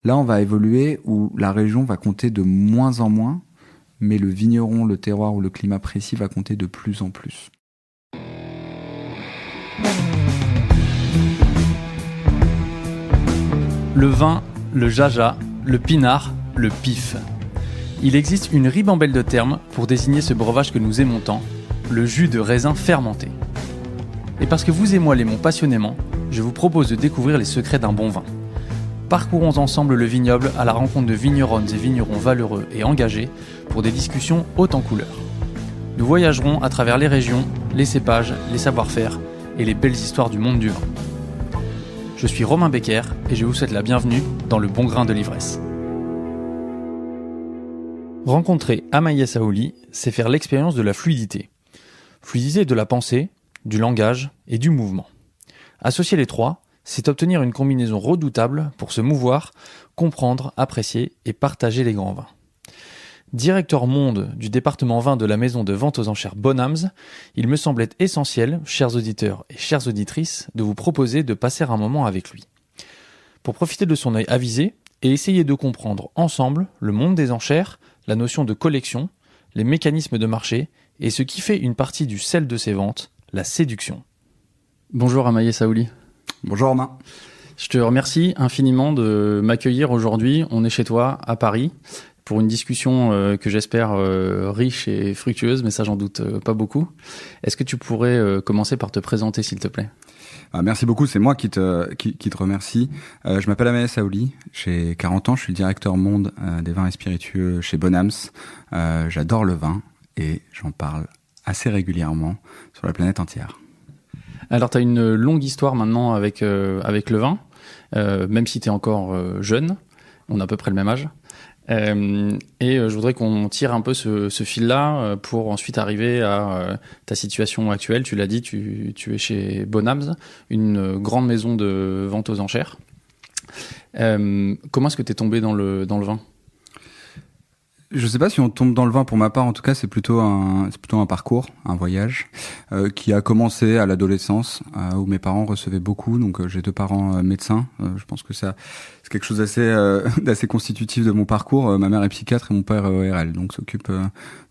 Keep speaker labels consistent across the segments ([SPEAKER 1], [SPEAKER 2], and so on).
[SPEAKER 1] Là, on va évoluer où la région va compter de moins en moins, mais le vigneron, le terroir ou le climat précis va compter de plus en plus.
[SPEAKER 2] Le vin, le jaja, le pinard, le pif. Il existe une ribambelle de termes pour désigner ce breuvage que nous aimons tant, le jus de raisin fermenté. Et parce que vous et moi l'aimons passionnément, je vous propose de découvrir les secrets d'un bon vin. Parcourons ensemble le vignoble à la rencontre de vigneronnes et vignerons valeureux et engagés pour des discussions hautes en couleurs. Nous voyagerons à travers les régions, les cépages, les savoir-faire et les belles histoires du monde du vin. Je suis Romain Becker et je vous souhaite la bienvenue dans le bon grain de l'ivresse. Rencontrer Amaïa Saouli, c'est faire l'expérience de la fluidité. Fluidité de la pensée, du langage et du mouvement. Associer les trois, c'est obtenir une combinaison redoutable pour se mouvoir, comprendre, apprécier et partager les grands vins. Directeur monde du département vin de la maison de vente aux enchères Bonhams, il me semblait essentiel, chers auditeurs et chères auditrices, de vous proposer de passer un moment avec lui. Pour profiter de son œil avisé et essayer de comprendre ensemble le monde des enchères, la notion de collection, les mécanismes de marché et ce qui fait une partie du sel de ces ventes, la séduction. Bonjour Amaïa Saouli.
[SPEAKER 1] Bonjour Romain.
[SPEAKER 2] Je te remercie infiniment de m'accueillir aujourd'hui. On est chez toi à Paris pour une discussion que j'espère riche et fructueuse, mais ça j'en doute pas beaucoup. Est-ce que tu pourrais commencer par te présenter s'il te plaît ?
[SPEAKER 1] Merci beaucoup, c'est moi qui te remercie. Je m'appelle Amaïa Saouli, j'ai 40 ans, je suis le directeur monde des vins et spiritueux chez Bonhams. J'adore le vin et j'en parle assez régulièrement sur la planète entière.
[SPEAKER 2] Alors, tu as une longue histoire maintenant avec le vin, même si tu es encore jeune, on a à peu près le même âge. Et je voudrais qu'on tire un peu ce fil-là pour ensuite arriver à ta situation actuelle. Tu l'as dit, tu es chez Bonhams, une grande maison de vente aux enchères. Comment est-ce que tu es tombé dans le vin ?
[SPEAKER 1] Je sais pas si on tombe dans le vin. Pour ma part, en tout cas, c'est plutôt un parcours, un voyage qui a commencé à l'adolescence, où mes parents recevaient beaucoup. Donc, j'ai deux parents médecins. Je pense que ça, c'est quelque chose d'assez constitutif de mon parcours. Ma mère est psychiatre et mon père est ORL, donc s'occupe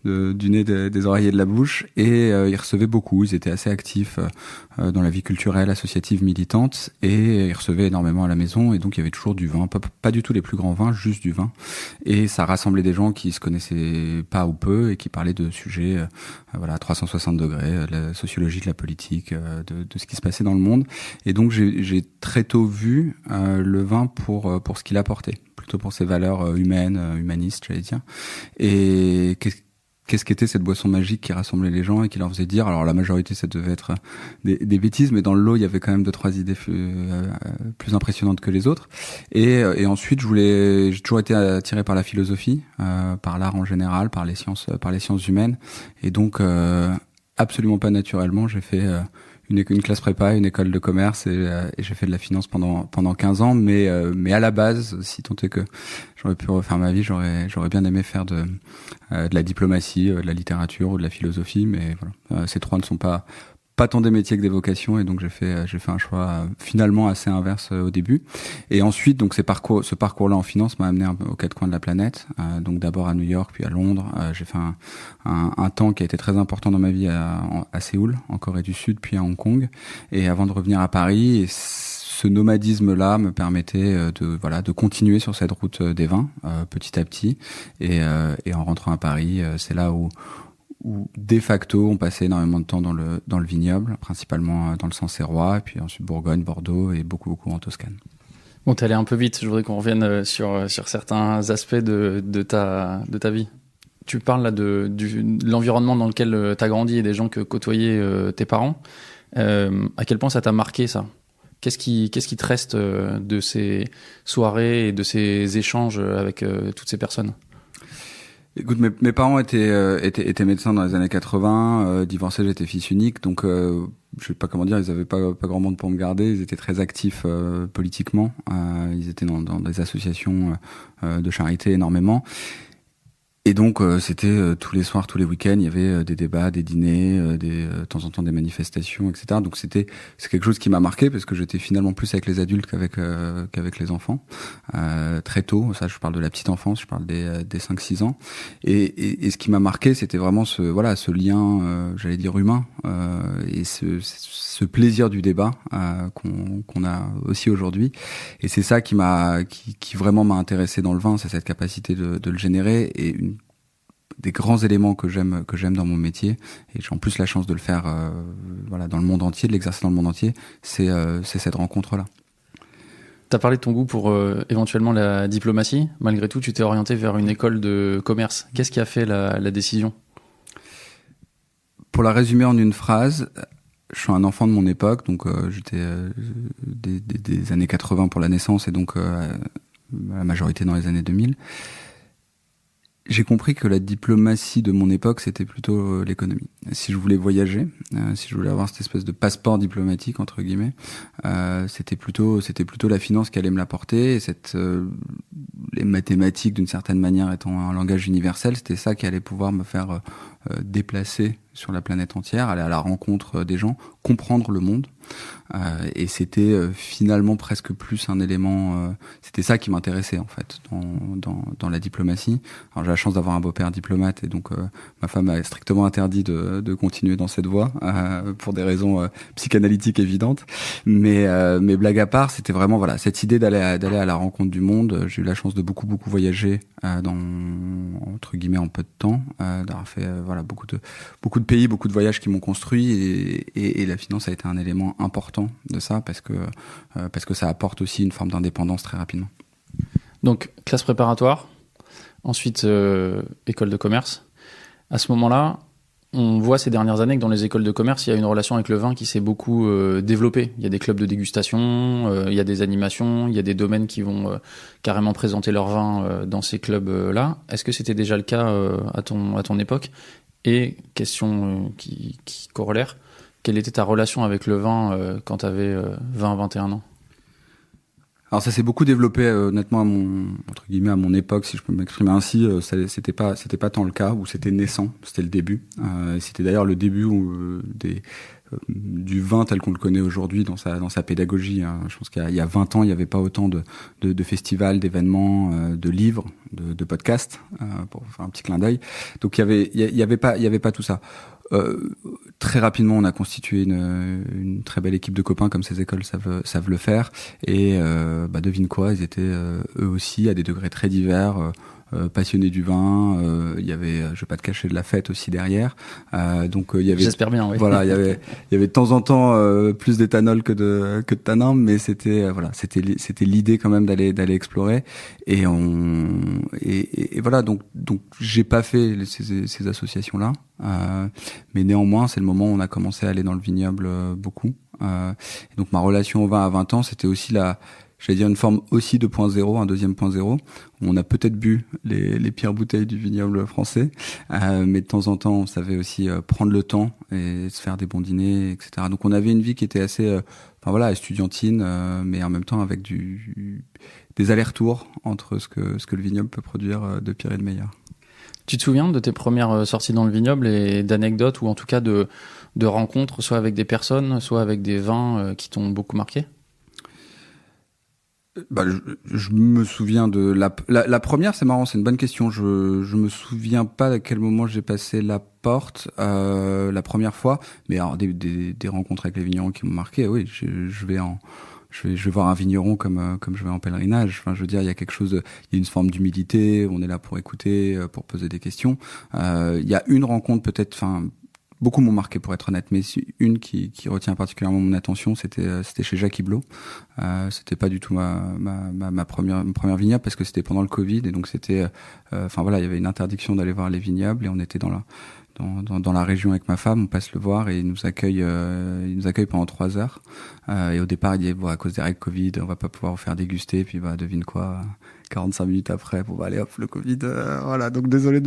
[SPEAKER 1] du nez, des oreilles et de la bouche. Et ils recevaient beaucoup. Ils étaient assez actifs dans la vie culturelle, associative, militante, et ils recevaient énormément à la maison. Et donc, il y avait toujours du vin, pas du tout les plus grands vins, juste du vin. Et ça rassemblait des gens qui se connaissaient pas ou peu et qui parlaient de sujets à 360 degrés, de la sociologie, de la politique, de ce qui se passait dans le monde. Et donc j'ai très tôt vu le vin pour ce qu'il apportait, plutôt pour ses valeurs humaines, humanistes, j'allais dire. Et qu'est-ce qu'était cette boisson magique qui rassemblait les gens et qui leur faisait dire, alors la majorité ça devait être des bêtises, mais dans le lot il y avait quand même 2-3 idées plus impressionnantes que les autres. Et ensuite j'ai toujours été attiré par la philosophie, par l'art en général, par les sciences humaines. Et donc absolument pas naturellement, j'ai fait une classe prépa, une école de commerce et j'ai fait de la finance pendant 15 ans, mais à la base, si tant est que j'aurais pu refaire ma vie, j'aurais bien aimé faire de la diplomatie, de la littérature ou de la philosophie, mais voilà, ces trois ne sont pas tant des métiers que des vocations, et donc j'ai fait un choix finalement assez inverse au début. Et ensuite, donc ce parcours-là en finance m'a amené un peu aux quatre coins de la planète. Donc d'abord à New York, puis à Londres. J'ai fait un temps qui a été très important dans ma vie à Séoul, en Corée du Sud, puis à Hong Kong. Et avant de revenir à Paris, et ce nomadisme-là me permettait de continuer sur cette route des vins petit à petit. Et en rentrant à Paris, c'est là où de facto on passait énormément de temps dans le vignoble, principalement dans le Sancerrois, et puis ensuite Bourgogne, Bordeaux et beaucoup en Toscane.
[SPEAKER 2] Bon, t'es allé un peu vite, je voudrais qu'on revienne sur certains aspects de ta vie. Tu parles là de l'environnement dans lequel t'as grandi et des gens que côtoyaient tes parents. À quel point ça t'a marqué ça ? Qu'est-ce qui te reste de ces soirées et de ces échanges avec toutes ces personnes ?
[SPEAKER 1] Écoute, mes parents étaient médecins dans les années 80, divorcés, j'étais fils unique, donc je sais pas comment dire, ils avaient pas grand monde pour me garder, ils étaient très actifs politiquement, ils étaient dans des associations de charité énormément. Et donc c'était tous les soirs, tous les week-ends, il y avait des débats, des dîners, de temps en temps des manifestations, etc. Donc c'est quelque chose qui m'a marqué parce que j'étais finalement plus avec les adultes qu'avec les enfants. Très tôt, ça je parle de la petite enfance, je parle des 5-6 ans. Et ce qui m'a marqué, c'était vraiment ce lien, j'allais dire humain, et ce plaisir du débat qu'on a aussi aujourd'hui. Et c'est ça qui vraiment m'a intéressé dans le vin, c'est cette capacité de le générer et des grands éléments que j'aime dans mon métier, et j'ai en plus la chance de le faire dans le monde entier, de l'exercer dans le monde entier, c'est cette rencontre là.
[SPEAKER 2] T'as parlé de ton goût pour éventuellement la diplomatie. Malgré tout, tu t'es orienté vers une école de commerce. Qu'est-ce qui a fait la décision?
[SPEAKER 1] Pour la résumer en une phrase, je suis un enfant de mon époque, donc j'étais des années 80 pour la naissance, et donc la majorité dans les années 2000. J'ai compris que la diplomatie de mon époque, c'était plutôt l'économie. Si je voulais voyager, si je voulais avoir cette espèce de passeport diplomatique, entre guillemets, c'était plutôt la finance qui allait me l'apporter, et les mathématiques, d'une certaine manière, étant un langage universel, c'était ça qui allait pouvoir me faire déplacer sur la planète entière, aller à la rencontre des gens, comprendre le monde. Et c'était finalement presque plus un élément, c'était ça qui m'intéressait en fait dans la diplomatie. Alors j'ai la chance d'avoir un beau-père diplomate, et donc ma femme a strictement interdit de continuer dans cette voie pour des raisons psychanalytiques évidentes. Mais blague à part, c'était vraiment cette idée d'aller à la rencontre du monde. J'ai eu la chance de beaucoup voyager entre guillemets en peu de temps, d'avoir fait beaucoup de pays, beaucoup de voyages qui m'ont construit, et la finance a été un élément important de ça parce que ça apporte aussi une forme d'indépendance très rapidement.
[SPEAKER 2] Donc classe préparatoire, ensuite école de commerce. À ce moment-là, on voit ces dernières années que dans les écoles de commerce, il y a une relation avec le vin qui s'est beaucoup développée. Il y a des clubs de dégustation, il y a des animations, il y a des domaines qui vont carrément présenter leur vin dans ces clubs-là. Est-ce que c'était déjà le cas à ton époque? Et question qui corollaire, quelle était ta relation avec le vin quand tu avais 20-21 ans?
[SPEAKER 1] Alors ça s'est beaucoup développé honnêtement entre guillemets à mon époque, si je peux m'exprimer ainsi. C'était pas tant le cas où c'était naissant, c'était le début. C'était d'ailleurs le début du vin tel qu'on le connaît aujourd'hui dans sa pédagogie. Je pense qu'il y a 20 ans, il n'y avait pas autant de festivals, d'événements, de livres, de podcasts, pour faire un petit clin d'œil. Donc il y avait pas tout ça. Très rapidement, on a constitué une très belle équipe de copains, comme ces écoles savent le faire. Et devine quoi, ils étaient eux aussi à des degrés très divers. Passionnés du vin, il y avait, je vais pas te cacher, de la fête aussi derrière. Donc il y avait.
[SPEAKER 2] J'espère bien, oui.
[SPEAKER 1] Voilà, il y avait de temps en temps plus d'éthanol que de tanin, mais c'était l'idée quand même d'aller explorer. Et voilà, donc j'ai pas fait ces associations là, mais néanmoins c'est le moment où on a commencé à aller dans le vignoble beaucoup. Et donc ma relation au vin à 20 ans, c'était aussi j'allais dire une forme aussi de 2.0, un deuxième point zéro. On a peut-être bu les pires bouteilles du vignoble français, mais de temps en temps, on savait aussi prendre le temps et se faire des bons dîners, etc. Donc on avait une vie qui était assez, estudiantine, mais en même temps avec des allers-retours entre ce que le vignoble peut produire de pire et de meilleur.
[SPEAKER 2] Tu te souviens de tes premières sorties dans le vignoble et d'anecdotes, ou en tout cas de rencontres, soit avec des personnes, soit avec des vins qui t'ont beaucoup marqué?
[SPEAKER 1] Je me souviens de la première, c'est marrant, c'est une bonne question. Je me souviens pas à quel moment j'ai passé la porte la première fois, mais alors des rencontres avec les vignerons qui m'ont marqué. Oui, je vais voir un vigneron comme je vais en pèlerinage. Enfin, je veux dire, il y a une forme d'humilité. On est là pour écouter, pour poser des questions. Il y a une rencontre peut-être, beaucoup m'ont marqué pour être honnête, mais une qui retient particulièrement mon attention, c'était chez Jacques Iblot. C'était pas du tout ma première vignoble, parce que c'était pendant le Covid, et donc c'était il y avait une interdiction d'aller voir les vignobles, et on était dans la région avec ma femme, on passe le voir, et il nous accueille pendant 3 heures. Et au départ, il dit à cause des règles Covid, on va pas pouvoir vous faire déguster, puis devine quoi, 45 minutes après, allez hop, le Covid, voilà. Donc désolé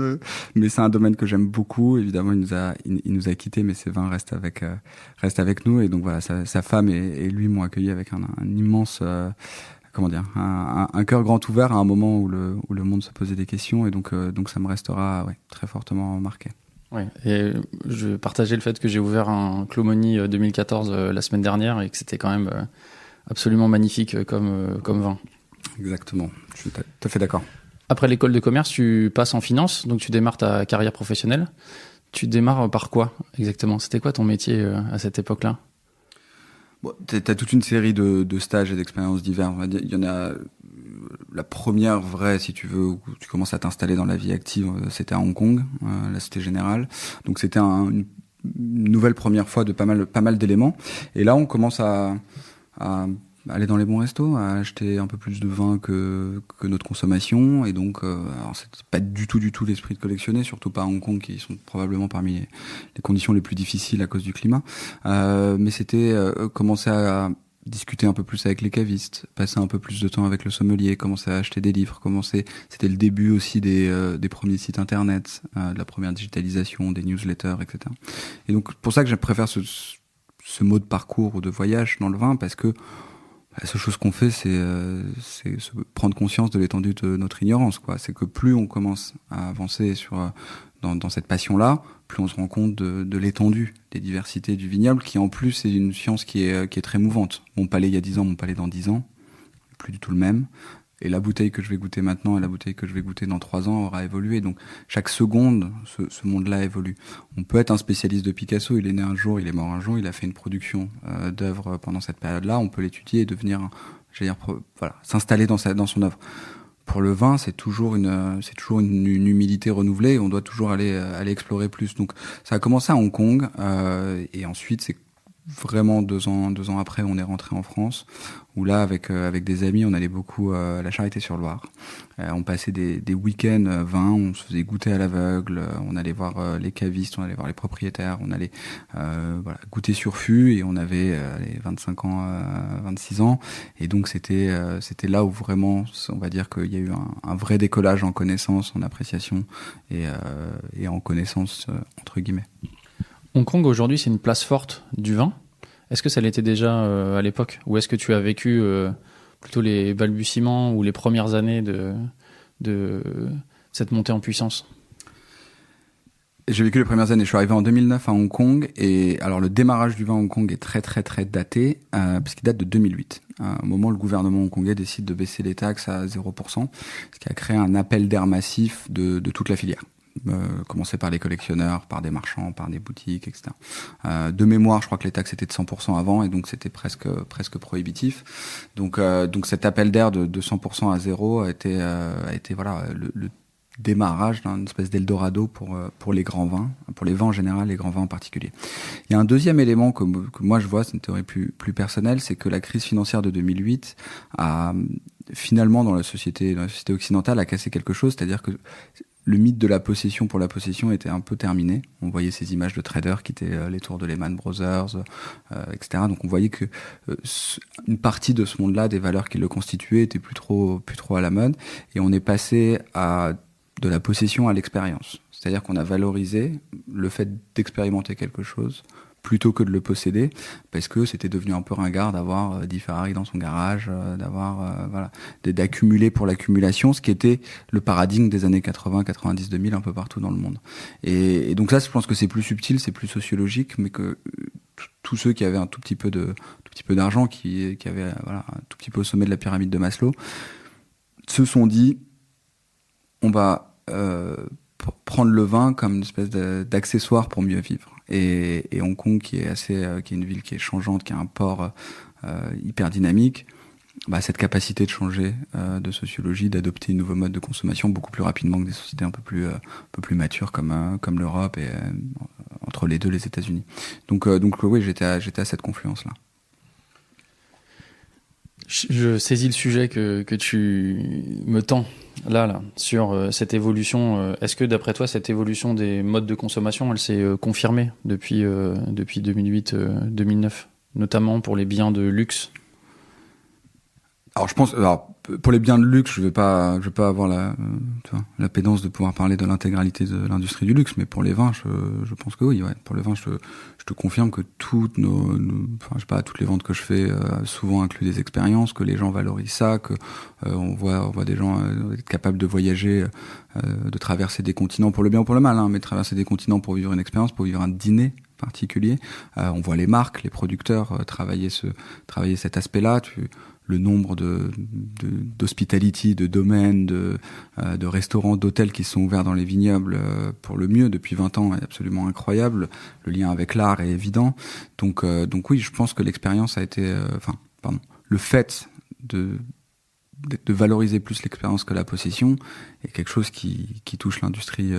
[SPEAKER 1] mais c'est un domaine que j'aime beaucoup. Évidemment, il nous a quittés, mais ces vins restent avec nous. Et donc voilà, sa femme et lui m'ont accueilli avec un immense comment dire, un cœur grand ouvert à un moment où le monde se posait des questions, et donc ça me restera très fortement marqué.
[SPEAKER 2] Ouais, et je partageais le fait que j'ai ouvert un Clomony 2014 la semaine dernière et que c'était quand même absolument magnifique comme vin.
[SPEAKER 1] Exactement, je suis tout à fait d'accord.
[SPEAKER 2] Après l'école de commerce, tu passes en finance, donc tu démarres ta carrière professionnelle. Tu démarres par quoi exactement? C'était quoi ton métier à cette époque-là?
[SPEAKER 1] Bon, t'as toute une série de stages et d'expériences diverses. Il y en a la première vraie, si tu veux, où tu commences à t'installer dans la vie active, c'était à Hong Kong, la Cité Générale. Donc c'était une nouvelle première fois de pas mal d'éléments. Et là, on commence à aller dans les bons restos, à acheter un peu plus de vin que notre consommation. Et donc, alors c'est pas du tout l'esprit de collectionner, surtout pas à Hong Kong, qui sont probablement parmi les conditions les plus difficiles à cause du climat. Mais c'était commencer à discuter un peu plus avec les cavistes, passer un peu plus de temps avec le sommelier, commencer à acheter des livres, c'était le début aussi des premiers sites internet, de la première digitalisation, des newsletters, etc. Et donc, pour ça que je préfère ce mot de parcours ou de voyage dans le vin, parce que la seule chose qu'on fait, c'est se prendre conscience de l'étendue de notre ignorance, quoi. C'est que plus on commence à avancer dans cette passion-là, plus on se rend compte de l'étendue des diversités du vignoble, qui en plus est une science qui est très mouvante. Mon palais il y a 10 ans, mon palais dans 10 ans, plus du tout le même. Et la bouteille que je vais goûter maintenant et la bouteille que je vais goûter dans 3 ans aura évolué. Donc chaque seconde, ce monde-là évolue. On peut être un spécialiste de Picasso, il est né un jour, il est mort un jour, il a fait une production d'œuvres pendant cette période-là. On peut l'étudier et devenir, s'installer dans son œuvre. Pour le vin, c'est toujours une humilité renouvelée. On doit toujours aller explorer plus. Donc ça a commencé à Hong Kong et ensuite c'est vraiment 2 ans après, on est rentré en France, où là, avec des amis, on allait beaucoup à la Charité-sur-Loire. On passait des week-ends vins, on se faisait goûter à l'aveugle, on allait voir les cavistes, on allait voir les propriétaires, on allait goûter sur fût, et on avait 25 ans, 26 ans, et donc c'était là où vraiment, on va dire qu'il y a eu un vrai décollage en connaissance, en appréciation et en connaissance entre guillemets.
[SPEAKER 2] Hong Kong, aujourd'hui, c'est une place forte du vin. Est-ce que ça l'était déjà à l'époque? Ou est-ce que tu as vécu plutôt les balbutiements ou les premières années de cette montée en puissance?
[SPEAKER 1] J'ai vécu les premières années. Je suis arrivé en 2009 à Hong Kong. Et alors, le démarrage du vin à Hong Kong est très, très, très daté, puisqu'il date de 2008. Au moment où le gouvernement hongkongais décide de baisser les taxes à 0%, ce qui a créé un appel d'air massif de toute la filière. Commencer par les collectionneurs, par des marchands, par des boutiques, etc. De mémoire, je crois que les taxes étaient de 100% avant, et donc c'était presque prohibitif. Donc cet appel d'air de 100% à zéro a été le démarrage d'une espèce d'Eldorado pour les grands vins, pour les vins en général, les grands vins en particulier. Il y a un deuxième élément que moi je vois, c'est une théorie plus personnelle, c'est que la crise financière de 2008 a finalement dans la société occidentale a cassé quelque chose, c'est-à-dire que le mythe de la possession pour la possession était un peu terminé. On voyait ces images de traders qui étaient les tours de Lehman Brothers, etc. Donc on voyait que une partie de ce monde-là, des valeurs qui le constituaient, étaient plus trop à la mode. Et on est passé de la possession à l'expérience. C'est-à-dire qu'on a valorisé le fait d'expérimenter quelque chose plutôt que de le posséder, parce que c'était devenu un peu ringard d'avoir 10 Ferrari dans son garage, d'accumuler pour l'accumulation, ce qui était le paradigme des années 80, 90, 2000 un peu partout dans le monde. Et donc ça, je pense que c'est plus subtil, c'est plus sociologique, mais que tous ceux qui avaient un tout petit peu d'argent, qui avaient un tout petit peu au sommet de la pyramide de Maslow, se sont dit, on va prendre le vin comme une espèce d'accessoire pour mieux vivre. Et Hong Kong, qui est une ville qui est changeante, qui a un port hyper dynamique, cette capacité de changer de sociologie, d'adopter un nouveau mode de consommation beaucoup plus rapidement que des sociétés un peu plus matures comme l'Europe et entre les deux les États-Unis. Donc oui, j'étais à cette confluence là.
[SPEAKER 2] Je saisis le sujet que tu me tends là sur cette évolution. Est-ce que d'après toi, cette évolution des modes de consommation, elle s'est confirmée depuis 2008-2009, notamment pour les biens de luxe?
[SPEAKER 1] Alors je pense, pour les biens de luxe, je vais pas avoir la pédance de pouvoir parler de l'intégralité de l'industrie du luxe, mais pour les vins, je pense que oui, ouais. Pour les vins, je te confirme que toutes toutes les ventes que je fais souvent incluent des expériences, que les gens valorisent ça, que on voit des gens être capables de voyager, de traverser des continents pour le bien ou pour le mal, hein, mais traverser des continents pour vivre une expérience, pour vivre un dîner particulier. On voit les marques, les producteurs travailler cet aspect-là. Le nombre d'hospitality, de domaines, de restaurants, d'hôtels qui sont ouverts dans les vignobles pour le mieux depuis 20 ans est absolument incroyable. Le lien avec l'art est évident. Donc oui, je pense que l'expérience a été, le fait de valoriser plus l'expérience que la possession est quelque chose qui touche l'industrie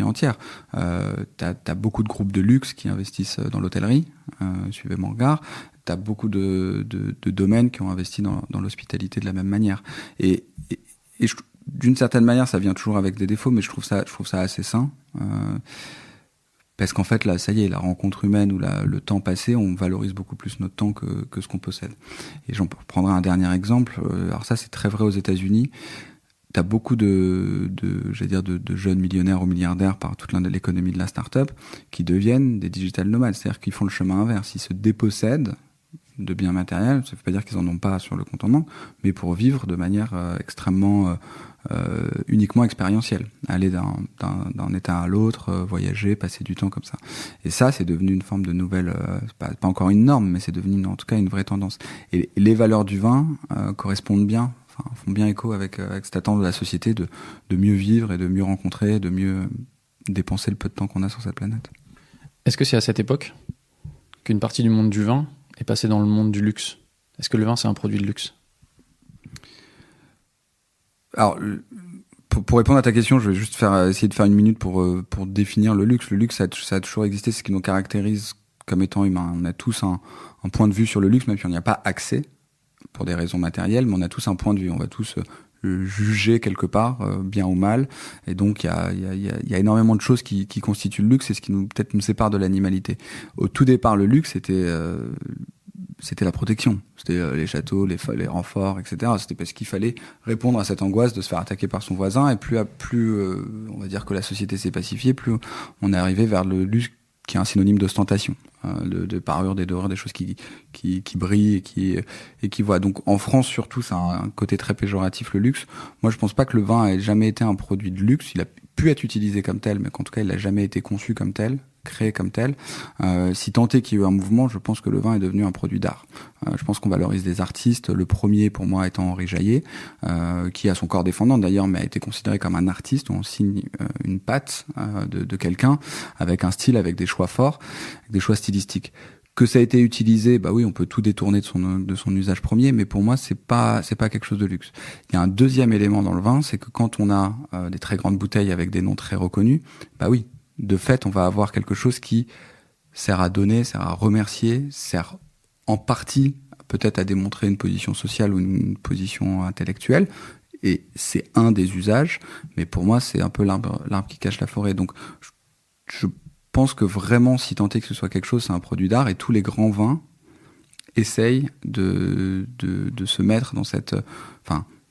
[SPEAKER 1] entière. T'as beaucoup de groupes de luxe qui investissent dans l'hôtellerie, suivez mon regard. T'as beaucoup de domaines qui ont investi dans l'hospitalité de la même manière. Et d'une certaine manière, ça vient toujours avec des défauts, mais je trouve ça assez sain. Parce qu'en fait, là, ça y est, la rencontre humaine ou le temps passé, on valorise beaucoup plus notre temps que ce qu'on possède. Et j'en prendrai un dernier exemple. Alors ça, c'est très vrai aux États-Unis. T'as beaucoup de jeunes millionnaires ou milliardaires par toute l'économie de la start-up qui deviennent des digital nomades. C'est-à-dire qu'ils font le chemin inverse. Ils se dépossèdent de biens matériels. Ça ne veut pas dire qu'ils en ont pas sur le compte en banque, mais pour vivre de manière extrêmement uniquement expérientielle. Aller d'un état à l'autre, voyager, passer du temps comme ça. Et ça, c'est devenu une forme de nouvelle, pas encore une norme, mais c'est devenu en tout cas une vraie tendance. Et les valeurs du vin correspondent bien, font bien écho avec cette attente de la société de mieux vivre et de mieux rencontrer, de mieux dépenser le peu de temps qu'on a sur cette planète.
[SPEAKER 2] Est-ce que c'est à cette époque qu'une partie du monde du vin est passée dans le monde du luxe? Est-ce que le vin, c'est un produit de luxe?
[SPEAKER 1] Alors, pour répondre à ta question, je vais juste essayer de faire une minute pour définir le luxe. Le luxe, ça a toujours existé, c'est ce qui nous caractérise comme étant humains. On a tous un point de vue sur le luxe, même si on n'y a pas accès pour des raisons matérielles, mais on a tous un point de vue. On va tous juger quelque part, bien ou mal. Et donc, il y a énormément de choses qui constituent le luxe, c'est ce qui peut-être nous sépare de l'animalité. Au tout départ, le luxe, c'était la protection. C'était les châteaux, les renforts, etc. C'était parce qu'il fallait répondre à cette angoisse de se faire attaquer par son voisin. Et plus on va dire que la société s'est pacifiée, plus on est arrivé vers le luxe qui est un synonyme d'ostentation, de parure, des dorures, des choses qui brillent et qui voient. Donc en France surtout, ça a un côté très péjoratif, le luxe. Moi, je pense pas que le vin ait jamais été un produit de luxe. Il a pu être utilisé comme tel, mais qu'en tout cas, il n'a jamais été conçu comme tel, créé comme tel. Si tant est qu'il y a eu un mouvement, je pense que le vin est devenu un produit d'art. Je pense qu'on valorise des artistes. Le premier, pour moi, étant Henri Jaillet, qui a son corps défendant d'ailleurs, mais a été considéré comme un artiste. On signe une patte de quelqu'un avec un style, avec des choix forts, avec des choix stylistiques. Que ça a été utilisé, bah oui, on peut tout détourner de son usage premier, mais pour moi, c'est pas quelque chose de luxe. Il y a un deuxième élément dans le vin, c'est que quand on a des très grandes bouteilles avec des noms très reconnus, bah oui, de fait, on va avoir quelque chose qui sert à donner, sert à remercier, sert en partie peut-être à démontrer une position sociale ou une position intellectuelle. Et c'est un des usages, mais pour moi, c'est un peu l'arbre qui cache la forêt. Donc, je pense que vraiment, si tant est que ce soit quelque chose, c'est un produit d'art, et tous les grands vins essayent de se mettre dans cette...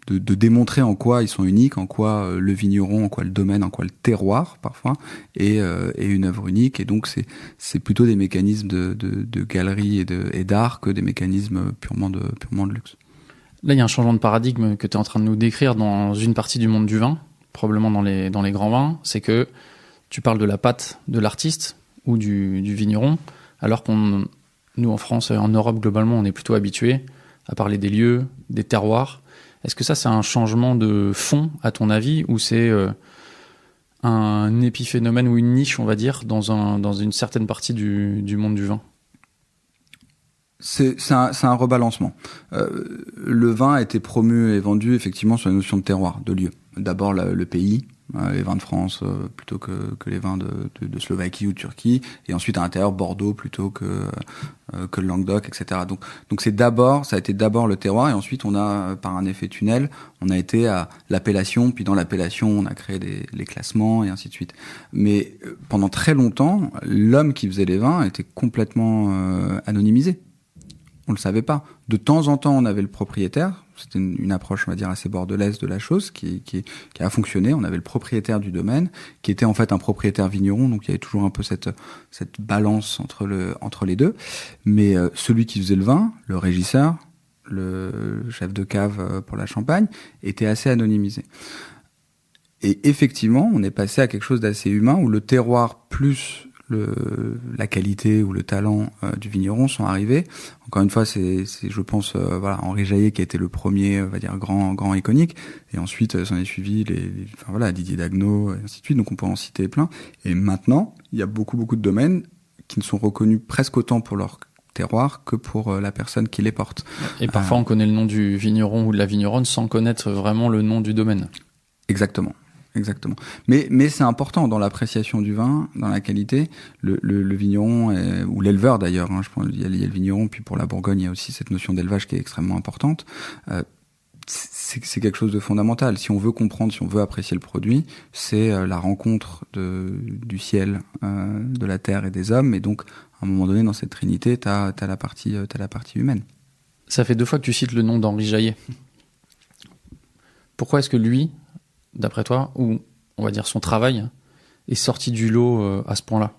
[SPEAKER 1] de démontrer en quoi ils sont uniques, en quoi le vigneron, en quoi le domaine, en quoi le terroir, parfois, est une œuvre unique. Et donc, c'est plutôt des mécanismes de galerie et d'art que des mécanismes purement de luxe.
[SPEAKER 2] Là, il y a un changement de paradigme que tu es en train de nous décrire dans une partie du monde du vin, probablement dans les grands vins. C'est que tu parles de la patte de l'artiste ou du vigneron, alors nous, en France et en Europe, globalement, on est plutôt habitués à parler des lieux, des terroirs. Est-ce que ça, c'est un changement de fond, à ton avis, ou c'est un épiphénomène ou une niche, on va dire, dans une certaine partie du monde du vin?
[SPEAKER 1] C'est un rebalancement. Le vin a été promu et vendu effectivement sur la notion de terroir, de lieu. D'abord le pays, les vins de France plutôt que les vins de Slovaquie ou de Turquie, et ensuite à l'intérieur Bordeaux plutôt que le Languedoc, etc. Donc ça a été d'abord le terroir, et ensuite on a, par un effet tunnel, on a été à l'appellation, puis dans l'appellation on a créé les classements et ainsi de suite. Mais pendant très longtemps, l'homme qui faisait les vins était complètement anonymisé. On le savait pas. De temps en temps, on avait le propriétaire, C'était une approche, on va dire, assez bordelaise de la chose, qui a fonctionné. On avait le propriétaire du domaine, qui était en fait un propriétaire vigneron, donc il y avait toujours un peu cette balance entre les deux. Mais celui qui faisait le vin, le régisseur, le chef de cave pour la Champagne, était assez anonymisé. Et effectivement, on est passé à quelque chose d'assez humain, où le terroir plus la qualité ou le talent du vigneron sont arrivés. Encore une fois, c'est je pense voilà, Henri Jayer qui a été le premier, on va dire, grand iconique, et ensuite s'en est suivi enfin voilà, Didier Dagno et ainsi de suite, donc on peut en citer plein. Et maintenant, il y a beaucoup de domaines qui ne sont reconnus presque autant pour leur terroir que pour la personne qui les porte.
[SPEAKER 2] Et parfois on connaît le nom du vigneron ou de la vigneronne sans connaître vraiment le nom du domaine.
[SPEAKER 1] Exactement. Mais c'est important dans l'appréciation du vin, dans la qualité. Le vigneron, ou l'éleveur d'ailleurs, hein, je pense, il y a le vigneron, puis pour la Bourgogne, il y a aussi cette notion d'élevage qui est extrêmement importante. C'est quelque chose de fondamental. Si on veut comprendre, si on veut apprécier le produit, c'est la rencontre du ciel, de la terre et des hommes. Et donc, à un moment donné, dans cette trinité, t'as la partie humaine.
[SPEAKER 2] Ça fait 2 fois que tu cites le nom d'Henri Jayer. Pourquoi est-ce que lui, d'après toi, ou on va dire son travail, est sorti du lot à ce point-là?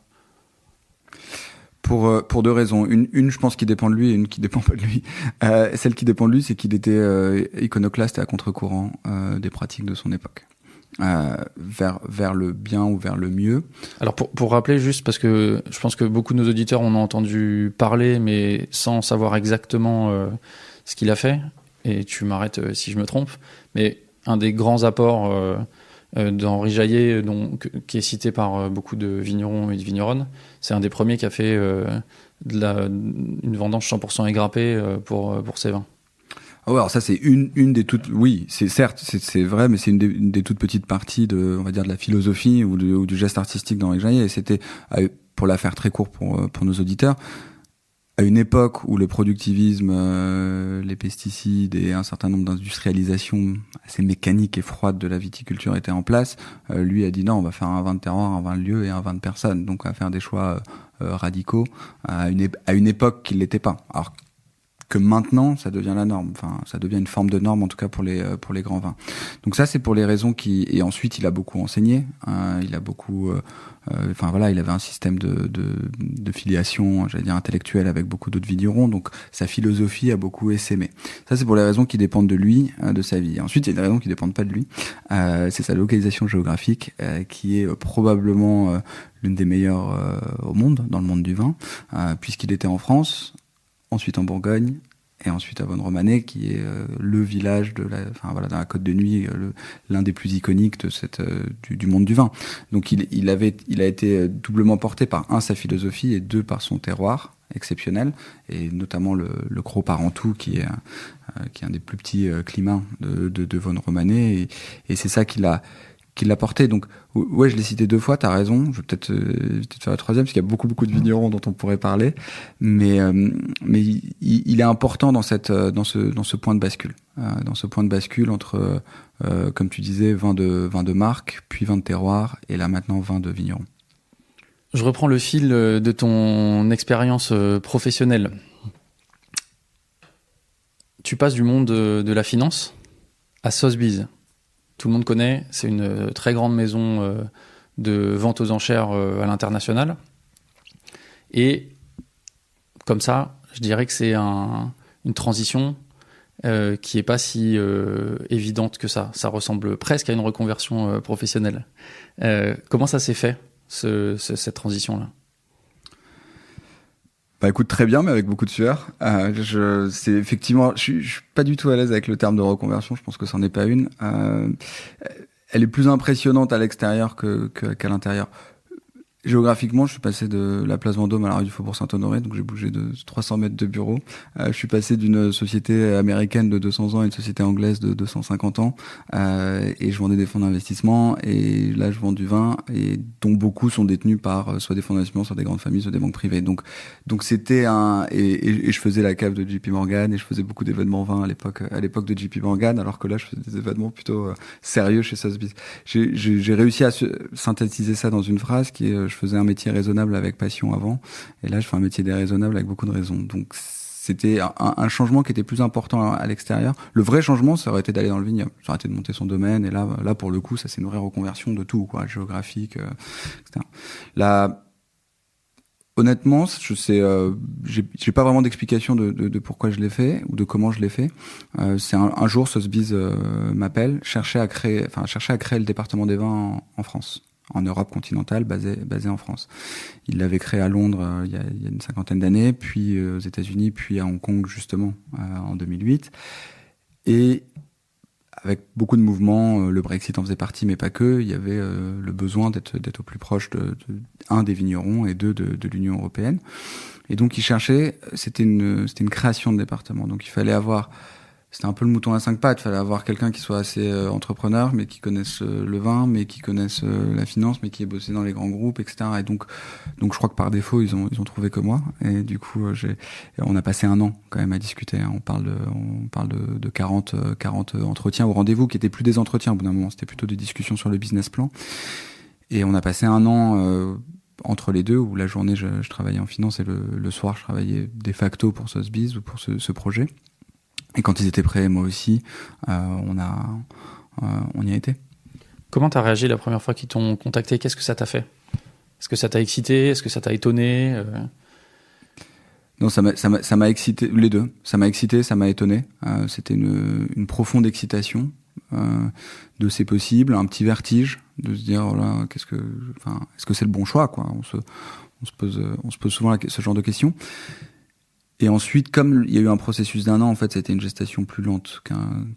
[SPEAKER 1] Pour 2 raisons. Une, je pense, qui dépend de lui, et une qui dépend pas de lui. Celle qui dépend de lui, c'est qu'il était iconoclaste et à contre-courant des pratiques de son époque. Vers le bien ou vers le mieux.
[SPEAKER 2] Alors pour rappeler juste, parce que je pense que beaucoup de nos auditeurs en ont entendu parler, mais sans savoir exactement ce qu'il a fait, et tu m'arrêtes si je me trompe, mais un des grands apports d'Henri Jayer, qui est cité par beaucoup de vignerons et de vigneronnes, c'est un des premiers qui a fait une vendange 100% égrappée pour ses vins.
[SPEAKER 1] Ah ouais, alors ça c'est une des toutes, oui, c'est certes c'est vrai, mais c'est une des toutes petites parties de, on va dire, de la philosophie ou du geste artistique d'Henri Jayer. Et c'était, pour la faire très court pour nos auditeurs, à une époque où le productivisme, les pesticides et un certain nombre d'industrialisations assez mécaniques et froides de la viticulture étaient en place, lui a dit non, on va faire un vin de terroir, un vin de lieu et un vin de personne. Donc on va faire des choix radicaux à une époque qui ne l'était pas. Alors que maintenant, ça devient la norme. Enfin, ça devient une forme de norme, en tout cas pour les grands vins. Donc ça, c'est pour les raisons et ensuite, il a beaucoup enseigné. Il a beaucoup, enfin voilà, il avait un système de filiation, j'allais dire intellectuelle, avec beaucoup d'autres vignerons. Donc sa philosophie a beaucoup essaimé. Ça, c'est pour les raisons qui dépendent de lui, de sa vie. Ensuite, il y a des raisons qui dépendent pas de lui. C'est sa localisation géographique, qui est probablement l'une des meilleures au monde, dans le monde du vin, puisqu'il était en France, ensuite en Bourgogne, et ensuite à Vonne-Romanée, qui est le village dans la Côte de Nuit, l'un des plus iconiques de du monde du vin. Donc il a été doublement porté par sa philosophie, et 2 par son terroir exceptionnel, et notamment le Cros Parentout, qui est un des plus petits climats de Vonne-Romanée, et c'est ça qui l'a porté. Donc ouais, je l'ai cité 2 fois, t'as raison, je vais peut-être faire la 3e, parce qu'il y a beaucoup de vignerons dont on pourrait parler, mais il est important dans ce point de bascule, dans ce point de bascule entre comme tu disais, vin de marque, puis vin de terroir, et là maintenant vin de vigneron.
[SPEAKER 2] Je reprends le fil de ton expérience professionnelle. Tu passes du monde de la finance à Sotheby's. Tout le monde connaît, c'est une très grande maison de vente aux enchères à l'international. Et comme ça, je dirais que c'est une transition qui n'est pas si évidente que ça. Ça ressemble presque à une reconversion professionnelle. Comment ça s'est fait, cette transition-là ?
[SPEAKER 1] Bah écoute, très bien, mais avec beaucoup de sueur. C'est effectivement, je suis pas du tout à l'aise avec le terme de reconversion. Je pense que c'en est pas une. Elle est plus impressionnante à l'extérieur qu'à l'intérieur. Géographiquement, je suis passé de la place Vendôme à la rue du Faubourg Saint-Honoré, donc j'ai bougé de 300 mètres de bureau. Je suis passé d'une société américaine de 200 ans à une société anglaise de 250 ans, et je vendais des fonds d'investissement, et là je vends du vin, et dont beaucoup sont détenus par soit des fonds d'investissement, soit des grandes familles, soit des banques privées. Donc c'était et je faisais la cave de JP Morgan, et je faisais beaucoup d'événements vins à l'époque de JP Morgan, alors que là je faisais des événements plutôt sérieux chez Sotheby's. J'ai réussi à synthétiser ça dans une phrase qui est je faisais un métier raisonnable avec passion avant, et là je fais un métier déraisonnable avec beaucoup de raison. Donc c'était un changement qui était plus important à l'extérieur. Le vrai changement, ça aurait été d'aller dans le vignoble, ça aurait été de monter son domaine. Et là pour le coup, ça c'est une vraie reconversion de tout, quoi, géographique, etc. Là, honnêtement, j'ai pas vraiment d'explication de pourquoi je l'ai fait ou de comment je l'ai fait. C'est un jour, Sotheby's m'appelle, cherchait à créer le département des vins en France, en Europe continentale, basé en France. Il l'avait créé à Londres il y a une 50aine d'années, puis aux États-Unis, puis à Hong Kong justement en 2008. Et avec beaucoup de mouvements, le Brexit en faisait partie, mais pas que. Il y avait le besoin d'être au plus proche des vignerons et de l'Union européenne. Et donc, il cherchait, c'était une création de département. Donc, c'était un peu le mouton à 5 pattes. Il fallait avoir quelqu'un qui soit assez entrepreneur, mais qui connaisse le vin, mais qui connaisse la finance, mais qui ait bossé dans les grands groupes, etc. Et donc je crois que par défaut, ils ont trouvé que moi. Et du coup, on a passé un an quand même à discuter. On parle de 40 entretiens au rendez-vous, qui étaient plus des entretiens au bout d'un moment. C'était plutôt des discussions sur le business plan. Et on a passé un an entre les deux, où la journée, je travaillais en finance et le soir, je travaillais de facto pour Sotheby's ou pour ce projet. Et quand ils étaient prêts, moi aussi, on y a été.
[SPEAKER 2] Comment t'as réagi la première fois qu'ils t'ont contacté? Qu'est-ce que ça t'a fait? Est-ce que ça t'a excité? Est-ce que ça t'a étonné?
[SPEAKER 1] Non, ça m'a excité, les deux. Ça m'a excité, ça m'a étonné. C'était une profonde excitation de c'est possible, un petit vertige de se dire voilà, est-ce que c'est le bon choix, quoi. On se pose souvent ce genre de questions. Et ensuite, comme il y a eu un processus d'1 an, en fait, c'était une gestation plus lente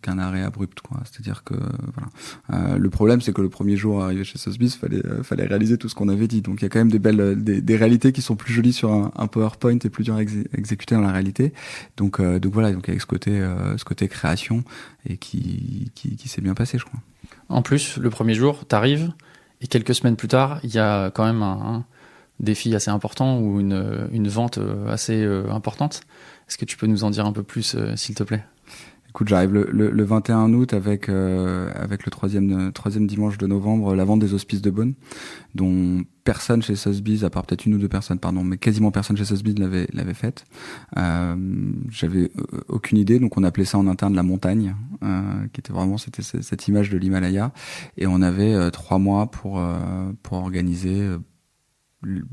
[SPEAKER 1] qu'un arrêt abrupt, quoi. C'est-à-dire que, voilà. Le problème, c'est que le premier jour arrivé chez Sotheby's, fallait réaliser tout ce qu'on avait dit. Donc, il y a quand même des réalités qui sont plus jolies sur un PowerPoint et plus dures à exécuter dans la réalité. Donc voilà. Donc, avec ce côté création et qui s'est bien passé, je crois.
[SPEAKER 2] En plus, le premier jour, t'arrives et quelques semaines plus tard, il y a quand même un défi assez important ou une vente assez importante. Est-ce que tu peux nous en dire un peu plus, s'il te plaît?
[SPEAKER 1] Écoute, j'arrive le 21 août avec le troisième dimanche de novembre, la vente des Hospices de Beaune, dont personne chez Sotheby's, à part peut-être une ou deux personnes, pardon, mais quasiment personne chez Sotheby's l'avait faite. J'avais aucune idée, donc on appelait ça en interne la montagne, qui était vraiment cette image de l'Himalaya, et on avait 3 mois pour organiser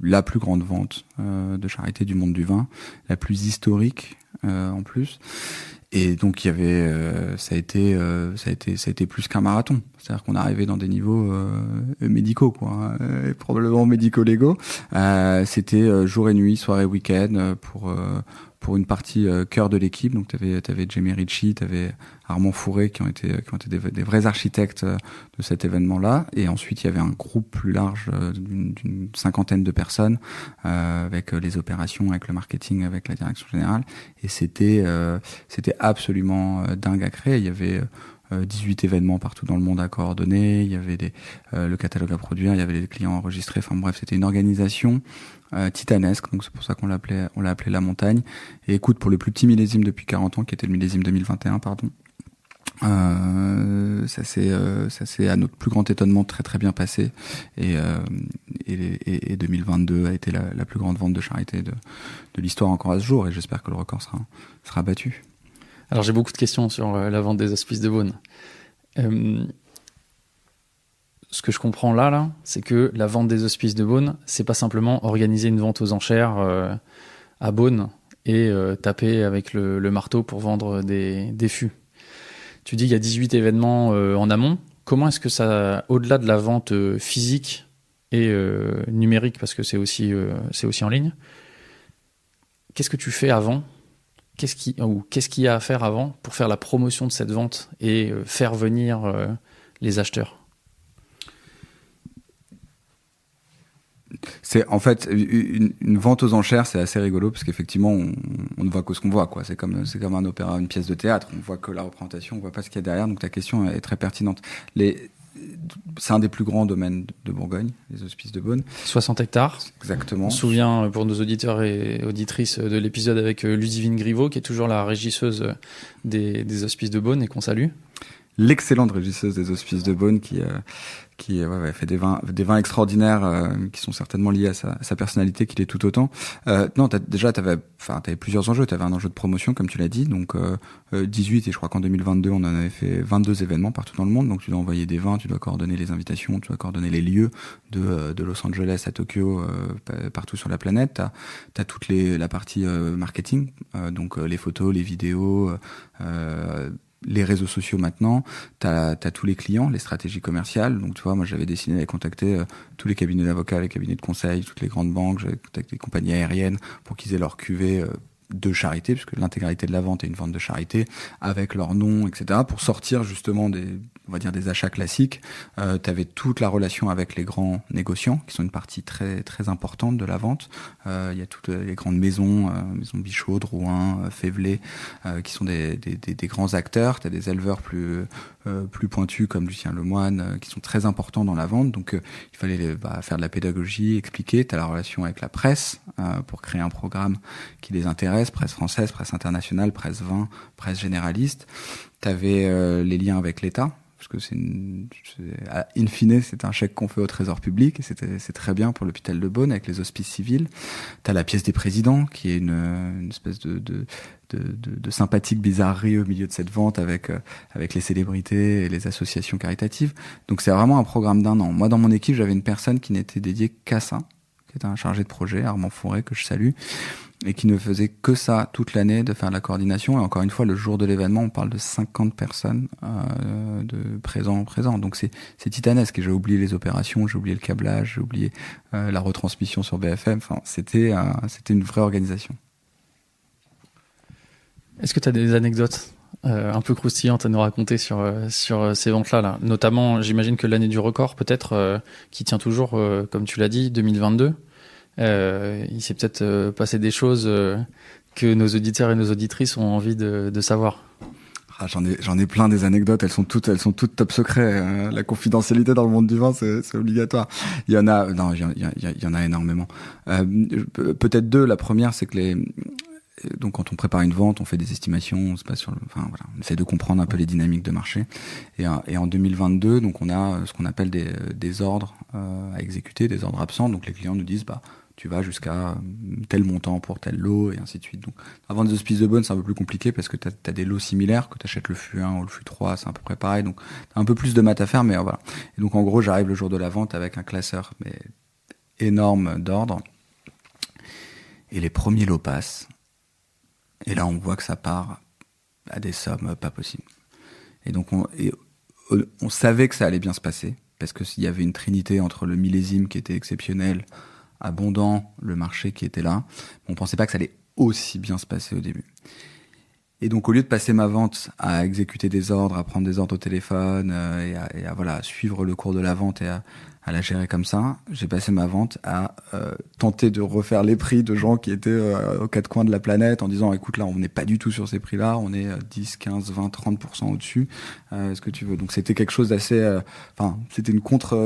[SPEAKER 1] la plus grande vente de charité du monde du vin, la plus historique en plus. Et donc il y avait, ça a été plus qu'un marathon. C'est-à-dire qu'on arrivait dans des niveaux médicaux, quoi, et probablement médico-légaux. C'était jour et nuit, soirée, week-end pour une partie cœur de l'équipe. Donc t'avais Jamie Ritchie, t'avais Armand Fourré qui ont été des vrais architectes de cet événement-là. Et ensuite il y avait un groupe plus large d'une 50aine de personnes avec les opérations, avec le marketing, avec la direction générale. Et c'était absolument dingue à créer. Il y avait 18 événements partout dans le monde à coordonner, il y avait le catalogue à produire, il y avait les clients enregistrés, enfin bref, c'était une organisation titanesque, donc c'est pour ça qu'on l'a appelé la montagne. Et écoute, pour le plus petit millésime depuis 40 ans, qui était le millésime 2021, pardon, ça s'est à notre plus grand étonnement très très bien passé, et 2022 a été la plus grande vente de charité de l'histoire encore à ce jour, et j'espère que le record sera battu.
[SPEAKER 2] Alors j'ai beaucoup de questions sur la vente des Hospices de Beaune. Ce que je comprends là, c'est que la vente des Hospices de Beaune, c'est pas simplement organiser une vente aux enchères à Beaune et taper avec le marteau pour vendre des fûts. Tu dis qu'il y a 18 événements en amont. Comment est-ce que ça, au-delà de la vente physique et numérique, parce que c'est aussi en ligne, qu'est-ce que tu fais avant ? Qu'est-ce qu'il y a à faire avant pour faire la promotion de cette vente et faire venir les acheteurs ?
[SPEAKER 1] C'est en fait une vente aux enchères, c'est assez rigolo parce qu'effectivement on ne voit que ce qu'on voit, quoi. C'est comme un opéra, une pièce de théâtre. On voit que la représentation, on voit pas ce qu'il y a derrière. Donc ta question est très pertinente. C'est un des plus grands domaines de Bourgogne, les Hospices de Beaune.
[SPEAKER 2] 60 hectares.
[SPEAKER 1] Exactement.
[SPEAKER 2] On se souvient, pour nos auditeurs et auditrices, de l'épisode avec Ludivine Griveaux, qui est toujours la régisseuse des Hospices de Beaune et qu'on salue.
[SPEAKER 1] l'excellente régisseuse des Hospices de Beaune qui fait des vins extraordinaires qui sont certainement liés à sa personnalité qu'il est tout autant. Non, t'avais plusieurs enjeux. T'avais un enjeu de promotion, comme tu l'as dit, donc 18, et je crois qu'en 2022 on en avait fait 22 événements partout dans le monde. Donc tu dois envoyer des vins, tu dois coordonner les invitations, tu dois coordonner les lieux de Los Angeles à Tokyo, partout sur la planète. T'as la partie marketing, donc les photos, les vidéos. Les réseaux sociaux maintenant, t'as tous les clients, les stratégies commerciales. Donc tu vois, moi j'avais décidé d'aller contacter tous les cabinets d'avocats, les cabinets de conseil, toutes les grandes banques, j'avais contacté les compagnies aériennes pour qu'ils aient leur cuvée de charité, puisque l'intégralité de la vente est une vente de charité, avec leur nom, etc., pour sortir justement des achats classiques. T'avais toute la relation avec les grands négociants, qui sont une partie très très importante de la vente. Il y a toutes les grandes maisons, maison Bichot, Drouin, Févelé, qui sont des grands acteurs. T'as des éleveurs plus pointus comme Lucien Lemoine, qui sont très importants dans la vente. Donc il fallait faire de la pédagogie, expliquer. T'as la relation avec la presse pour créer un programme qui les intéresse, presse française, presse internationale, presse vin, presse généraliste. T'avais les liens avec l'État, parce que in fine, c'est un chèque qu'on fait au Trésor public, et c'est très bien pour l'hôpital de Beaune avec les hospices civils. T'as la pièce des présidents, qui est une espèce de sympathique bizarrerie au milieu de cette vente avec les célébrités et les associations caritatives. Donc c'est vraiment un programme d'un an. Moi, dans mon équipe, j'avais une personne qui n'était dédiée qu'à ça, qui était un chargé de projet, Armand Fourret, que je salue, et qui ne faisait que ça toute l'année, de faire de la coordination. Et encore une fois, le jour de l'événement, on parle de 50 personnes de présents. Donc c'est titanesque. Et j'ai oublié les opérations, j'ai oublié le câblage, j'ai oublié la retransmission sur BFM. Enfin, c'était une vraie organisation.
[SPEAKER 2] Est-ce que tu as des anecdotes un peu croustillantes à nous raconter sur ces ventes-là là. Notamment, j'imagine que l'année du record, peut-être, qui tient toujours, comme tu l'as dit, 2022. Il s'est peut-être passé des choses que nos auditeurs et nos auditrices ont envie de savoir.
[SPEAKER 1] Ah, j'en ai plein des anecdotes. Elles sont toutes top secret. La confidentialité dans le monde du vin, c'est obligatoire. Il y en a énormément. Peut-être deux. La première, c'est que donc quand on prépare une vente, on fait des estimations, on se base on essaie de comprendre un peu les dynamiques de marché. Et en 2022, donc on a ce qu'on appelle des ordres à exécuter, des ordres absents. Donc les clients nous disent tu vas jusqu'à tel montant pour tel lot, et ainsi de suite. Donc avant des Hospices de Beaune, c'est un peu plus compliqué parce que t'as des lots similaires, que t'achètes le fût 1 ou le fût 3, c'est à peu près pareil. Donc t'as un peu plus de maths à faire, mais voilà. Et donc en gros, j'arrive le jour de la vente avec un classeur énorme d'ordres. Et les premiers lots passent. Et là, on voit que ça part à des sommes pas possibles. Et donc, on savait que ça allait bien se passer, parce qu'il y avait une trinité entre le millésime qui était exceptionnel, abondant, le marché qui était là. On pensait pas que ça allait aussi bien se passer au début. Et donc, au lieu de passer ma vente à exécuter des ordres, à prendre des ordres au téléphone, et à suivre le cours de la vente et à la gérer comme ça, j'ai passé ma vente à tenter de refaire les prix de gens qui étaient aux quatre coins de la planète en disant écoute, là on n'est pas du tout sur ces prix-là, on est 10, 15, 20, 30% au-dessus, est-ce que tu veux. Donc c'était quelque chose d'assez c'était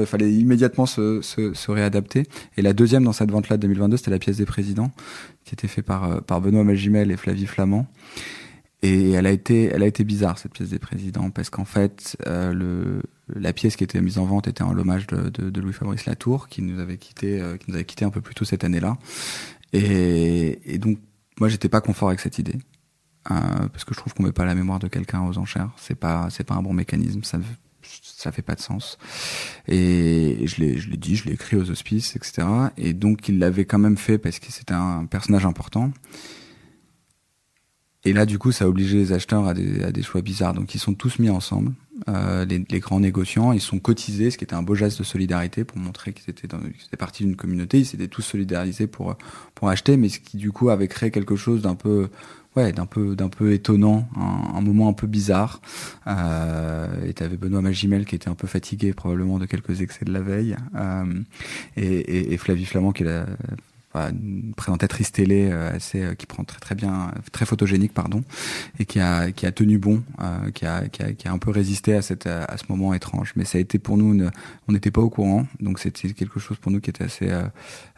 [SPEAKER 1] fallait immédiatement se réadapter. Et la deuxième dans cette vente-là de 2022, c'était la pièce des présidents qui était faite par Benoît Magimel et Flavie Flamand. Et elle a été bizarre, cette pièce des présidents, parce qu'en fait la pièce qui était mise en vente était en l'hommage de Louis-Fabrice Latour, qui nous avait quitté un peu plus tôt cette année-là. Et donc, moi, j'étais pas confort avec cette idée. Parce que je trouve qu'on met pas la mémoire de quelqu'un aux enchères. C'est pas un bon mécanisme. Ça fait pas de sens. Et je l'ai dit, je l'ai écrit aux hospices, etc. Et donc, il l'avait quand même fait parce que c'était un personnage important. Et là, du coup, ça a obligé les acheteurs à des choix bizarres. Donc, ils sont tous mis ensemble. Les grands négociants, ils sont cotisés, ce qui était un beau geste de solidarité pour montrer qu'ils étaient partie d'une communauté. Ils s'étaient tous solidarisés pour acheter, mais ce qui, du coup, avait créé quelque chose d'un peu étonnant, un moment un peu bizarre. Et t'avais Benoît Magimel qui était un peu fatigué, probablement de quelques excès de la veille. Et Flavie Flamand qui est une présentatrice télé qui prend très très bien, très photogénique et qui a tenu bon, qui a un peu résisté à ce moment étrange. Mais ça a été pour nous, on n'était pas au courant, donc c'était quelque chose pour nous qui était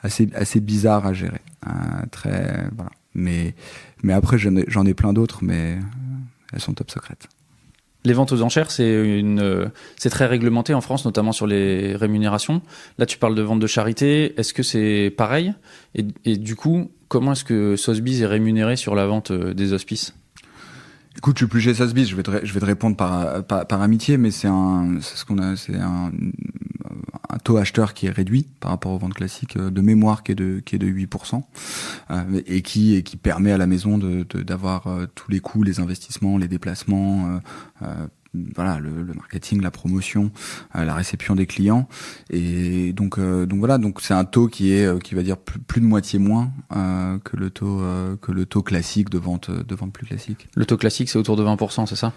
[SPEAKER 1] assez bizarre à gérer. Mais après j'en ai plein d'autres, mais elles sont top secrètes.
[SPEAKER 2] Les ventes aux enchères, c'est très réglementé en France, notamment sur les rémunérations. Là, tu parles de vente de charité. Est-ce que c'est pareil ? Et du coup, comment est-ce que Sotheby's est rémunéré sur la vente des hospices ?
[SPEAKER 1] Écoute, je suis plus chez Sotheby's, je vais te répondre par amitié, mais c'est un taux acheteur qui est réduit par rapport aux ventes classiques de mémoire qui est de 8%, et qui permet à la maison d'avoir tous les coûts, les investissements, les déplacements, voilà, le marketing, la promotion, la réception des clients, et donc voilà, donc c'est un taux qui va dire plus de moitié moins que le taux classique de vente plus classique.
[SPEAKER 2] Le taux classique, c'est autour de 20%, c'est ça ?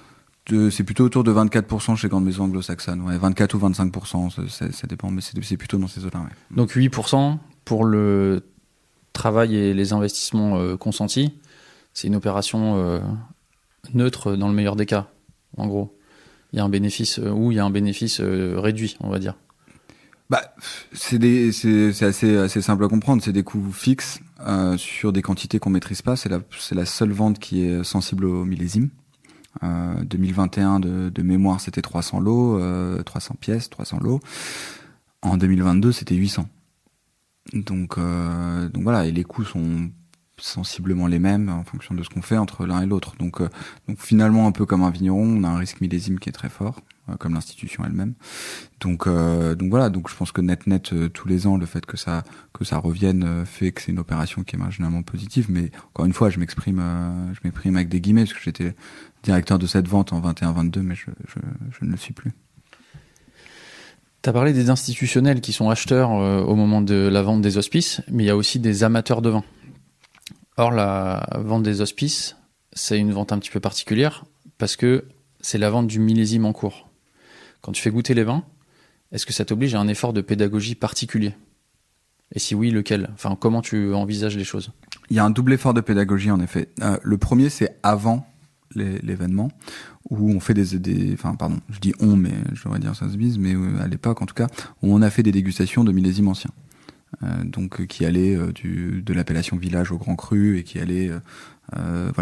[SPEAKER 1] C'est plutôt autour de 24% chez grandes maisons anglo-saxonnes, ouais, 24 ou 25%, ça dépend, mais c'est plutôt dans ces eaux-là. Ouais.
[SPEAKER 2] Donc 8% pour le travail et les investissements consentis, c'est une opération neutre dans le meilleur des cas, en gros. Il y a un bénéfice réduit, on va dire.
[SPEAKER 1] Bah, c'est assez simple à comprendre. C'est des coûts fixes sur des quantités qu'on maîtrise pas. C'est la seule vente qui est sensible au millésime. 2021 de mémoire, c'était 300 lots, 300 pièces, 300 lots. En 2022, c'était 800. Donc voilà, et les coûts sont sensiblement les mêmes en fonction de ce qu'on fait entre l'un et l'autre. Donc finalement, un peu comme un vigneron, on a un risque millésime qui est très fort, comme l'institution elle-même. Donc voilà, donc je pense que net tous les ans, le fait que ça revienne fait que c'est une opération qui est marginalement positive. Mais encore une fois, je m'exprime avec des guillemets parce que j'étais directeur de cette vente en 21-22, mais je ne le suis plus.
[SPEAKER 2] Tu as parlé des institutionnels qui sont acheteurs au moment de la vente des hospices, mais il y a aussi des amateurs de vin. Or, la vente des hospices, c'est une vente un petit peu particulière parce que c'est la vente du millésime en cours. Quand tu fais goûter les vins, est-ce que ça t'oblige à un effort de pédagogie particulier ? Et si oui, lequel ? Enfin, comment tu envisages les choses ?
[SPEAKER 1] Il y a un double effort de pédagogie, en effet. Le premier, c'est avant l'événement, où on fait je dis on, mais je devrais dire Sotheby's, mais à l'époque, en tout cas, où on a fait des dégustations de millésimes anciens. Donc qui allait de l'appellation village au grand cru et qui allait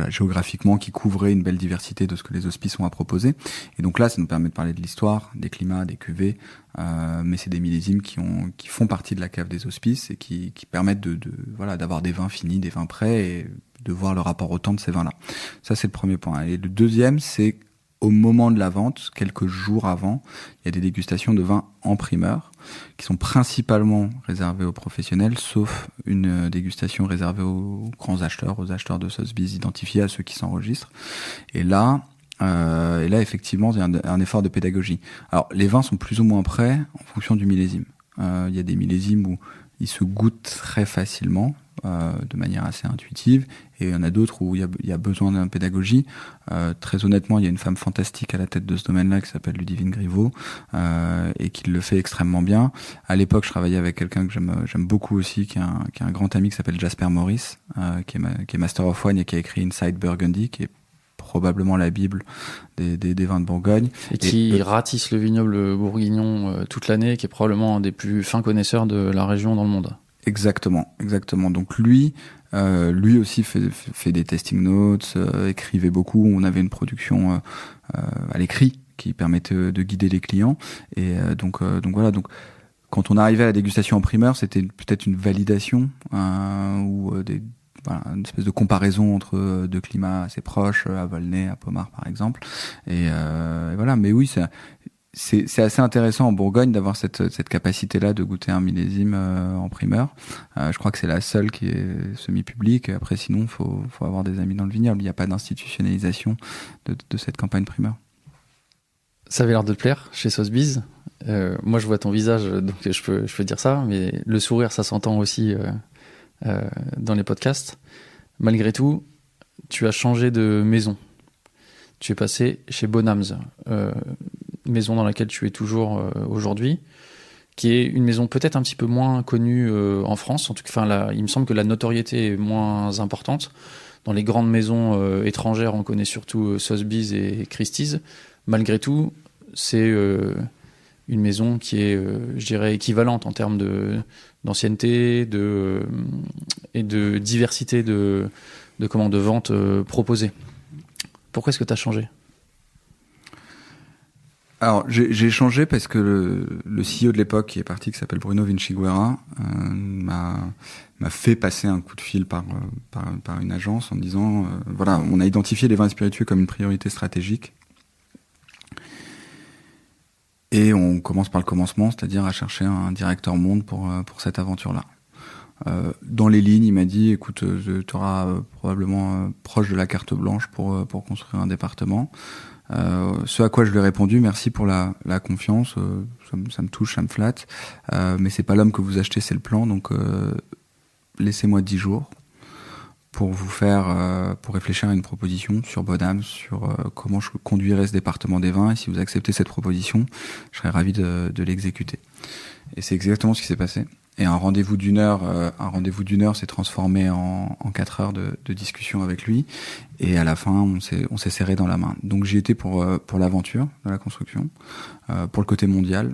[SPEAKER 1] géographiquement, qui couvrait une belle diversité de ce que les hospices ont à proposer. Et donc là, ça nous permet de parler de l'histoire, des climats, des cuvées, mais c'est des millésimes qui font partie de la cave des hospices et qui permettent d'avoir des vins finis, des vins prêts et de voir le rapport au temps de ces vins-là. Ça, c'est le premier point. Et le deuxième, c'est au moment de la vente, quelques jours avant, il y a des dégustations de vins en primeur qui sont principalement réservées aux professionnels, sauf une dégustation réservée aux grands acheteurs, aux acheteurs de Sotheby's identifiés, à ceux qui s'enregistrent. Et là, effectivement, il y a un effort de pédagogie. Alors, les vins sont plus ou moins prêts en fonction du millésime. Il y a des millésimes où ils se goûtent très facilement, de manière assez intuitive, et il y en a d'autres où il y a besoin d'une pédagogie. Très honnêtement, il y a une femme fantastique à la tête de ce domaine-là qui s'appelle Ludivine Griveaux, et qui le fait extrêmement bien. À l'époque, je travaillais avec quelqu'un que j'aime beaucoup aussi, qui est un grand ami qui s'appelle Jasper Morris, qui est Master of Wine et qui a écrit Inside Burgundy, qui est probablement la Bible des vins de Bourgogne.
[SPEAKER 2] Et qui ratisse le vignoble bourguignon toute l'année, qui est probablement un des plus fins connaisseurs de la région dans le monde.
[SPEAKER 1] Exactement. Donc lui aussi fait des tasting notes, écrivait beaucoup. On avait une production à l'écrit qui permettait de guider les clients. Et donc voilà. Donc quand on arrivait à la dégustation en primeur, c'était peut-être une validation ou une espèce de comparaison entre deux climats assez proches, à Volnay, à Pommard par exemple. Et voilà. Mais oui, c'est assez intéressant en Bourgogne d'avoir cette capacité-là de goûter un millésime en primeur. Je crois que c'est la seule qui est semi-publique. Après, sinon, faut avoir des amis dans le vignoble. Il n'y a pas d'institutionnalisation de cette campagne primeur.
[SPEAKER 2] Ça avait l'air de te plaire chez Sotheby's. Moi, je vois ton visage, donc je peux dire ça, mais le sourire, ça s'entend aussi dans les podcasts. Malgré tout, tu as changé de maison. Tu es passé chez Bonhams, maison dans laquelle tu es toujours aujourd'hui, qui est une maison peut-être un petit peu moins connue en France. En tout cas, il me semble que la notoriété est moins importante. Dans les grandes maisons étrangères, on connaît surtout Sotheby's et Christie's. Malgré tout, c'est une maison qui est, je dirais, équivalente en termes d'ancienneté et de diversité de ventes proposées. Pourquoi est-ce que tu as changé ?
[SPEAKER 1] Alors, j'ai changé parce que le CEO de l'époque, qui est parti, qui s'appelle Bruno Vinciguerra, m'a fait passer un coup de fil par une agence en me disant, voilà, on a identifié les vins spiritueux comme une priorité stratégique. Et on commence par le commencement, c'est-à-dire à chercher un directeur monde pour cette aventure-là. Dans les lignes, il m'a dit, écoute, tu auras probablement proche de la carte blanche pour construire un département. Ce à quoi je lui ai répondu, merci pour la confiance, ça me touche, ça me flatte, mais c'est pas l'homme que vous achetez, c'est le plan, donc laissez-moi 10 jours pour pour réfléchir à une proposition sur Bonhams, sur comment je conduirais ce département des vins, et si vous acceptez cette proposition, je serais ravi de l'exécuter. Et c'est exactement ce qui s'est passé. Et un rendez-vous d'une heure s'est transformé en 4 heures de discussion avec lui. Et à la fin, on s'est serré dans la main. Donc j'y étais pour l'aventure de la construction, pour le côté mondial,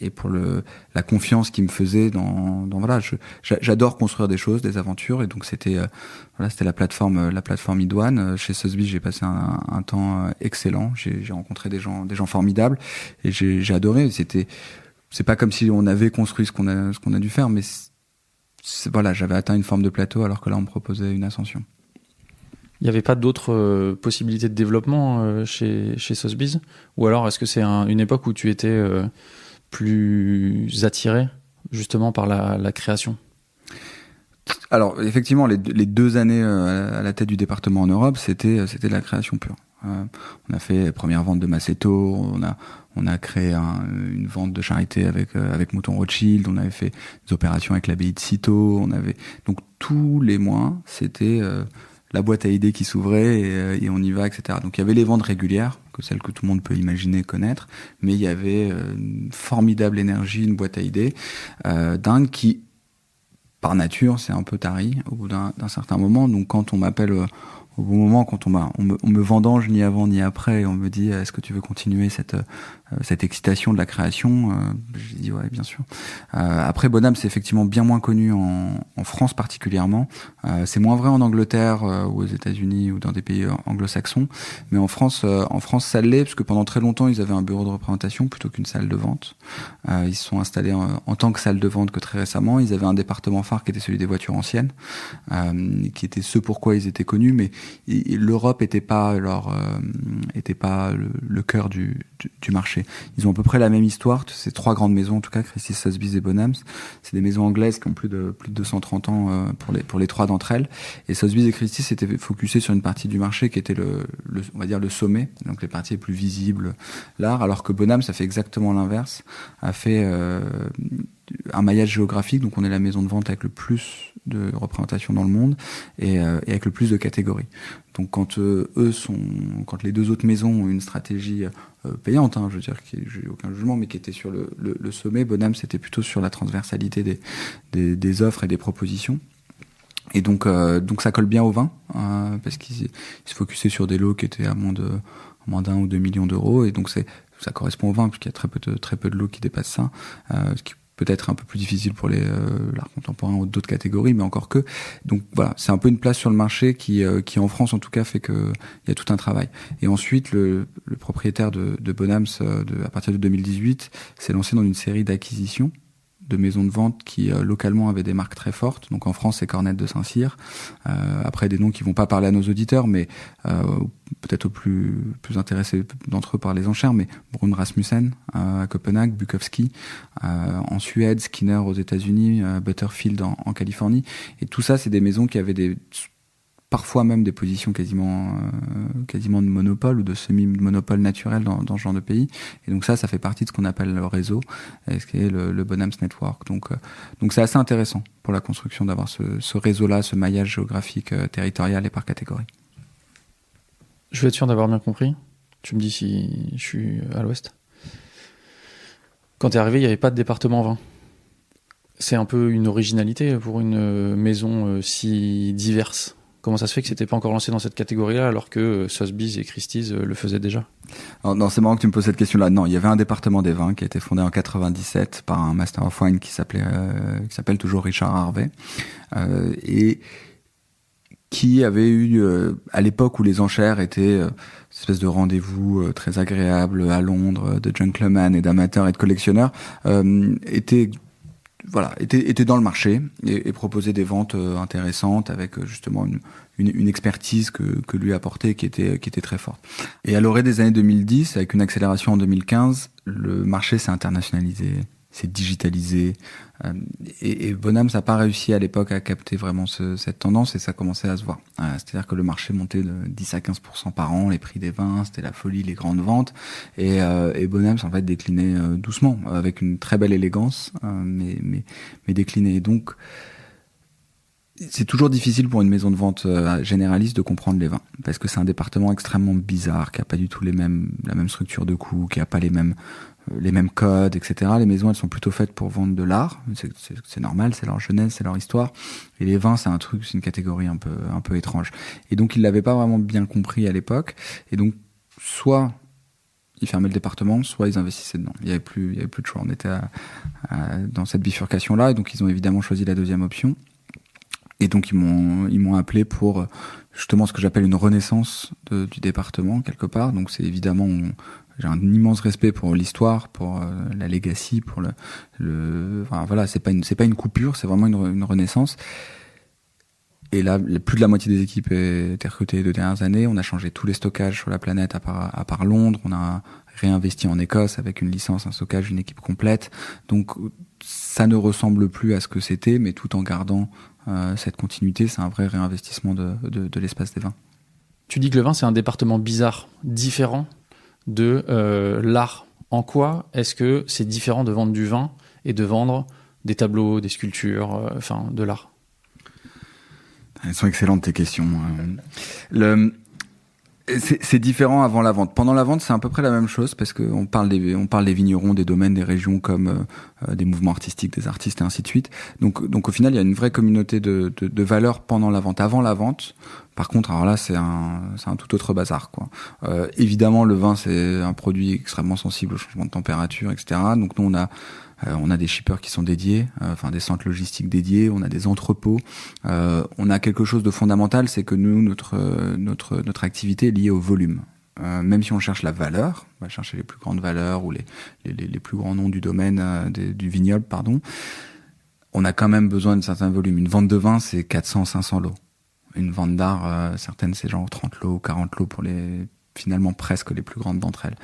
[SPEAKER 1] et pour la confiance qu'il me faisait dans voilà. J'adore construire des choses, des aventures, et donc c'était la plateforme Idoine. Chez Sotheby's, j'ai passé un temps excellent. J'ai rencontré des gens formidables, et j'ai adoré. C'est pas comme si on avait construit ce qu'on a dû faire, mais voilà, j'avais atteint une forme de plateau alors que là on me proposait une ascension.
[SPEAKER 2] Il n'y avait pas d'autres possibilités de développement chez Sotheby's, ou alors est-ce que c'est une époque où tu étais plus attiré justement par la création?
[SPEAKER 1] Alors effectivement, les 2 années à la tête du département en Europe, c'était de la création pure. On a fait la première vente de Maceto, on a créé une vente de charité avec Mouton Rothschild, on avait fait des opérations avec l'abbaye de Cîteaux, donc tous les mois, c'était la boîte à idées qui s'ouvrait et on y va, etc. Donc il y avait les ventes régulières, que celles que tout le monde peut imaginer connaître, mais il y avait une formidable énergie, une boîte à idées dingue qui, par nature, c'est un peu tari au bout d'un certain moment. Donc quand on m'appelle au bon moment, quand on me vendange ni avant ni après, et on me dit est-ce que tu veux continuer cette excitation de la création, je dis ouais, bien sûr. Après, Bonhams, c'est effectivement bien moins connu en France particulièrement. C'est moins vrai en Angleterre ou aux États-Unis ou dans des pays anglo-saxons, mais en France ça l'est, parce que pendant très longtemps ils avaient un bureau de représentation plutôt qu'une salle de vente. Ils se sont installés en tant que salle de vente que très récemment. Ils avaient un département phare qui était celui des voitures anciennes, qui était ce pourquoi ils étaient connus, mais l'Europe était pas le cœur du marché. Ils ont à peu près la même histoire, ces 3 grandes maisons, en tout cas, Christie's, Sotheby's et Bonhams. C'est des maisons anglaises qui ont plus de 230 ans pour les 3 d'entre elles. Et Sotheby's et Christie's s'étaient focusés sur une partie du marché qui était on va dire le sommet, donc les parties les plus visibles, l'art, alors que Bonhams a fait exactement l'inverse, a fait un maillage géographique, donc on est la maison de vente avec le plus de représentation dans le monde et avec le plus de catégories. Donc quand les 2 autres maisons ont une stratégie payante, je veux dire, j'ai aucun jugement, mais qui était sur le sommet, Bonhams c'était plutôt sur la transversalité des offres et des propositions. Et donc ça colle bien au vin, parce qu'ils se focusaient sur des lots qui étaient à moins d'1 ou 2 millions d'euros, et donc ça correspond au vin, puisqu'il y a très peu de lots qui dépassent ça, ce qui peut-être un peu plus difficile pour l'art contemporain ou d'autres catégories, mais encore que. Donc voilà, c'est un peu une place sur le marché qui en France en tout cas fait que il y a tout un travail. Et ensuite, le propriétaire de Bonhams, à partir de 2018, s'est lancé dans une série d'acquisitions de maisons de vente qui localement avaient des marques très fortes. Donc en France, c'est Cornette de Saint-Cyr. Après, des noms qui vont pas parler à nos auditeurs, mais peut-être aux plus intéressés d'entre eux par les enchères, mais Brun Rasmussen à Copenhague, Bukowski en Suède, Skinner aux États-Unis, Butterfield en Californie. Et tout ça, c'est des maisons qui avaient parfois même des positions quasiment de monopole ou de semi-monopole naturel dans ce genre de pays. Et donc ça fait partie de ce qu'on appelle le réseau, ce qui est le Bonhams Network. Donc c'est assez intéressant pour la construction d'avoir ce réseau-là, ce maillage géographique territorial et par catégorie.
[SPEAKER 2] Je vais être sûr d'avoir bien compris. Tu me dis si je suis à l'ouest. Quand t'es arrivé, il n'y avait pas de département vin. C'est un peu une originalité pour une maison si diverse. Comment ça se fait que c'était pas encore lancé dans cette catégorie-là alors que Sotheby's et Christie's le faisaient déjà?
[SPEAKER 1] Alors, non, c'est marrant que tu me poses cette question-là. Non, il y avait un département des vins qui a été fondé en 97 par un Master of Wine qui s'appelle toujours Richard Harvey, et qui avait eu, à l'époque où les enchères étaient une espèce de rendez-vous très agréable à Londres, de gentlemen et d'amateurs et de collectionneurs, était dans le marché et proposait des ventes intéressantes avec justement une expertise que lui apportait qui était très forte. Et à l'orée des années 2010, avec une accélération en 2015, le marché s'est internationalisé, s'est digitalisé, et Bonhams n'a pas réussi à l'époque à capter vraiment cette tendance, et ça commençait à se voir. C'est-à-dire que le marché montait de 10 à 15% par an, les prix des vins, c'était la folie, les grandes ventes, et Bonhams en fait déclinait doucement, avec une très belle élégance, mais déclinait. Et donc c'est toujours difficile pour une maison de vente généraliste de comprendre les vins, parce que c'est un département extrêmement bizarre, qui a pas du tout la même structure de coûts, qui a pas les mêmes codes, etc. Les maisons, elles sont plutôt faites pour vendre de l'art, c'est normal, c'est leur jeunesse, c'est leur histoire. Et les vins, c'est une catégorie un peu étrange. Et donc ils l'avaient pas vraiment bien compris à l'époque. Et donc soit ils fermaient le département, soit ils investissaient dedans. Il y avait plus de choix. On était dans cette bifurcation-là, et donc ils ont évidemment choisi la deuxième option. Et donc ils m'ont appelé pour justement ce que j'appelle une renaissance du département quelque part. Donc c'est évidemment, j'ai un immense respect pour l'histoire, pour la legacy, pour enfin, voilà, c'est pas une coupure, c'est vraiment une renaissance. Et là, plus de la moitié des équipes étaient recrutées les 2 dernières années. On a changé tous les stockages sur la planète à part Londres. On a réinvesti en Écosse avec une licence, un stockage, une équipe complète. Donc ça ne ressemble plus à ce que c'était, mais tout en gardant cette continuité. C'est un vrai réinvestissement de l'espace des vins.
[SPEAKER 2] Tu dis que le vin, c'est un département bizarre, différent de l'art. En quoi est-ce que c'est différent de vendre du vin et de vendre des tableaux, des sculptures, de l'art?
[SPEAKER 1] Elles sont excellentes tes questions. C'est différent avant la vente. Pendant la vente, c'est à peu près la même chose, parce qu'on parle des vignerons, des domaines, des régions comme des mouvements artistiques, des artistes et ainsi de suite. Donc au final, il y a une vraie communauté de valeurs pendant la vente. Avant la vente, par contre, alors là, c'est un tout autre bazar, quoi. Évidemment, le vin, c'est un produit extrêmement sensible au changement de température, etc. Donc nous, on a des shippers qui sont dédiés, des centres logistiques dédiés, on a des entrepôts. On a quelque chose de fondamental, c'est que nous, notre activité est liée au volume. Même si on cherche la valeur, on va chercher les plus grandes valeurs ou les plus grands noms du domaine, du vignoble, pardon, on a quand même besoin d'un certain volume. Une vente de vin, c'est 400, 500 lots. Une vente d'art, certaines, c'est genre 30 lots, 40 lots pour finalement presque les plus grandes d'entre elles.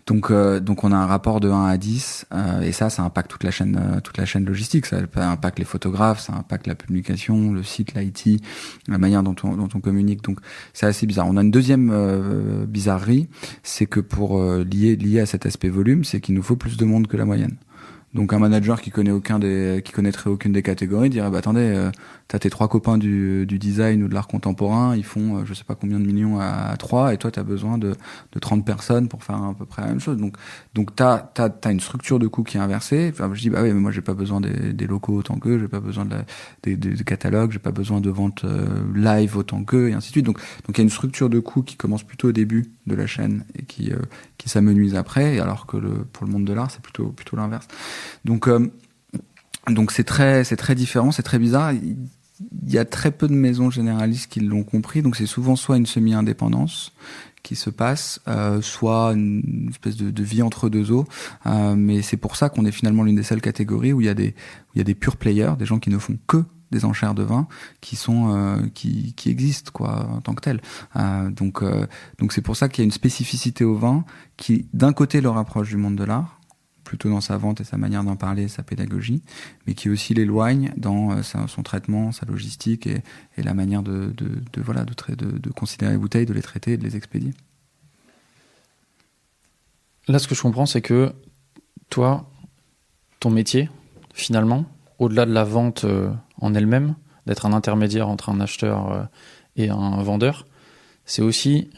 [SPEAKER 1] Donc on a un rapport de 1 à 10, et ça impacte toute la chaîne logistique. Ça impacte les photographes, ça impacte la publication, le site, l'IT, la manière dont on communique. Donc c'est assez bizarre. On a une deuxième bizarrerie, c'est que pour lier à cet aspect volume, c'est qu'il nous faut plus de monde que la moyenne. Donc un manager qui connaîtrait aucune des catégories dirait attendez, t'as tes 3 copains du design ou de l'art contemporain, ils font je sais pas combien de millions à 3, et toi t'as besoin de 30 personnes pour faire à peu près la même chose. Donc t'as une structure de coût qui est inversée. Enfin, je dis oui, mais moi j'ai pas besoin des locaux autant qu'eux, j'ai pas besoin des catalogues, j'ai pas besoin de vente live autant qu'eux, et ainsi de suite. Donc il y a une structure de coût qui commence plutôt au début de la chaîne et qui s'amenuise après, alors que pour le monde de l'art c'est plutôt l'inverse. Donc c'est très différent, c'est très bizarre. Il y a très peu de maisons généralistes qui l'ont compris, donc c'est souvent soit une semi-indépendance qui se passe, soit une espèce de vie entre deux eaux. Mais c'est pour ça qu'on est finalement l'une des seules catégories où il y a des pure players, des gens qui ne font que des enchères de vin, qui existent quoi en tant que tels. Donc c'est pour ça qu'il y a une spécificité au vin qui d'un côté le rapproche du monde de l'art, plutôt dans sa vente et sa manière d'en parler, sa pédagogie, mais qui aussi l'éloigne dans son traitement, sa logistique et la manière de considérer les bouteilles, de les traiter et de les expédier.
[SPEAKER 2] Là, ce que je comprends, c'est que toi, ton métier, finalement, au-delà de la vente en elle-même, d'être un intermédiaire entre un acheteur et un vendeur, c'est aussi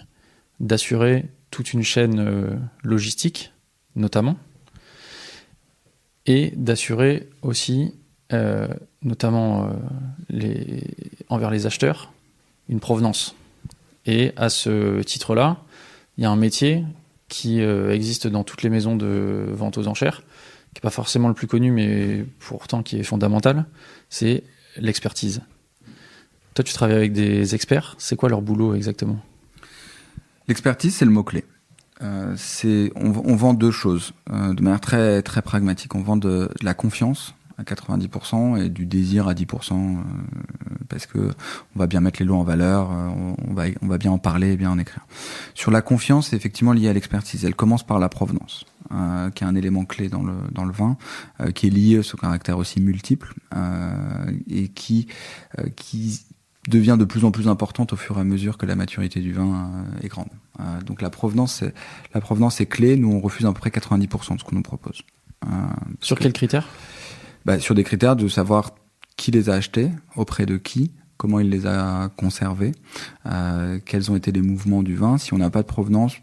[SPEAKER 2] d'assurer toute une chaîne logistique, notamment, et d'assurer aussi, notamment envers les acheteurs, une provenance. Et à ce titre-là, il y a un métier qui existe dans toutes les maisons de vente aux enchères, qui n'est pas forcément le plus connu, mais pourtant qui est fondamental, c'est l'expertise. Toi, tu travailles avec des experts. C'est quoi leur boulot exactement?
[SPEAKER 1] L'expertise, c'est le mot-clé. On vend deux choses de manière très, très pragmatique. On vend de la confiance à 90% et du désir à 10%, parce que on va bien mettre les lots en valeur, on va bien en parler et bien en écrire. Sur la confiance, c'est effectivement lié à l'expertise. Elle commence par la provenance, qui est un élément clé dans le vin, qui est lié à ce caractère aussi multiple, et qui devient de plus en plus importante au fur et à mesure que la maturité du vin est grande. Donc la provenance est clé. Nous, on refuse à peu près 90% de ce qu'on nous propose.
[SPEAKER 2] Sur quels critères?
[SPEAKER 1] Sur des critères de savoir qui les a achetés, auprès de qui, comment il les a conservés, quels ont été les mouvements du vin. Si on n'a pas de provenance,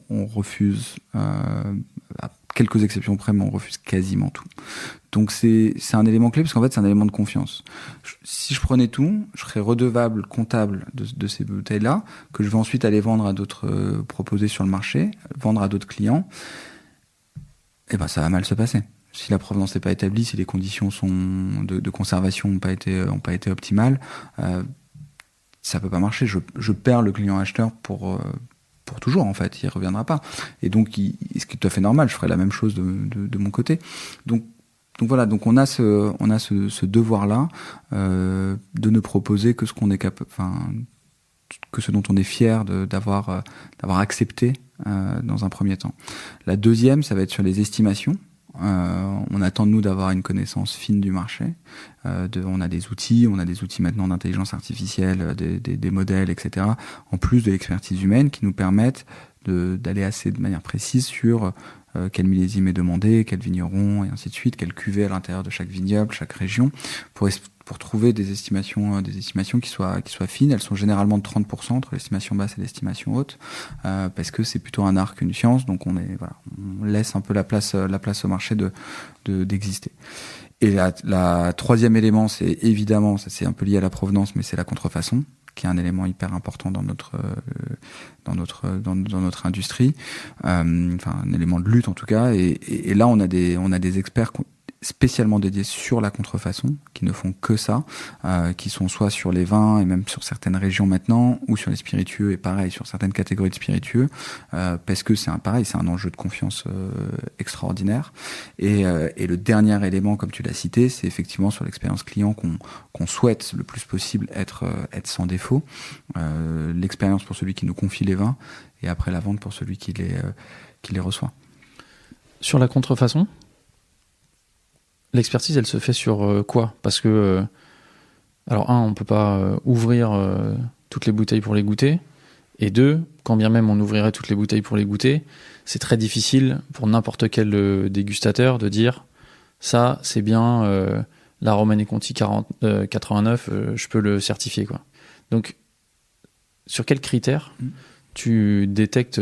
[SPEAKER 1] on refuse, à quelques exceptions près, mais on refuse quasiment tout. Donc c'est un élément clé, parce qu'en fait c'est un élément de confiance. Si je prenais tout, je serais redevable, comptable de ces bouteilles-là, que je vais ensuite aller vendre à d'autres, proposer sur le marché, vendre à d'autres clients, et ça va mal se passer. Si la provenance n'est pas établie, si les conditions de conservation n'ont pas été optimales, ça peut pas marcher. Je perds le client acheteur pour toujours, en fait. Il reviendra pas. Et donc, ce qui est tout à fait normal, je ferai la même chose de mon côté. Donc voilà. Donc on a ce devoir-là de ne proposer que ce qu'on est capable, que ce dont on est fier d'avoir accepté dans un premier temps. La deuxième, ça va être sur les estimations. On attend de nous d'avoir une connaissance fine du marché. On a des outils maintenant d'intelligence artificielle, des modèles, etc. En plus de l'expertise humaine qui nous permettent d'aller assez de manière précise sur quel millésime est demandé, quel vigneron et ainsi de suite, quelle cuvée à l'intérieur de chaque vignoble, chaque région, pour trouver des estimations qui soient fines. Elles sont généralement de 30% entre l'estimation basse et l'estimation haute, parce que c'est plutôt un art qu'une science. Donc on laisse un peu la place au marché d'exister. Et la troisième élément, c'est évidemment, ça c'est un peu lié à la provenance, mais c'est la contrefaçon, qui est un élément hyper important dans notre industrie, un élément de lutte en tout cas. Et là, on a des experts spécialement dédiés sur la contrefaçon, qui ne font que ça, qui sont soit sur les vins et même sur certaines régions maintenant, ou sur les spiritueux, et pareil sur certaines catégories de spiritueux, parce que c'est un enjeu de confiance extraordinaire. Et le dernier élément, comme tu l'as cité, c'est effectivement sur l'expérience client qu'on souhaite le plus possible être sans défaut. L'expérience pour celui qui nous confie les vins, et après la vente pour celui qui les reçoit.
[SPEAKER 2] Sur la contrefaçon, l'expertise, elle se fait sur quoi? Parce que, alors on peut pas ouvrir toutes les bouteilles pour les goûter. Et deux, quand bien même on ouvrirait toutes les bouteilles pour les goûter, c'est très difficile pour n'importe quel dégustateur de dire ça, c'est bien la Romanée Conti 89, je peux le certifier, quoi. Donc, sur quels critères tu détectes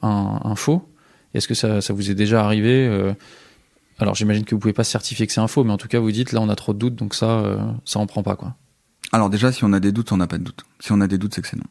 [SPEAKER 2] un faux? Est-ce que ça vous est déjà arrivé alors j'imagine que vous pouvez pas certifier que c'est un faux, mais en tout cas vous dites là on a trop de doutes, donc ça on prend pas, quoi. Alors
[SPEAKER 1] déjà, si on a des doutes, on n'a pas de doute. Si on a des doutes, c'est que c'est non.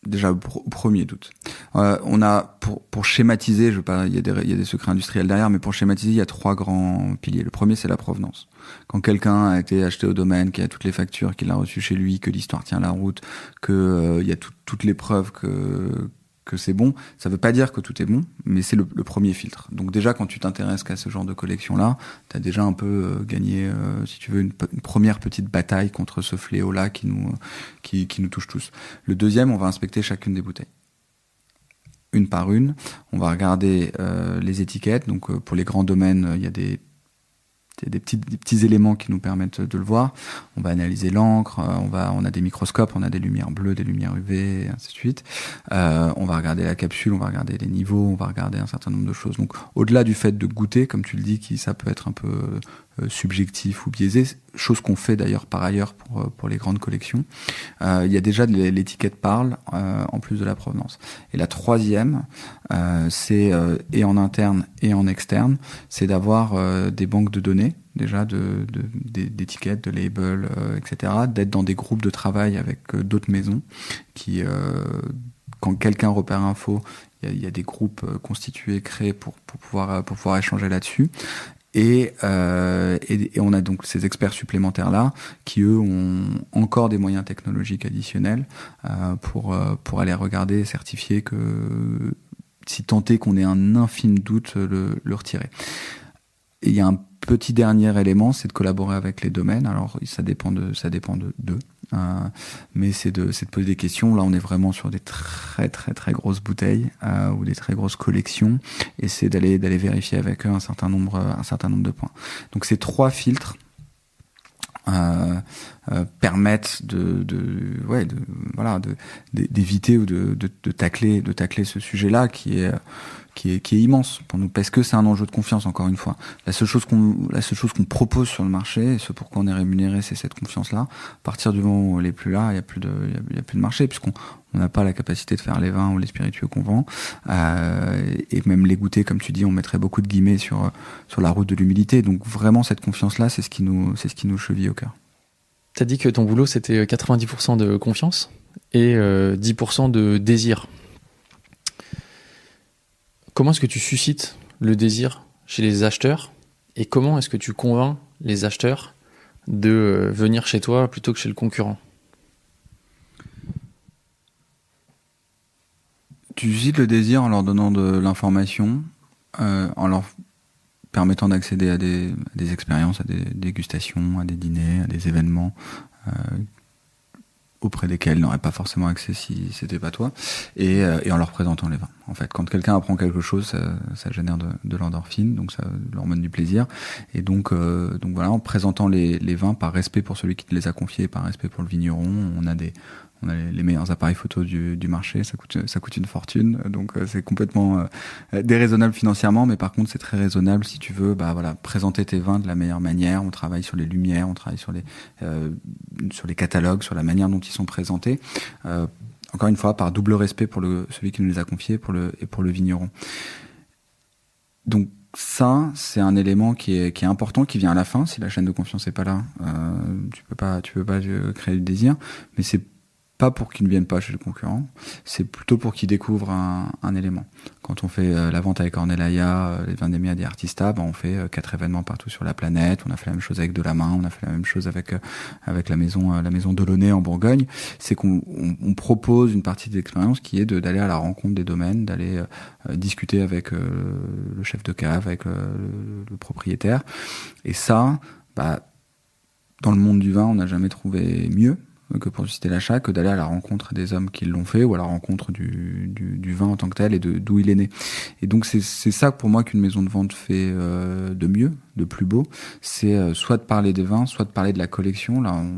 [SPEAKER 1] Déjà au premier doute. On a pour schématiser, il y a des secrets industriels derrière, mais pour schématiser, il y a 3 grands piliers. Le premier, c'est la provenance. Quand quelqu'un a été acheté au domaine, qui a toutes les factures, qu'il a reçues chez lui, que l'histoire tient la route, que il y a toutes les preuves que c'est bon, ça veut pas dire que tout est bon, mais c'est le premier filtre. Donc déjà, quand tu t'intéresses qu'à ce genre de collection-là, t'as déjà un peu gagné, si tu veux, une première petite bataille contre ce fléau-là qui nous touche tous. Le deuxième, on va inspecter chacune des bouteilles. Une par une, on va regarder les étiquettes. Donc pour les grands domaines, il y a des petits éléments qui nous permettent de le voir. On va analyser l'encre, on a des microscopes, on a des lumières bleues, des lumières UV, et ainsi de suite. On va regarder la capsule, on va regarder les niveaux, on va regarder un certain nombre de choses. Donc, au-delà du fait de goûter, comme tu le dis, ça peut être un peu subjectif ou biaisé, chose qu'on fait d'ailleurs par ailleurs pour les grandes collections. Il y a déjà l'étiquette parle en plus de la provenance. Et la troisième, c'est et en interne et en externe, c'est d'avoir des banques de données déjà d'étiquettes, de labels, etc. D'être dans des groupes de travail avec d'autres maisons qui, quand quelqu'un repère un faux, il y a des groupes constitués, créés pour pouvoir échanger là-dessus. Et on a donc ces experts supplémentaires-là qui, eux, ont encore des moyens technologiques additionnels pour aller regarder, certifier que, si tant est qu'on ait un infime doute, le retirer. Et il y a un petit dernier élément, c'est de collaborer avec les domaines. Alors, ça dépend d'eux. Mais c'est de poser des questions. Là, on est vraiment sur des très très très grosses bouteilles ou des très grosses collections, et c'est d'aller vérifier avec eux un certain nombre de points. Donc ces 3 filtres permettent d'éviter ou de tacler ce sujet-là qui est immense pour nous, parce que c'est un enjeu de confiance. Encore une fois, la seule chose qu'on propose sur le marché, et ce pourquoi on est rémunéré, c'est cette confiance-là. À partir du moment où elle est plus là, il y a plus de marché, puisqu'on n'a pas la capacité de faire les vins ou les spiritueux qu'on vend, et même les goûter, comme tu dis, on mettrait beaucoup de guillemets sur la route de l'humilité. Donc vraiment, cette confiance-là, c'est ce qui nous cheville au cœur.
[SPEAKER 2] T'as dit que ton boulot, c'était 90% de confiance et 10% de désir. Comment est-ce que tu suscites le désir chez les acheteurs, et comment est-ce que tu convaincs les acheteurs de venir chez toi plutôt que chez le concurrent?
[SPEAKER 1] Tu suscites le désir en leur donnant de l'information, en leur permettant d'accéder à des expériences, à des dégustations, à des dîners, à des événements auprès desquels ils n'auraient pas forcément accès si c'était pas toi, et en leur présentant les vins. En fait, quand quelqu'un apprend quelque chose, ça génère de l'endorphine, donc ça leur donne du plaisir. Et donc voilà, en présentant les vins par respect pour celui qui les a confiés, par respect pour le vigneron, on a les meilleurs appareils photo du marché, ça coûte une fortune, donc c'est complètement déraisonnable financièrement, mais par contre c'est très raisonnable si tu veux présenter tes vins de la meilleure manière. On travaille sur les lumières, on travaille sur les catalogues, sur la manière dont ils sont présentés, encore une fois par double respect pour celui qui nous les a confiés et pour le vigneron. Donc ça, c'est un élément qui est important, qui vient à la fin. Si la chaîne de confiance n'est pas là, tu peux pas créer du désir, mais c'est pas pour qu'ils ne viennent pas chez le concurrent, c'est plutôt pour qu'ils découvrent un élément. Quand on fait la vente avec Ornellaia, les Vendémiaire des Artista, on fait 4 événements partout sur la planète. On a fait la même chose avec Delamain, on a fait la même chose avec la maison Delaunay en Bourgogne. C'est qu'on propose une partie de l'expérience qui est d'aller à la rencontre des domaines, d'aller discuter avec le chef de cave, avec le propriétaire. Et ça, dans le monde du vin, on n'a jamais trouvé mieux que pour susciter l'achat, que d'aller à la rencontre des hommes qui l'ont fait, ou à la rencontre du vin en tant que tel, et d'où il est né. Et donc c'est ça pour moi qu'une maison de vente fait de mieux, de plus beau. C'est soit de parler des vins, soit de parler de la collection. Là on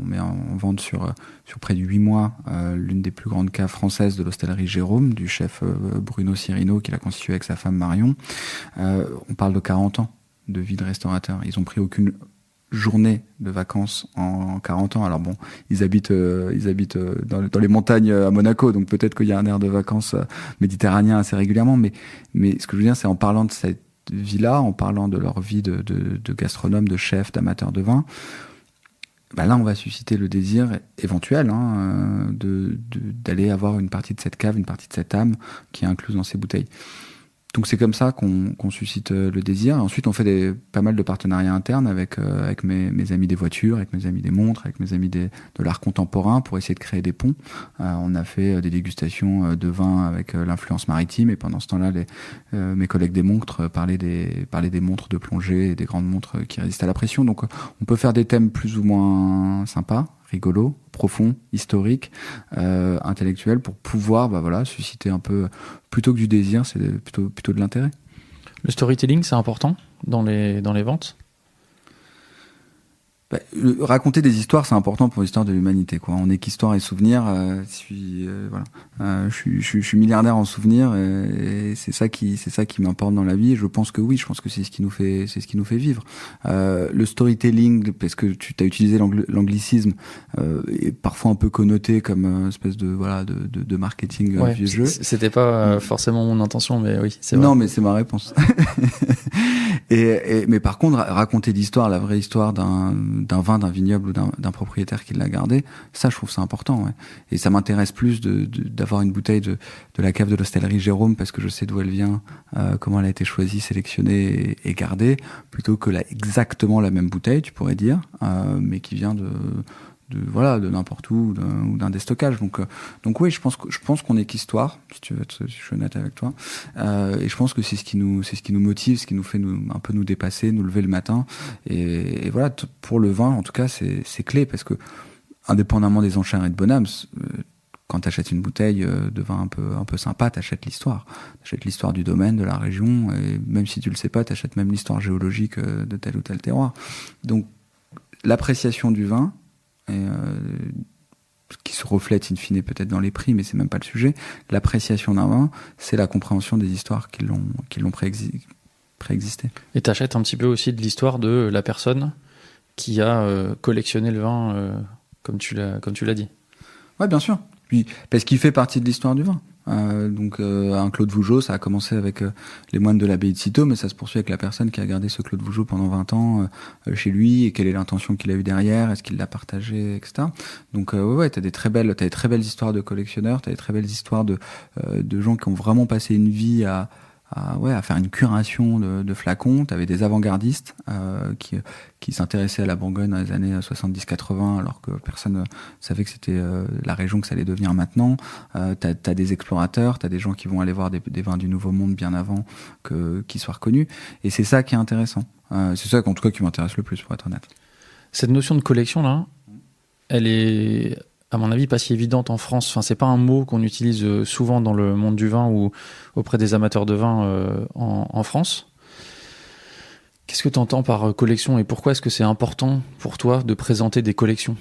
[SPEAKER 1] met en vente sur près de 8 mois l'une des plus grandes caves françaises de l'hostellerie Jérôme, du chef Bruno Cirino, qui l'a constitué avec sa femme Marion. On parle de 40 ans de vie de restaurateur. Ils ont pris aucune journée de vacances en 40 ans. Alors bon, ils habitent dans les montagnes à Monaco, donc peut-être qu'il y a un air de vacances méditerranéen assez régulièrement, mais ce que je veux dire, c'est en parlant de cette vie-là, en parlant de leur vie de gastronome, de chef, d'amateur de vin, là on va susciter le désir éventuel d'aller avoir une partie de cette cave, une partie de cette âme qui est incluse dans ces bouteilles. Donc c'est comme ça qu'on suscite le désir. Et ensuite on fait pas mal de partenariats internes avec mes amis des voitures, avec mes amis des montres, avec mes amis de l'art contemporain, pour essayer de créer des ponts. On a fait des dégustations de vin avec l'influence maritime, et pendant ce temps-là mes collègues des montres parlaient des montres de plongée et des grandes montres qui résistent à la pression. Donc on peut faire des thèmes plus ou moins sympas, rigolo, profond, historique, intellectuel, pour pouvoir susciter un peu, plutôt que du désir, c'est plutôt de l'intérêt.
[SPEAKER 2] Le storytelling, c'est important dans les ventes?
[SPEAKER 1] Raconter des histoires, c'est important pour l'histoire de l'humanité, quoi. On est qu'histoire et souvenirs. Je suis milliardaire en souvenirs, et c'est ça qui m'importe dans la vie. Et je pense que c'est ce qui nous fait vivre. Le storytelling, parce que tu as utilisé l'anglicisme, est parfois un peu connoté comme espèce de marketing vieux jeu.
[SPEAKER 2] C'était pas forcément mon intention, mais oui, c'est vrai.
[SPEAKER 1] Non, mais c'est ma réponse. Mais par contre, raconter l'histoire, la vraie histoire d'un d'un vin, d'un vignoble ou d'un propriétaire qui l'a gardé, ça je trouve ça important. Ouais. Et ça m'intéresse plus d'avoir une bouteille de la cave de l'hostellerie Jérôme parce que je sais d'où elle vient, comment elle a été choisie, sélectionnée et gardée, plutôt que exactement la même bouteille, tu pourrais dire, mais qui vient de n'importe où ou d'un déstockage. Donc oui, je pense qu'on est qu'histoire, si je suis honnête avec toi, et je pense que c'est ce qui nous motive, ce qui nous fait un peu nous dépasser, nous lever le matin, et voilà, pour le vin en tout cas c'est clé, parce que indépendamment des enchères et de Bonhams, quand tu achètes une bouteille de vin un peu sympa, t'achètes l'histoire. T'achètes l'histoire du domaine, de la région, et même si tu le sais pas, t'achètes même l'histoire géologique de tel ou tel terroir. Donc l'appréciation du vin, qui se reflète in fine peut-être dans les prix, mais c'est même pas le sujet. L'appréciation d'un vin, c'est la compréhension des histoires qui l'ont préexisté.
[SPEAKER 2] Et t'achètes un petit peu aussi de l'histoire de la personne qui a collectionné le vin, comme tu l'as dit.
[SPEAKER 1] Ouais, bien sûr. Puis, parce qu'il fait partie de l'histoire du vin. Un Claude Vougeot, ça a commencé avec les moines de l'abbaye de Cîteaux, mais ça se poursuit avec la personne qui a gardé ce Claude Vougeot pendant 20 ans chez lui, et quelle est l'intention qu'il a eue derrière, est-ce qu'il l'a partagé, etc. Donc t'as des très belles histoires de collectionneurs, t'as des très belles histoires de gens qui ont vraiment passé une vie à faire une curation de flacons. T'avais des avant-gardistes qui s'intéressaient à la Bourgogne dans les années 70-80, alors que personne savait que c'était la région que ça allait devenir maintenant. T'as des explorateurs, t'as des gens qui vont aller voir des vins du Nouveau Monde bien avant qu'ils soient reconnus. Et c'est ça qui est intéressant. C'est ça, en tout cas, qui m'intéresse le plus, pour être honnête.
[SPEAKER 2] Cette notion de collection, là, elle est, à mon avis, pas si évidente en France. Enfin, c'est pas un mot qu'on utilise souvent dans le monde du vin ou auprès des amateurs de vin en France. Qu'est-ce que tu entends par collection, et pourquoi est-ce que c'est important pour toi de présenter des collections ?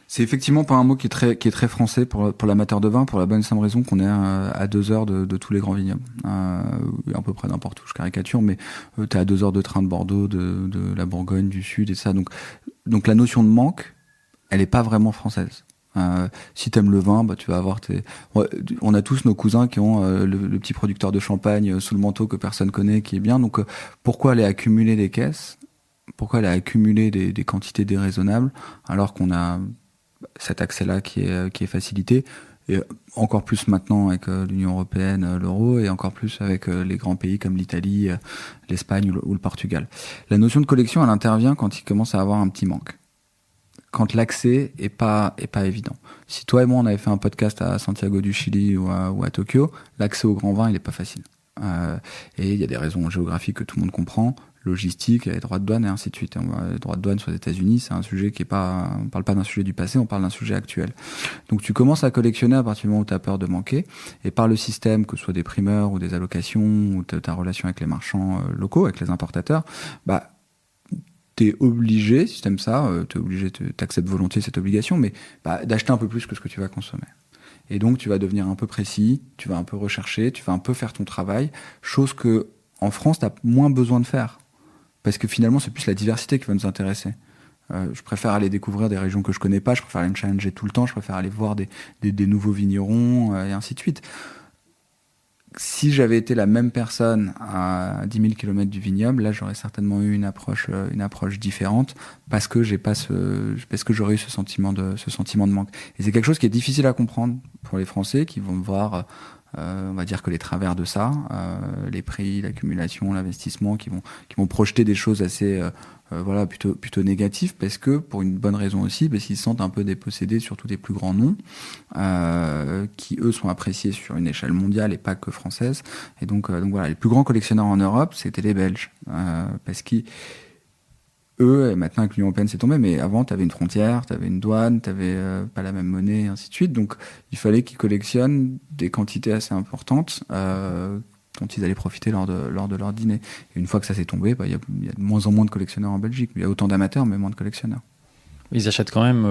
[SPEAKER 1] C'est effectivement pas un mot qui est très français pour l'amateur de vin, pour la bonne et simple raison qu'on est à 2 heures de tous les grands vignobles. À peu près n'importe où, je caricature, mais t'es à 2 heures de train de Bordeaux, de la Bourgogne, du Sud et ça. Donc la notion de manque, elle est pas vraiment française. Si t'aimes le vin, tu vas avoir on a tous nos cousins qui ont le petit producteur de champagne sous le manteau que personne connaît, qui est bien. Donc pourquoi aller accumuler des caisses ? Pourquoi aller accumuler des quantités déraisonnables alors qu'on a cet accès-là qui est facilité, et encore plus maintenant avec l'Union européenne, l'euro, et encore plus avec les grands pays comme l'Italie, l'Espagne ou le Portugal. La notion de collection, elle intervient quand il commence à avoir un petit manque. Quand l'accès est pas évident. Si toi et moi on avait fait un podcast à Santiago du Chili ou à Tokyo, l'accès au grand vin il est pas facile. Et il y a des raisons géographiques que tout le monde comprend, logistique, les droits de douane et ainsi de suite. Les droits de douane sur les États-Unis, c'est un sujet on parle pas d'un sujet du passé, on parle d'un sujet actuel. Donc tu commences à collectionner à partir du moment où tu as peur de manquer, et par le système, que ce soit des primeurs ou des allocations ou ta relation avec les marchands locaux, avec les importateurs, t'es obligé, si t'aimes ça, t'acceptes volontiers cette obligation, mais d'acheter un peu plus que ce que tu vas consommer. Et donc tu vas devenir un peu précis, tu vas un peu rechercher, tu vas un peu faire ton travail, chose que en France t'as moins besoin de faire, parce que finalement c'est plus la diversité qui va nous intéresser. Je préfère aller découvrir des régions que je connais pas, je préfère aller me challenger tout le temps, je préfère aller voir des nouveaux vignerons et ainsi de suite. Si j'avais été la même personne à 10 000 km du vignoble, là j'aurais certainement eu une approche différente, parce que j'aurais eu ce sentiment de manque. Et c'est quelque chose qui est difficile à comprendre pour les Français, qui vont voir, on va dire que les travers de ça, les prix, l'accumulation, l'investissement, qui vont projeter des choses assez plutôt négatif, parce que pour une bonne raison aussi, parce qu'ils se sentent un peu dépossédés, surtout des plus grands noms, qui eux sont appréciés sur une échelle mondiale et pas que française. Et donc voilà, les plus grands collectionneurs en Europe, c'était les Belges, parce qu'eux, maintenant avec l'Union européenne c'est tombé, mais avant t'avais une frontière, t'avais une douane, t'avais pas la même monnaie, et ainsi de suite. Donc il fallait qu'ils collectionnent des quantités assez importantes, dont ils allaient profiter lors de leur dîner. Et une fois que ça s'est tombé, il y a de moins en moins de collectionneurs en Belgique. Il y a autant d'amateurs, mais moins de collectionneurs.
[SPEAKER 2] Ils achètent quand même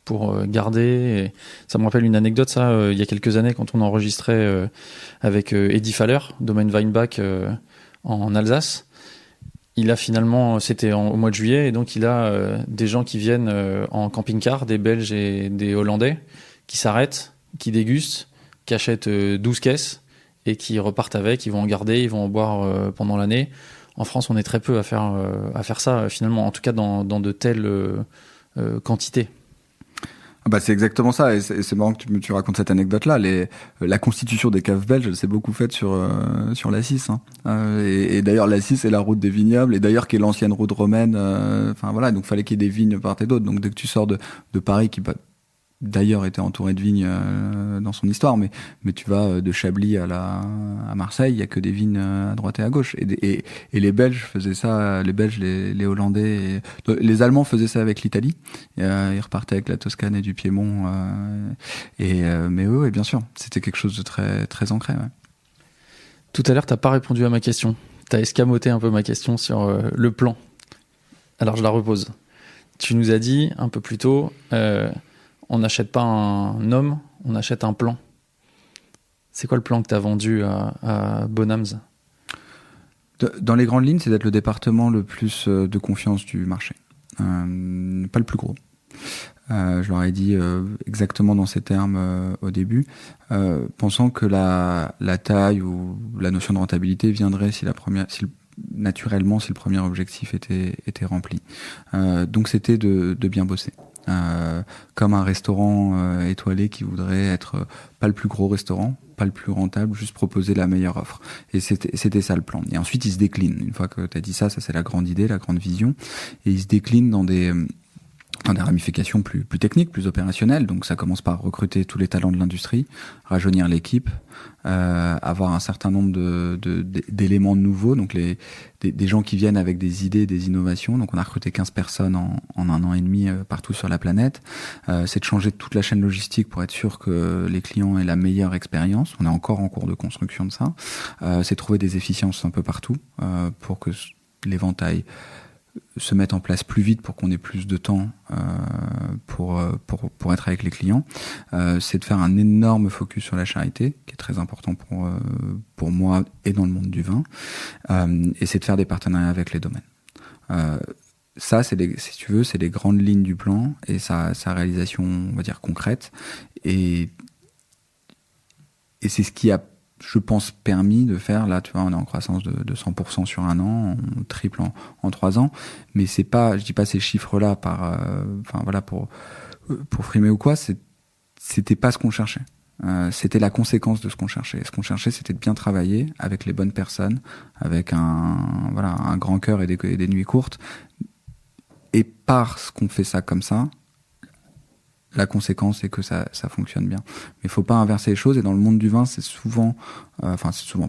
[SPEAKER 2] pour garder. Et ça me rappelle une anecdote, ça, il y a quelques années, quand on enregistrait avec Eddie Faller, Domaine Weinbach, en Alsace. Il a finalement, c'était au mois de juillet, et donc il a des gens qui viennent en camping-car, des Belges et des Hollandais, qui s'arrêtent, qui dégustent, qui achètent 12 caisses, et qui repartent avec, ils vont en garder, ils vont en boire pendant l'année. En France, on est très peu à faire ça, finalement, en tout cas dans de telles quantités.
[SPEAKER 1] C'est exactement ça, et c'est marrant que tu racontes cette anecdote-là. La constitution des caves belges, elle s'est beaucoup faite sur l'A6. Hein. Et d'ailleurs, l'A6 est la route des vignobles, et d'ailleurs qui est l'ancienne route romaine. Enfin voilà, donc fallait qu'il y ait des vignes part et d'autre. Donc dès que tu sors de Paris, qui d'ailleurs était entouré de vignes dans son histoire, mais tu vas de Chablis à Marseille, il y a que des vignes à droite et à gauche. Et les Belges faisaient ça, les Belges, les Hollandais, les Allemands faisaient ça avec l'Italie. Ils repartaient avec la Toscane et du Piémont. Mais eux, et bien sûr, c'était quelque chose de très très ancré. Ouais.
[SPEAKER 2] Tout à l'heure, t'as pas répondu à ma question. T'as escamoté un peu ma question sur le plan. Alors je la repose. Tu nous as dit un peu plus tôt. On n'achète pas un homme, on achète un plan. C'est quoi le plan que tu as vendu à Bonhams ?
[SPEAKER 1] Dans les grandes lignes, c'est d'être le département le plus de confiance du marché. Pas le plus gros. Je leur ai dit exactement dans ces termes au début, pensant que la taille ou la notion de rentabilité viendrait naturellement si le premier objectif était rempli. Donc c'était de bien bosser. Comme un restaurant étoilé qui voudrait être pas le plus gros restaurant, pas le plus rentable, juste proposer la meilleure offre. Et c'était ça le plan. Et ensuite, il se décline. Une fois que tu as dit ça c'est la grande idée, la grande vision. Et il se décline dans des ramifications plus techniques, plus opérationnelles. Donc ça commence par recruter tous les talents de l'industrie, rajeunir l'équipe, avoir un certain nombre d'éléments nouveaux, donc des gens qui viennent avec des idées, des innovations. Donc on a recruté 15 personnes en 1 an et demi partout sur la planète. C'est de changer toute la chaîne logistique pour être sûr que les clients aient la meilleure expérience. On est encore en cours de construction de ça. C'est de trouver des efficiences un peu partout pour que l'éventail se mettre en place plus vite pour qu'on ait plus de temps pour être avec les clients. C'est de faire un énorme focus sur la charité, qui est très important pour moi et dans le monde du vin. Et c'est de faire des partenariats avec les domaines. Ça, si tu veux, c'est les grandes lignes du plan et sa réalisation, on va dire, concrète. Et c'est ce qui a, je pense, permis de faire, là, tu vois, on est en croissance de 100% sur 1 an, on triple en 3 ans, mais c'est pas, je dis pas ces chiffres-là pour frimer ou quoi, c'était pas ce qu'on cherchait. C'était la conséquence de ce qu'on cherchait. Ce qu'on cherchait, c'était de bien travailler avec les bonnes personnes, avec un grand cœur et des nuits courtes. Et parce qu'on fait ça comme ça, la conséquence est que ça fonctionne bien. Mais il faut pas inverser les choses. Et dans le monde du vin, c'est souvent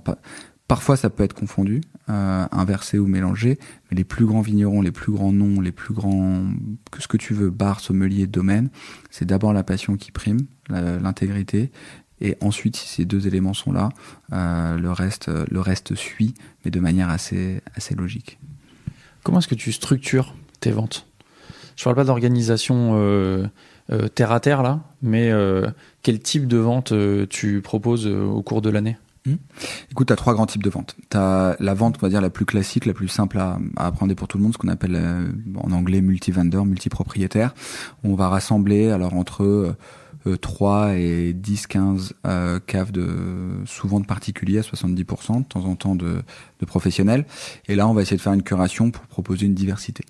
[SPEAKER 1] pas. Parfois, ça peut être confondu, inversé ou mélangé. Mais les plus grands vignerons, les plus grands noms, ce que tu veux, bar, sommelier, domaine, c'est d'abord la passion qui prime, l'intégrité. Et ensuite, si ces 2 éléments sont là, le reste suit, mais de manière assez logique.
[SPEAKER 2] Comment est-ce que tu structures tes ventes ? Je parle pas d'organisation terre à terre là, mais quel type de vente tu proposes au cours de l'année ?
[SPEAKER 1] Écoute, tu as 3 grands types de ventes. Tu as la vente, on va dire, la plus classique, la plus simple à apprendre pour tout le monde, ce qu'on appelle en anglais multi-vendor, multi-propriétaire. On va rassembler alors entre 3 et 10, 15 caves souvent de particuliers à 70%, de temps en temps de professionnels. Et là, on va essayer de faire une curation pour proposer une diversité.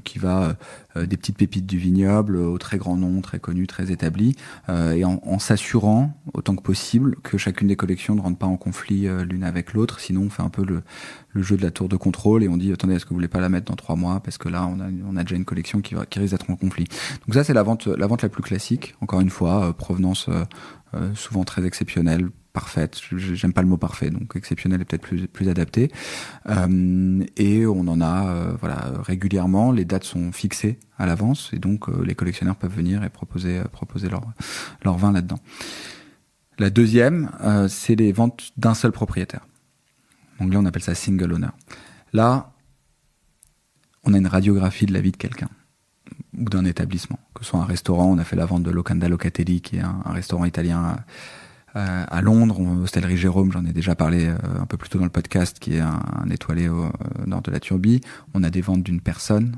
[SPEAKER 1] Qui va des petites pépites du vignoble aux très grands noms, très connus, très établis, et en s'assurant autant que possible que chacune des collections ne rentre pas en conflit l'une avec l'autre. Sinon, on fait un peu le jeu de la tour de contrôle et on dit attendez, est-ce que vous voulez pas la mettre dans 3 mois parce que là on a déjà une collection qui risque d'être en conflit. Donc ça, c'est la vente la plus classique. Encore une fois, provenance souvent très exceptionnelle, parfaite. J'aime pas le mot parfait, donc exceptionnel est peut-être plus adapté. Et on en a régulièrement. Les dates sont fixées à l'avance et donc les collectionneurs peuvent venir et proposer leur vin là-dedans. La deuxième, c'est les ventes d'un seul propriétaire. En anglais, on appelle ça single owner. Là, on a une radiographie de la vie de quelqu'un ou d'un établissement, que ce soit un restaurant. On a fait la vente de Locanda Locatelli, qui est un restaurant italien à Londres, Hostellerie Jérôme, j'en ai déjà parlé un peu plus tôt dans le podcast, qui est un étoilé au nord de la Turbie. On a des ventes d'une personne,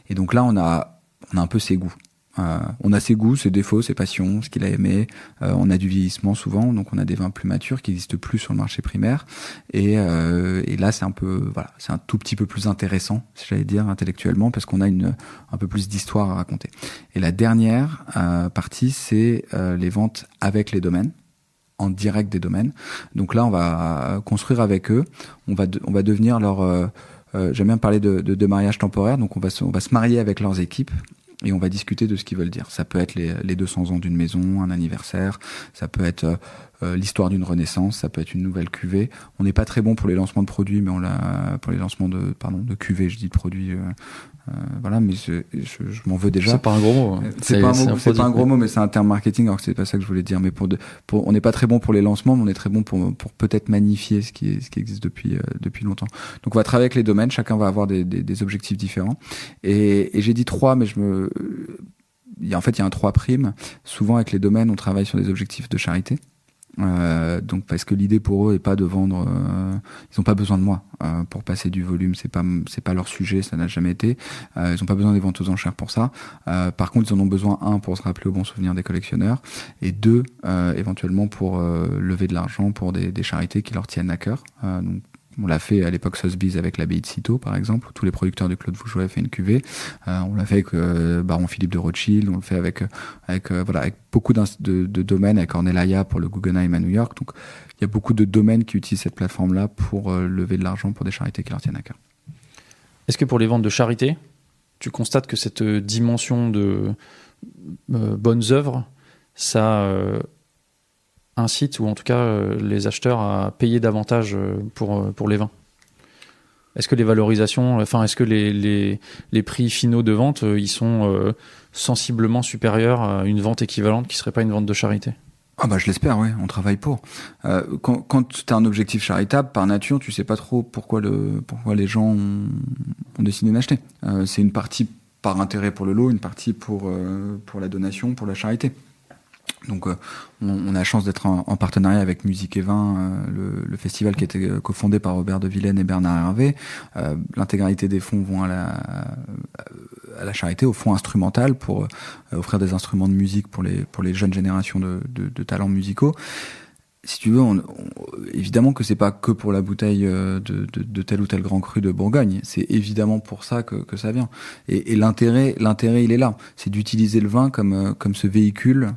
[SPEAKER 1] et donc là on a un peu ses goûts. On a ses goûts, ses défauts, ses passions, ce qu'il a aimé. On a du vieillissement souvent, donc on a des vins plus matures qui n'existent plus sur le marché primaire. Et là, c'est c'est un tout petit peu plus intéressant, si j'allais dire, intellectuellement, parce qu'on a un peu plus d'histoire à raconter. Et la dernière partie, c'est les ventes avec les domaines, en direct des domaines. Donc là, on va construire avec eux. On va devenir leur... j'aime bien parler de mariage temporaire, donc on va se marier avec leurs équipes. Et on va discuter de ce qu'ils veulent dire. Ça peut être les 200 ans d'une maison, un anniversaire, ça peut être l'histoire d'une renaissance, ça peut être une nouvelle cuvée. On n'est pas très bon pour les lancements de produits, mais pour les lancements de cuvées, je dis de produits. Voilà, mais je m'en veux déjà.
[SPEAKER 2] C'est pas un gros mot.
[SPEAKER 1] C'est pas un gros mot, mais c'est un terme marketing, alors que c'est pas ça que je voulais dire. Mais on n'est pas très bon pour les lancements, mais on est très bon pour peut-être magnifier ce qui existe depuis longtemps. Donc on va travailler avec les domaines, chacun va avoir des objectifs différents. Et j'ai dit 3, mais il y a un 3 primes. Souvent avec les domaines, on travaille sur des objectifs de charité. Donc parce que l'idée pour eux est pas de vendre, ils ont pas besoin de moi pour passer du volume, c'est pas leur sujet, ça n'a jamais été. Ils ont pas besoin des ventes aux enchères pour ça. Par contre, ils en ont besoin, 1, pour se rappeler au bon souvenir des collectionneurs, et 2, éventuellement pour lever de l'argent pour des charités qui leur tiennent à cœur. Donc on l'a fait à l'époque Sotheby's avec l'abbaye de Cîteaux, par exemple, où tous les producteurs de Claude Vougeot fait une cuvée. On l'a fait avec Baron Philippe de Rothschild, on le fait avec beaucoup de domaines, avec Ornellaia pour le Guggenheim à New York. Donc il y a beaucoup de domaines qui utilisent cette plateforme-là pour lever de l'argent pour des charités qui leur tiennent à cœur.
[SPEAKER 2] Est-ce que pour les ventes de charité, tu constates que cette dimension de bonnes œuvres, ça incite, ou en tout cas les acheteurs à payer davantage pour les vins? Est-ce que les valorisations, est-ce que les prix finaux de vente, ils sont sensiblement supérieurs à une vente équivalente qui serait pas une vente de charité?
[SPEAKER 1] Je l'espère, oui, on travaille pour. Quand tu as un objectif charitable, par nature, tu sais pas trop pourquoi les gens ont décidé d'acheter. C'est une partie par intérêt pour le lot, une partie pour la donation, pour la charité. Donc on a la chance d'être en partenariat avec Musique et Vin, le festival qui a été cofondé par Robert de Vilaine et Bernard Hervé. L'intégralité des fonds vont à la charité, au fonds instrumental, pour offrir des instruments de musique pour les jeunes générations de talents musicaux. Si tu veux, évidemment que c'est pas que pour la bouteille de tel ou tel grand cru de Bourgogne. C'est évidemment pour ça que ça vient. Et l'intérêt, il est là. C'est d'utiliser le vin comme ce véhicule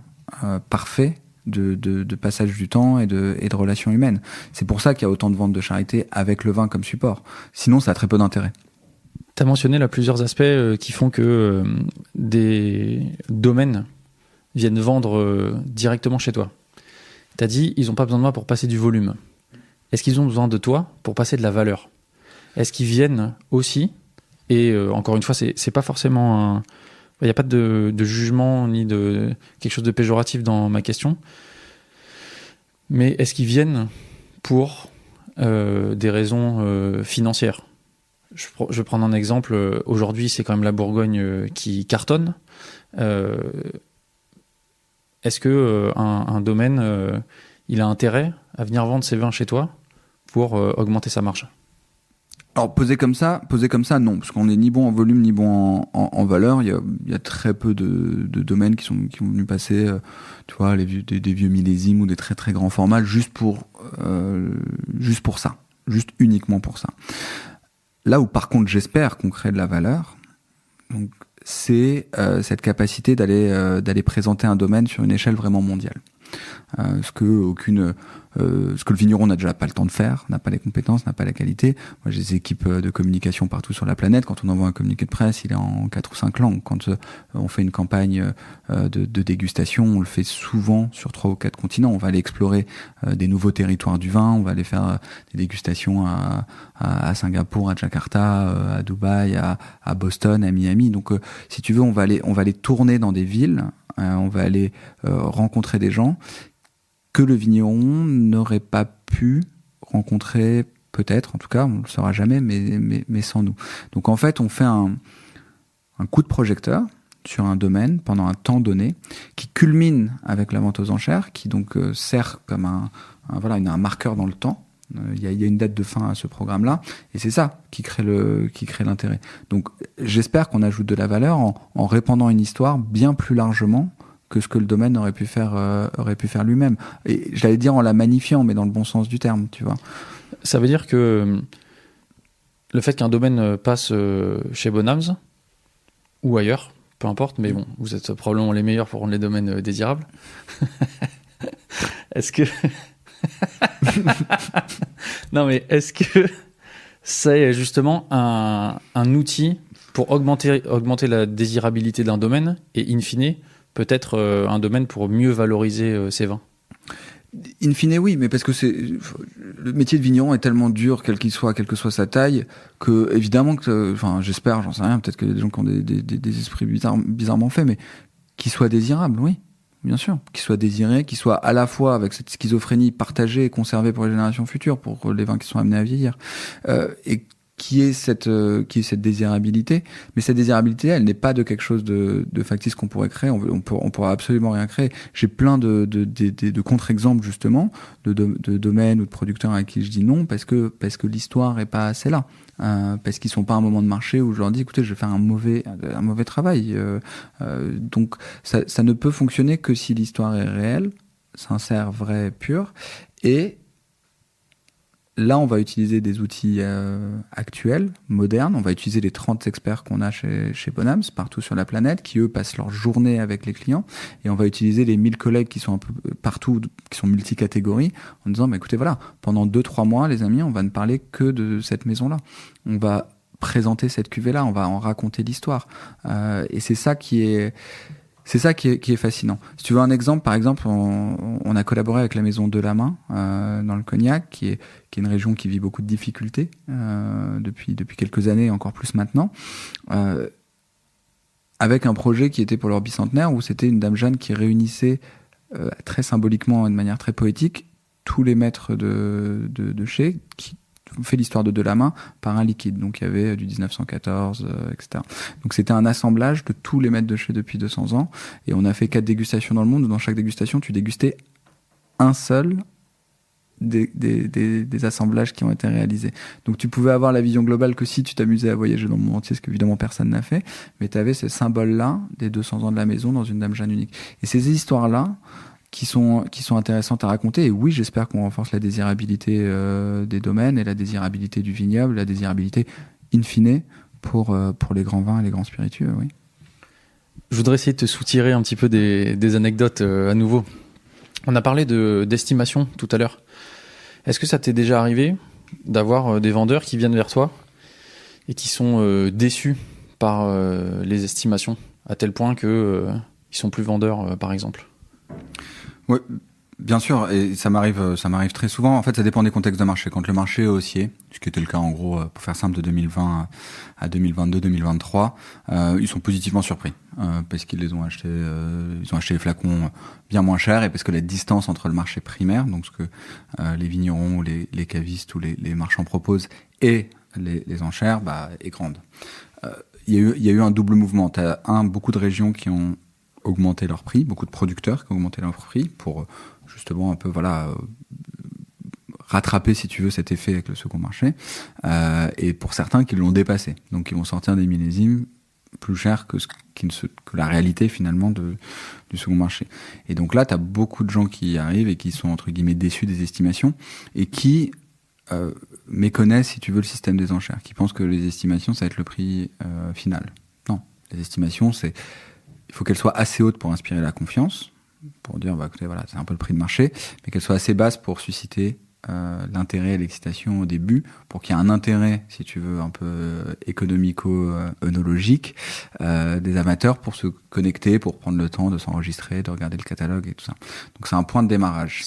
[SPEAKER 1] parfait de passage du temps et de relations humaines. C'est pour ça qu'il y a autant de ventes de charité avec le vin comme support. Sinon, ça a très peu d'intérêt.
[SPEAKER 2] Tu as mentionné là plusieurs aspects qui font que des domaines viennent vendre directement chez toi. Tu as dit, ils n'ont pas besoin de moi pour passer du volume. Est-ce qu'ils ont besoin de toi pour passer de la valeur? Est-ce qu'ils viennent aussi, et encore une fois, c'est pas forcément il n'y a pas de jugement ni de quelque chose de péjoratif dans ma question. Mais est-ce qu'ils viennent pour des raisons financières? Je vais prendre un exemple. Aujourd'hui, c'est quand même la Bourgogne qui cartonne. Est-ce que un domaine, il a intérêt à venir vendre ses vins chez toi pour augmenter sa marge?
[SPEAKER 1] Alors posé comme ça, non, parce qu'on n'est ni bon en volume ni bon en valeur. Il y a très peu de domaines qui vont venus passer, tu vois, des vieux millésimes ou des très très grands formats juste pour ça, juste uniquement pour ça. Là où par contre j'espère qu'on crée de la valeur, donc c'est cette capacité d'aller présenter un domaine sur une échelle vraiment mondiale. Ce que le vigneron n'a déjà pas le temps de faire, n'a pas les compétences, n'a pas la qualité. Moi, j'ai des équipes de communication partout sur la planète. Quand on envoie un communiqué de presse, il est en 4 ou 5 langues. Quand on fait une campagne de dégustation, on le fait souvent sur 3 ou 4 continents. On va aller explorer des nouveaux territoires du vin. On va aller faire des dégustations à Singapour, à Jakarta, à Dubaï, à Boston, à Miami. Donc, si tu veux, on va aller tourner dans des villes. On va aller rencontrer des gens que le vigneron n'aurait pas pu rencontrer, peut-être, en tout cas, on ne le saura jamais, mais sans nous. Donc en fait, on fait un coup de projecteur sur un domaine pendant un temps donné, qui culmine avec la vente aux enchères, qui donc sert comme un marqueur dans le temps. Il y a une date de fin à ce programme-là, et c'est ça qui crée l'intérêt. Donc, j'espère qu'on ajoute de la valeur en répandant une histoire bien plus largement que ce que le domaine aurait pu faire lui-même. Et j'allais dire en la magnifiant, mais dans le bon sens du terme, tu vois.
[SPEAKER 2] Ça veut dire que le fait qu'un domaine passe chez Bonhams ou ailleurs, peu importe, mais bon, vous êtes probablement les meilleurs pour rendre les domaines désirables. Est-ce que non, mais est-ce que c'est justement un outil pour augmenter la désirabilité d'un domaine et in fine peut-être un domaine pour mieux valoriser ses vins?
[SPEAKER 1] In fine, oui, mais parce que le métier de vigneron est tellement dur, quelle que soit sa taille, que évidemment j'espère, j'en sais rien, peut-être que y a des gens qui ont des esprits bizarrement faits, mais qui soient désirables, oui. Bien sûr, qu'il soit désiré, qu'il soit à la fois avec cette schizophrénie partagée et conservée pour les générations futures, pour les vins qui sont amenés à vieillir, et qui est cette désirabilité. Mais cette désirabilité, elle n'est pas de quelque chose de factice qu'on pourrait créer. On pourra absolument rien créer. J'ai plein de contre-exemples justement de domaines ou de producteurs à qui je dis non parce que l'histoire est pas assez là. Parce qu'ils sont pas à un moment de marché où je leur dis écoutez, je vais faire un mauvais travail. Donc ça ne peut fonctionner que si l'histoire est réelle, sincère, vraie, pure. Et là, on va utiliser des outils actuels, modernes. On va utiliser les 30 experts qu'on a chez Bonhams, partout sur la planète, qui, eux, passent leur journée avec les clients. Et on va utiliser les 1000 collègues qui sont un peu partout, qui sont multicatégories, en disant, écoutez, voilà, pendant 2-3 mois, les amis, on va ne parler que de cette maison-là. On va présenter cette cuvée-là, on va en raconter l'histoire. Et c'est ça qui est fascinant. Si tu veux un exemple, par exemple, on a collaboré avec la maison Delamain dans le Cognac, qui est une région qui vit beaucoup de difficultés depuis quelques années, et encore plus maintenant, avec un projet qui était pour leur bicentenaire, où c'était une Dame Jeanne qui réunissait très symboliquement et de manière très poétique tous les maîtres de chez qui fait l'histoire de Delamain par un liquide. Donc il y avait du 1914, etc. Donc c'était un assemblage de tous les maîtres de chez depuis 200 ans. Et on a fait 4 dégustations dans le monde. Dans chaque dégustation, tu dégustais un seul des assemblages qui ont été réalisés. Donc tu pouvais avoir la vision globale que si tu t'amusais à voyager dans le monde entier, ce qu'évidemment personne n'a fait. Mais tu avais ce symbole-là des 200 ans de la maison dans une Dame Jeanne unique. Et ces histoires-là, qui sont intéressantes à raconter. Et oui, j'espère qu'on renforce la désirabilité des domaines et la désirabilité du vignoble, la désirabilité in fine pour les grands vins et les grands spiritueux, oui.
[SPEAKER 2] Je voudrais essayer de te soutirer un petit peu des anecdotes à nouveau. On a parlé d'estimation tout à l'heure. Est-ce que ça t'est déjà arrivé d'avoir des vendeurs qui viennent vers toi et qui sont déçus par les estimations, à tel point que ils sont plus vendeurs, par exemple?
[SPEAKER 1] Oui, bien sûr, et ça m'arrive très souvent. En fait, ça dépend des contextes de marché. Quand le marché est haussier, ce qui était le cas en gros, pour faire simple, de 2020 à 2022, 2023, ils sont positivement surpris parce qu'ils les ont achetés, ils ont acheté les flacons bien moins chers et parce que la distance entre le marché primaire, donc ce que les vignerons ou les cavistes ou les marchands proposent, et les enchères, est grande. Il y a eu un double mouvement. T'as beaucoup de régions qui ont augmenter leur prix, beaucoup de producteurs qui ont augmenté leur prix pour justement un peu rattraper, si tu veux, cet effet avec le second marché, et pour certains qui l'ont dépassé, donc ils vont sortir des millésimes plus chers que la réalité finalement du second marché. Et donc là, tu as beaucoup de gens qui arrivent et qui sont entre guillemets déçus des estimations et qui méconnaissent, si tu veux, le système des enchères, qui pensent que les estimations ça va être le prix final. Non, les estimations il faut qu'elle soit assez haute pour inspirer la confiance, pour dire, écoutez, voilà, c'est un peu le prix de marché, mais qu'elle soit assez basse pour susciter l'intérêt et l'excitation au début, pour qu'il y ait un intérêt, si tu veux, un peu économico-œnologique des amateurs pour se connecter, pour prendre le temps de s'enregistrer, de regarder le catalogue et tout ça. Donc c'est un point de démarrage.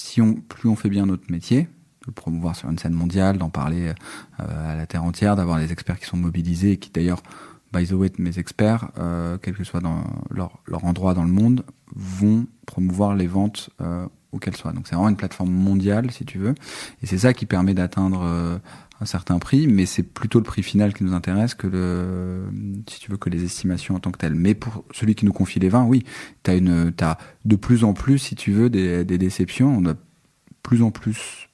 [SPEAKER 1] Plus on fait bien notre métier, de le promouvoir sur une scène mondiale, d'en parler à la terre entière, d'avoir des experts qui sont mobilisés et qui d'ailleurs, by the way, mes experts, quel que soit dans leur endroit dans le monde, vont promouvoir les ventes où qu'elles soient. Donc c'est vraiment une plateforme mondiale, si tu veux. Et c'est ça qui permet d'atteindre un certain prix, mais c'est plutôt le prix final qui nous intéresse que si tu veux, que les estimations en tant que telles. Mais pour celui qui nous confie les vins, oui, t'as de plus en plus, si tu veux, des déceptions. On a de plus en plus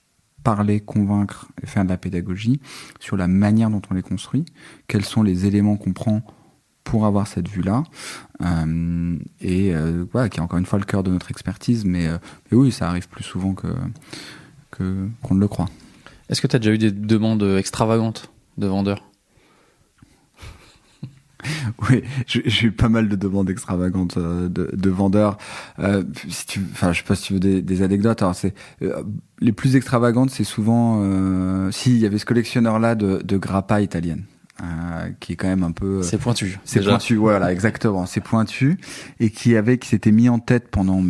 [SPEAKER 1] parler, convaincre et faire de la pédagogie sur la manière dont on les construit, quels sont les éléments qu'on prend pour avoir cette vue-là, voilà, qui est encore une fois le cœur de notre expertise, mais oui, ça arrive plus souvent qu'on ne le croit.
[SPEAKER 2] Est-ce que tu as déjà eu des demandes extravagantes de vendeurs?
[SPEAKER 1] Oui, j'ai eu pas mal de demandes extravagantes de vendeurs. Je sais pas si tu veux des anecdotes. Alors les plus extravagantes, c'est souvent il y avait ce collectionneur-là de grappa italienne. Qui est quand même un peu
[SPEAKER 2] c'est pointu.
[SPEAKER 1] C'est
[SPEAKER 2] déjà.
[SPEAKER 1] pointu, voilà, exactement. C'est pointu et qui s'était mis en tête pendant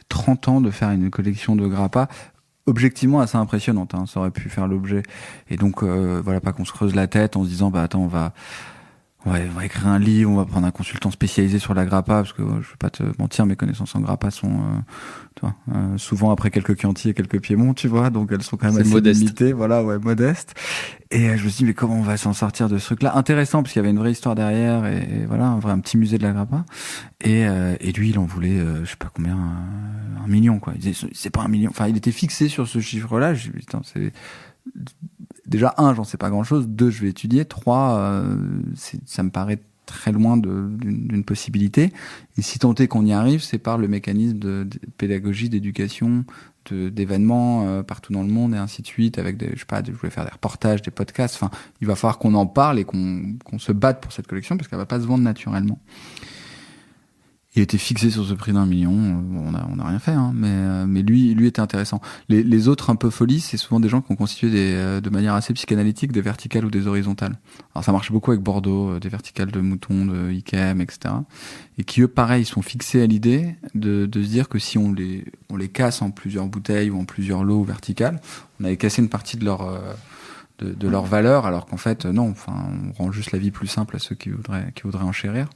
[SPEAKER 1] 30 ans de faire une collection de grappa. Objectivement assez impressionnante, hein, ça aurait pu faire l'objet. Et donc voilà, pas qu'on se creuse la tête en se disant attends, on va écrire un livre, on va prendre un consultant spécialisé sur la grappa, parce que je vais pas te mentir, mes connaissances en grappa sont souvent après quelques Chianti et quelques Piémont, tu vois, donc elles sont quand même assez limitées, voilà, modestes. Et je me suis dit, mais comment on va s'en sortir de ce truc-là? Intéressant, parce qu'il y avait une vraie histoire derrière, et voilà, un petit musée de la grappa. Et lui, il en voulait, je sais pas combien, 1 million, quoi. Il disait, c'est pas 1 million. Enfin, il était fixé sur ce chiffre-là. Je me dis, putain, c'est... Déjà, 1, j'en sais pas grand-chose. 2, je vais étudier. 3, ça me paraît très loin d'une possibilité. Et si tant est qu'on y arrive, c'est par le mécanisme de pédagogie, d'éducation, d'événements partout dans le monde et ainsi de suite, avec je voulais faire des reportages, des podcasts. Enfin, il va falloir qu'on en parle et qu'on se batte pour cette collection parce qu'elle va pas se vendre naturellement. Il était fixé sur ce prix d'1 million. On a rien fait, hein, mais lui était intéressant. Les autres un peu folies, c'est souvent des gens qui ont constitué de manière assez psychanalytique des verticales ou des horizontales. Alors ça marche beaucoup avec Bordeaux, des verticales de moutons, de Ikem, etc. Et qui eux, pareil, sont fixés à l'idée de se dire que si on les casse en plusieurs bouteilles ou en plusieurs lots verticales, on avait cassé une partie de leur valeur, alors qu'en fait non, enfin on rend juste la vie plus simple à ceux qui voudraient enchérir.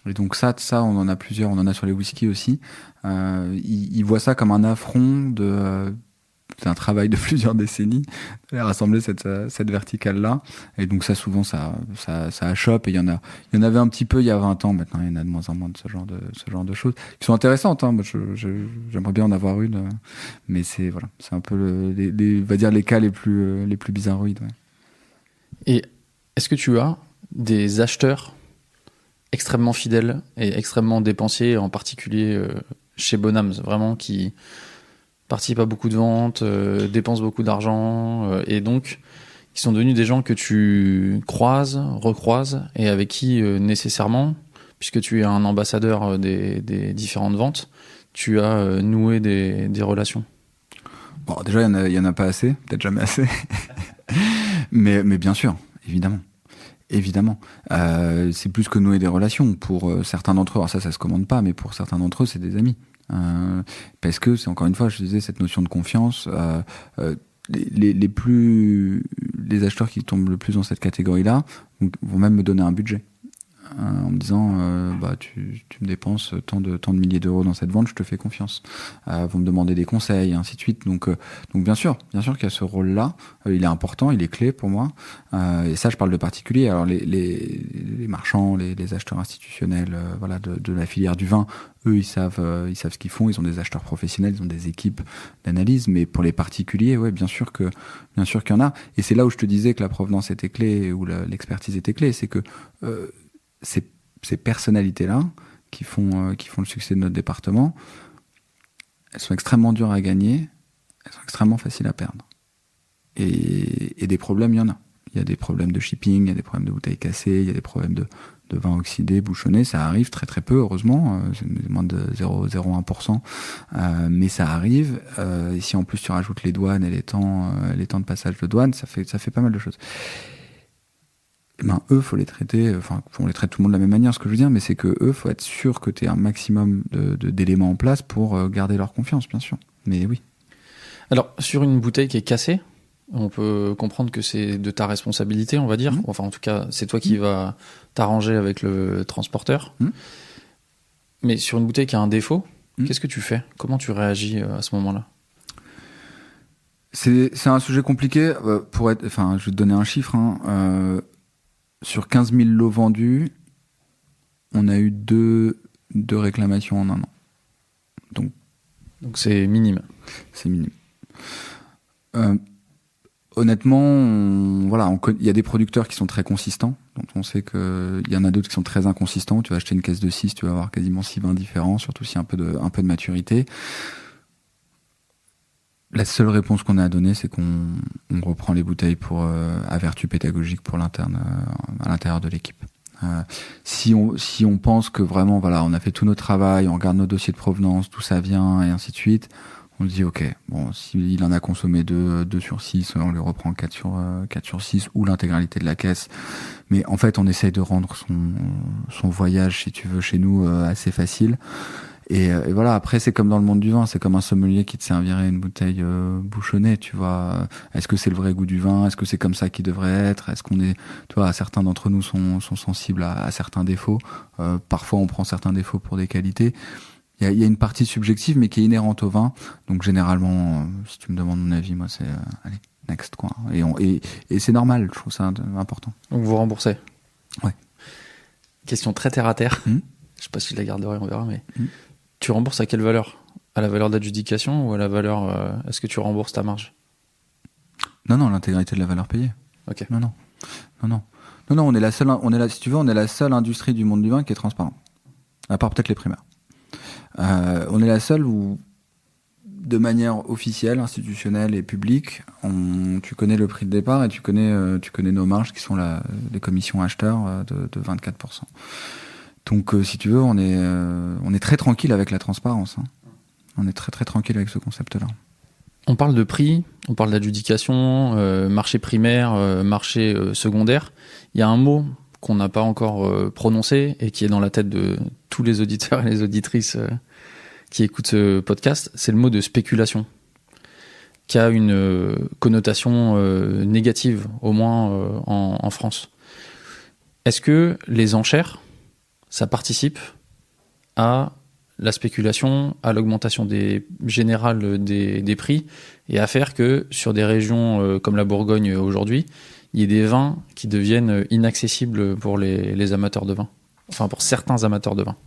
[SPEAKER 1] Et donc ça on en a plusieurs, on en a sur les whiskies aussi. Ils voient ça comme un affront d'un travail de plusieurs décennies, de rassembler cette verticale là. Et donc ça souvent ça achoppe, et il y en avait un petit peu il y a 20 ans. Maintenant il y en a de moins en moins de ce genre de choses qui sont intéressantes, hein. Moi j'aimerais bien en avoir une, mais c'est un peu on va dire les cas les plus bizarroïdes, ouais.
[SPEAKER 2] Et est-ce que tu as des acheteurs extrêmement fidèles et extrêmement dépensiers, en particulier chez Bonhams, vraiment qui participent à beaucoup de ventes, dépensent beaucoup d'argent, et donc qui sont devenus des gens que tu croises, recroises, et avec qui nécessairement, puisque tu es un ambassadeur des différentes ventes, tu as noué des relations?
[SPEAKER 1] Bon, déjà il y en a pas assez, peut-être jamais assez. mais bien sûr, évidemment. C'est plus que nouer des relations. Pour certains d'entre eux, alors ça se commande pas, mais pour certains d'entre eux, c'est des amis. Parce que c'est encore une fois, je disais, cette notion de confiance. Les acheteurs qui tombent le plus dans cette catégorie-là vont même me donner un budget. En me disant tu me dépenses tant de milliers d'euros dans cette vente, je te fais confiance. Vont me demander des conseils et ainsi de suite. Donc bien sûr qu'il y a ce rôle-là. Il est important, il est clé pour moi. Et ça, je parle de particuliers. Alors les marchands, les acheteurs institutionnels, de la filière du vin, eux ils savent ce qu'ils font. Ils ont des acheteurs professionnels, ils ont des équipes d'analyse. Mais pour les particuliers, ouais, bien sûr qu'il y en a. Et c'est là où je te disais que la provenance était clé, où l'expertise était clé, c'est que ces personnalités-là qui font le succès de notre département, elles sont extrêmement dures à gagner, elles sont extrêmement faciles à perdre. Et des problèmes, il y en a. Il y a des problèmes de shipping, il y a des problèmes de bouteilles cassées, il y a des problèmes de vin oxydé, bouchonné. Ça arrive très très peu, heureusement, c'est moins de 0,01%, mais ça arrive. Et si en plus tu rajoutes les douanes et les temps de passage de douane, ça fait pas mal de choses. Eux, faut les traiter, on les traite tout le monde de la même manière, ce que je veux dire, mais c'est que eux, faut être sûr que tu aies un maximum d'éléments en place pour garder leur confiance, bien sûr. Mais oui.
[SPEAKER 2] Alors, sur une bouteille qui est cassée, on peut comprendre que c'est de ta responsabilité, on va dire. Enfin, en tout cas, c'est toi qui vas t'arranger avec le transporteur. Mais sur une bouteille qui a un défaut, qu'est-ce que tu fais? Comment tu réagis à ce moment-là?
[SPEAKER 1] C'est un sujet compliqué. Je vais te donner un chiffre, hein. Sur 15 000 lots vendus, on a eu deux réclamations en 1 an. Donc
[SPEAKER 2] c'est minime.
[SPEAKER 1] C'est minime. Honnêtement, il y a des producteurs qui sont très consistants, donc on sait qu'il y en a d'autres qui sont très inconsistants. Tu vas acheter une caisse de 6, tu vas avoir quasiment 6 vins différents, surtout s'il y a un peu de maturité. La seule réponse qu'on a à donner, c'est qu'on reprend les bouteilles à vertu pédagogique pour l'interne, à l'intérieur de l'équipe. Si on pense que vraiment, on a fait tout notre travail, on regarde nos dossiers de provenance, d'où ça vient, et ainsi de suite, on se dit, ok, bon, s'il en a consommé 2 sur 6, on lui reprend 4 sur 6, ou l'intégralité de la caisse. Mais en fait, on essaye de rendre son voyage, si tu veux, chez nous, assez facile. Et voilà, après, c'est comme dans le monde du vin, c'est comme un sommelier qui te servirait une bouteille bouchonnée, tu vois. Est-ce que c'est le vrai goût du vin? Est-ce que c'est comme ça qu'il devrait être? Est-ce qu'on est, tu vois, certains d'entre nous sont sensibles à certains défauts. Parfois, on prend certains défauts pour des qualités. Il y a une partie subjective, mais qui est inhérente au vin. Donc, généralement, si tu me demandes mon avis, moi, c'est, allez, next, quoi. Et c'est normal, je trouve ça important.
[SPEAKER 2] Donc, vous remboursez?
[SPEAKER 1] Ouais.
[SPEAKER 2] Question très terre à terre. Je sais pas si je la garderai, on verra, mais tu rembourses à quelle valeur? À la valeur d'adjudication ou à la valeur, est-ce que tu rembourses ta marge?
[SPEAKER 1] Non, l'intégralité de la valeur payée.
[SPEAKER 2] Ok.
[SPEAKER 1] Non, on est si tu veux, on est la seule industrie du monde du vin qui est transparente. À part peut-être les primaires. On est la seule où, de manière officielle, institutionnelle et publique, tu connais le prix de départ et tu connais nos marges qui sont les commissions acheteurs de 24%. Donc, si tu veux, on est très tranquille avec la transparence. Hein. On est très très tranquille avec ce concept-là.
[SPEAKER 2] On parle de prix, on parle d'adjudication, marché primaire, marché secondaire. Il y a un mot qu'on n'a pas encore prononcé et qui est dans la tête de tous les auditeurs et les auditrices qui écoutent ce podcast, c'est le mot de spéculation, qui a une connotation négative, au moins en France. Est-ce que les enchères, ça participe à la spéculation, à l'augmentation générale des prix, et à faire que sur des régions comme la Bourgogne aujourd'hui, il y ait des vins qui deviennent inaccessibles pour les amateurs de vin, enfin pour certains amateurs de vin?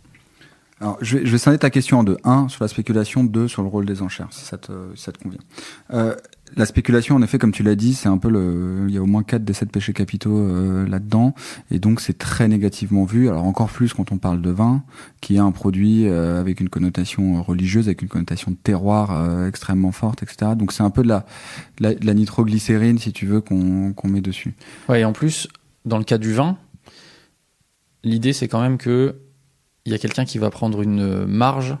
[SPEAKER 1] Alors, je vais scinder ta question en deux. 1, sur la spéculation, 2, sur le rôle des enchères, si ça te convient. La spéculation, en effet, comme tu l'as dit, c'est un peu il y a au moins 4 des 7 péchés capitaux là-dedans, et donc c'est très négativement vu. Alors encore plus quand on parle de vin, qui est un produit avec une connotation religieuse, avec une connotation de terroir extrêmement forte, etc. Donc c'est un peu de la nitroglycérine, si tu veux, qu'on met dessus.
[SPEAKER 2] Ouais, et en plus, dans le cas du vin, l'idée c'est quand même que il y a quelqu'un qui va prendre une marge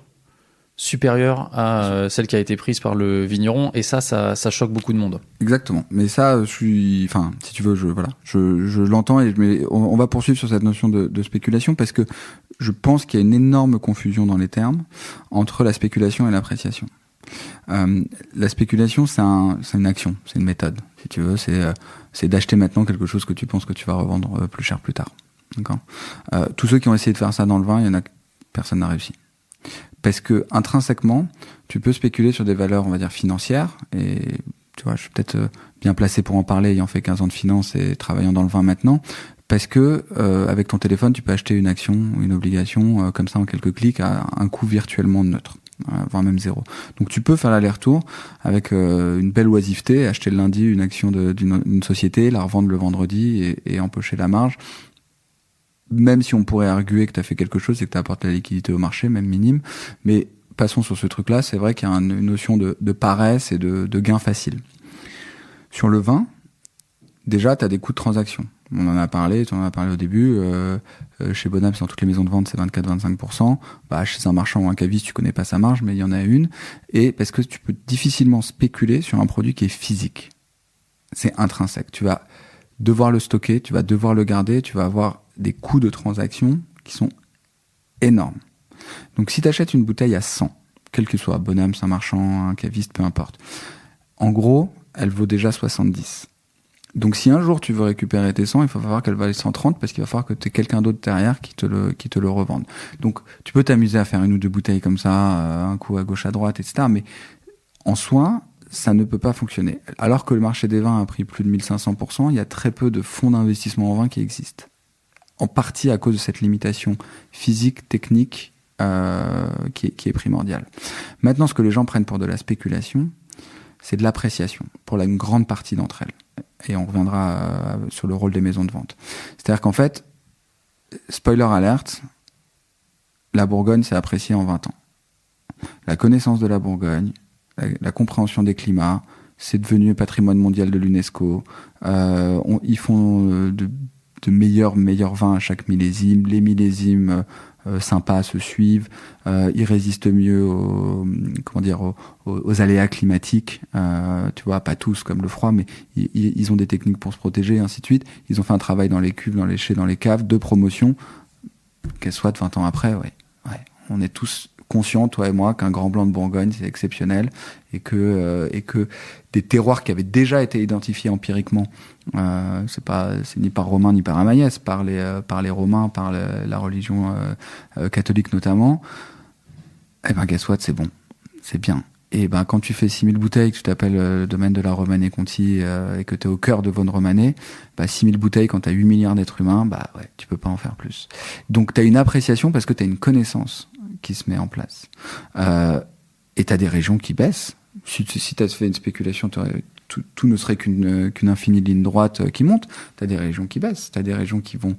[SPEAKER 2] supérieure à celle qui a été prise par le vigneron, et ça choque beaucoup de monde.
[SPEAKER 1] Exactement. Mais ça, si tu veux, je l'entends, mais on va poursuivre sur cette notion de spéculation, parce que je pense qu'il y a une énorme confusion dans les termes entre la spéculation et l'appréciation. La spéculation, c'est une action, c'est une méthode, si tu veux, c'est d'acheter maintenant quelque chose que tu penses que tu vas revendre plus cher plus tard. D'accord. Tous ceux qui ont essayé de faire ça dans le vin, personne n'a réussi. Parce que intrinsèquement, tu peux spéculer sur des valeurs, on va dire, financières. Et tu vois, je suis peut-être bien placé pour en parler, ayant fait 15 ans de finance et travaillant dans le vin maintenant. Parce que avec ton téléphone, tu peux acheter une action ou une obligation comme ça en quelques clics à un coût virtuellement neutre, voire même zéro. Donc tu peux faire l'aller-retour avec une belle oisiveté, acheter le lundi une action d'une société, la revendre le vendredi et empocher la marge. Même si on pourrait arguer que tu as fait quelque chose et que tu apportes la liquidité au marché, même minime. Mais passons sur ce truc-là, c'est vrai qu'il y a une notion de paresse et de gain facile. Sur le vin, déjà, tu as des coûts de transaction. On en a parlé, tu en as parlé au début. Chez Bonham, dans toutes les maisons de vente, c'est 24-25%. Chez un marchand ou un caviste, tu connais pas sa marge, mais il y en a une. Et parce que tu peux difficilement spéculer sur un produit qui est physique. C'est intrinsèque. Tu vas devoir le stocker, tu vas devoir le garder, tu vas avoir des coûts de transaction qui sont énormes. Donc si tu achètes une bouteille à 100, quel que soit, Bonham, Saint-Marchand, un caviste, peu importe, en gros, elle vaut déjà 70. Donc si un jour tu veux récupérer tes 100, il faut falloir qu'elle vaille 130 parce qu'il va falloir que tu aies quelqu'un d'autre derrière qui te le revende. Donc tu peux t'amuser à faire une ou deux bouteilles comme ça, un coup à gauche, à droite, etc. Mais en soi, ça ne peut pas fonctionner. Alors que le marché des vins a pris plus de 1500%, il y a très peu de fonds d'investissement en vin qui existent. En partie à cause de cette limitation physique, technique, qui est primordiale. Maintenant, ce que les gens prennent pour de la spéculation, c'est de l'appréciation pour une grande partie d'entre elles. Et on reviendra sur le rôle des maisons de vente. C'est-à-dire qu'en fait, spoiler alert, la Bourgogne s'est appréciée en 20 ans. La connaissance de la Bourgogne, la compréhension des climats, c'est devenu patrimoine mondial de l'UNESCO. Ils font de meilleurs vins à chaque millésime. Les millésimes sympas se suivent. Ils résistent mieux aux aléas climatiques. Tu vois, pas tous comme le froid, mais ils ont des techniques pour se protéger, et ainsi de suite. Ils ont fait un travail dans les cuves, dans les chais, dans les caves, de promotion. Qu'elle soit de 20 ans après, ouais. On est tous conscients, toi et moi, qu'un grand blanc de Bourgogne, c'est exceptionnel et que des terroirs qui avaient déjà été identifiés empiriquement, c'est ni par Romain ni par Amaïs, par les Romains, par la religion catholique notamment, eh ben, guess what, c'est bon. C'est bien. Et ben, quand tu fais 6000 bouteilles, que tu t'appelles le domaine de la Romanée-Conti et que tu es au cœur de Vaune Romanée, 6000 bouteilles quand tu as 8 milliards d'êtres humains, ouais, tu peux pas en faire plus. Donc tu as une appréciation parce que tu as une connaissance qui se met en place. Et tu as des régions qui baissent. Si tu as fait une spéculation, tout ne serait qu'une infinie ligne droite qui monte. Tu as des régions qui baissent, tu as des régions qui vont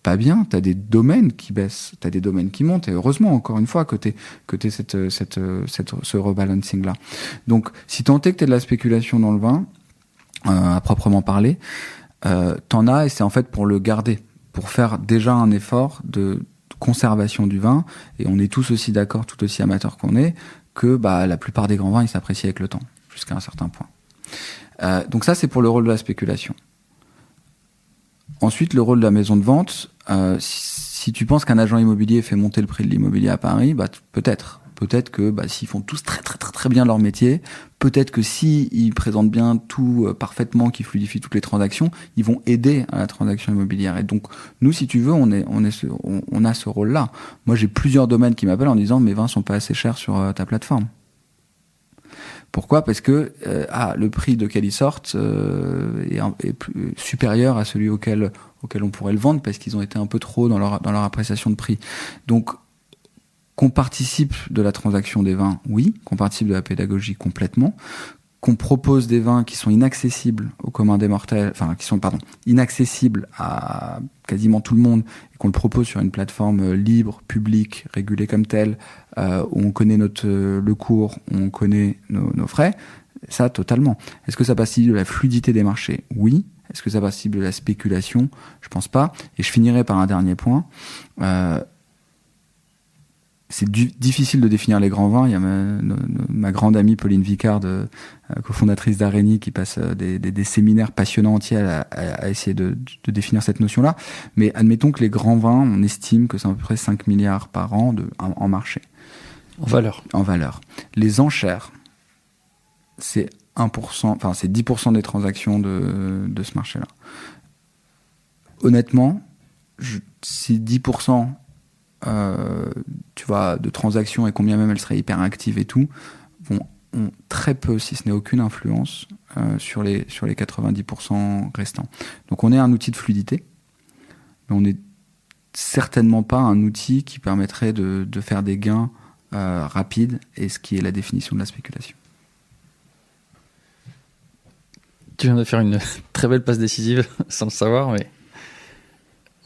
[SPEAKER 1] pas bien, tu as des domaines qui baissent, tu as des domaines qui montent, et heureusement, encore une fois, que tu aies ce rebalancing-là. Donc, si tant est que tu de la spéculation dans le vin, à proprement parler, t'en as, et c'est en fait pour le garder, pour faire déjà un effort de conservation du vin, et on est tous aussi d'accord, tout aussi amateurs qu'on est, que la plupart des grands vins, ils s'apprécient avec le temps, jusqu'à un certain point. Donc ça, c'est pour le rôle de la spéculation. Ensuite, le rôle de la maison de vente, si tu penses qu'un agent immobilier fait monter le prix de l'immobilier à Paris, peut-être. Peut-être que s'ils font tous très très très très bien leur métier, peut-être que s'ils présentent bien tout parfaitement, qu'ils fluidifient toutes les transactions, ils vont aider à la transaction immobilière. Et donc nous, si tu veux, on a ce rôle-là. Moi, j'ai plusieurs domaines qui m'appellent en disant mes vins sont pas assez chers sur ta plateforme. Pourquoi ? Parce que le prix auquel ils sortent est supérieur à celui auquel on pourrait le vendre, parce qu'ils ont été un peu trop dans leur appréciation de prix. Donc, qu'on participe de la transaction des vins, oui. Qu'on participe de la pédagogie, complètement. Qu'on propose des vins qui sont inaccessibles au commun des mortels, inaccessibles à quasiment tout le monde, et qu'on le propose sur une plateforme libre, publique, régulée comme telle, où on connaît le cours, où on connaît nos frais, ça, totalement. Est-ce que ça participe de la fluidité des marchés ? Oui. Est-ce que ça participe de la spéculation ? Je pense pas. Et je finirai par un dernier point. C'est difficile de définir les grands vins. Il y a ma grande amie Pauline Vicard, cofondatrice d'Areni, qui passe des séminaires passionnants entiers à essayer de définir cette notion-là. Mais admettons que les grands vins, on estime que c'est à peu près 5 milliards par an en marché.
[SPEAKER 2] En valeur.
[SPEAKER 1] En valeur. Les enchères, c'est 1%, c'est 10% des transactions de ce marché-là. Honnêtement, si 10% de transactions, et combien même elles seraient hyper actives et tout, ont très peu, si ce n'est aucune influence sur les 90% restants. Donc on est un outil de fluidité, mais on n'est certainement pas un outil qui permettrait de faire des gains rapides, et ce qui est la définition de la spéculation.
[SPEAKER 2] Tu viens de faire une très belle passe décisive sans le savoir, mais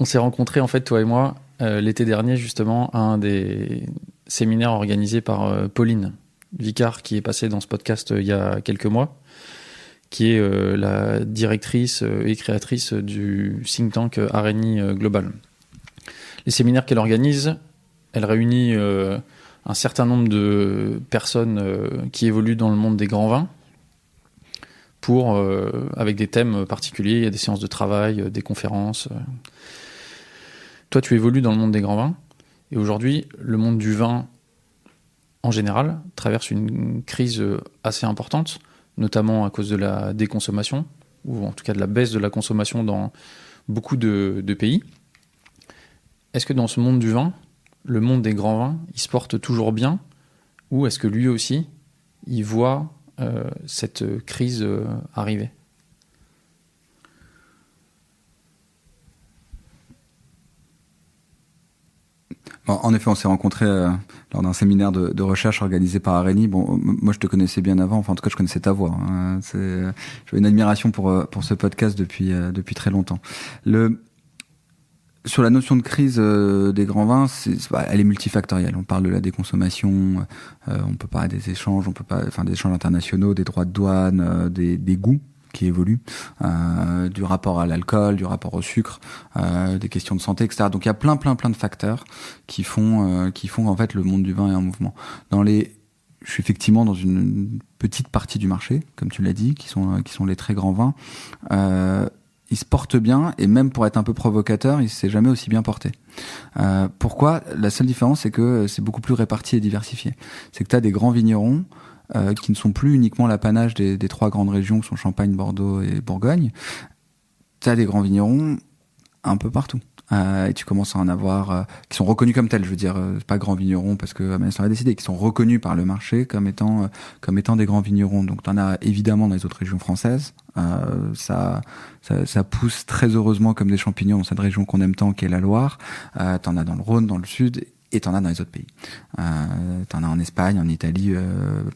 [SPEAKER 2] on s'est rencontrés, en fait, toi et moi, l'été dernier, justement, à un des séminaires organisés par Pauline Vicard, qui est passée dans ce podcast il y a quelques mois, qui est la directrice et créatrice du think tank Areni Global. Les séminaires qu'elle organise, elle réunit un certain nombre de personnes qui évoluent dans le monde des grands vins, avec des thèmes particuliers. Il y a des séances de travail, des conférences. Toi, tu évolues dans le monde des grands vins, et aujourd'hui, le monde du vin, en général, traverse une crise assez importante, notamment à cause de la déconsommation, ou en tout cas de la baisse de la consommation dans beaucoup de pays. Est-ce que dans ce monde du vin, le monde des grands vins, il se porte toujours bien, ou est-ce que lui aussi, il voit cette crise arriver ?
[SPEAKER 1] Bon, en effet, on s'est rencontrés lors d'un séminaire de recherche organisé par Areni. Bon, moi, je te connaissais bien avant. Enfin, en tout cas, je connaissais ta voix. Hein. J'avais une admiration pour ce podcast depuis très longtemps. Sur la notion de crise des grands vins, elle est multifactorielle. On parle de la déconsommation, on peut parler des échanges, des échanges internationaux, des droits de douane, des goûts qui évoluent, du rapport à l'alcool, du rapport au sucre, des questions de santé, etc. Donc il y a plein de facteurs qui font qu'en fait le monde du vin est en mouvement. Je suis effectivement dans une petite partie du marché, comme tu l'as dit, qui sont les très grands vins. Il se porte bien, et même pour être un peu provocateur, il s'est jamais aussi bien porté. Pourquoi ? La seule différence, c'est que c'est beaucoup plus réparti et diversifié. C'est que tu as des grands vignerons qui ne sont plus uniquement l'apanage des 3 grandes régions qui sont Champagne, Bordeaux et Bourgogne. Tu as des grands vignerons un peu partout. Et tu commences à en avoir qui sont reconnus comme tels, je veux dire, pas grands vignerons parce que Amélie a décidé, qui sont reconnus par le marché comme étant des grands vignerons. Donc tu en as évidemment dans les autres régions françaises. Ça pousse très heureusement comme des champignons dans cette région qu'on aime tant, qui est la Loire. T'en as dans le Rhône, dans le Sud, et t'en as dans les autres pays. T'en as en Espagne, en Italie,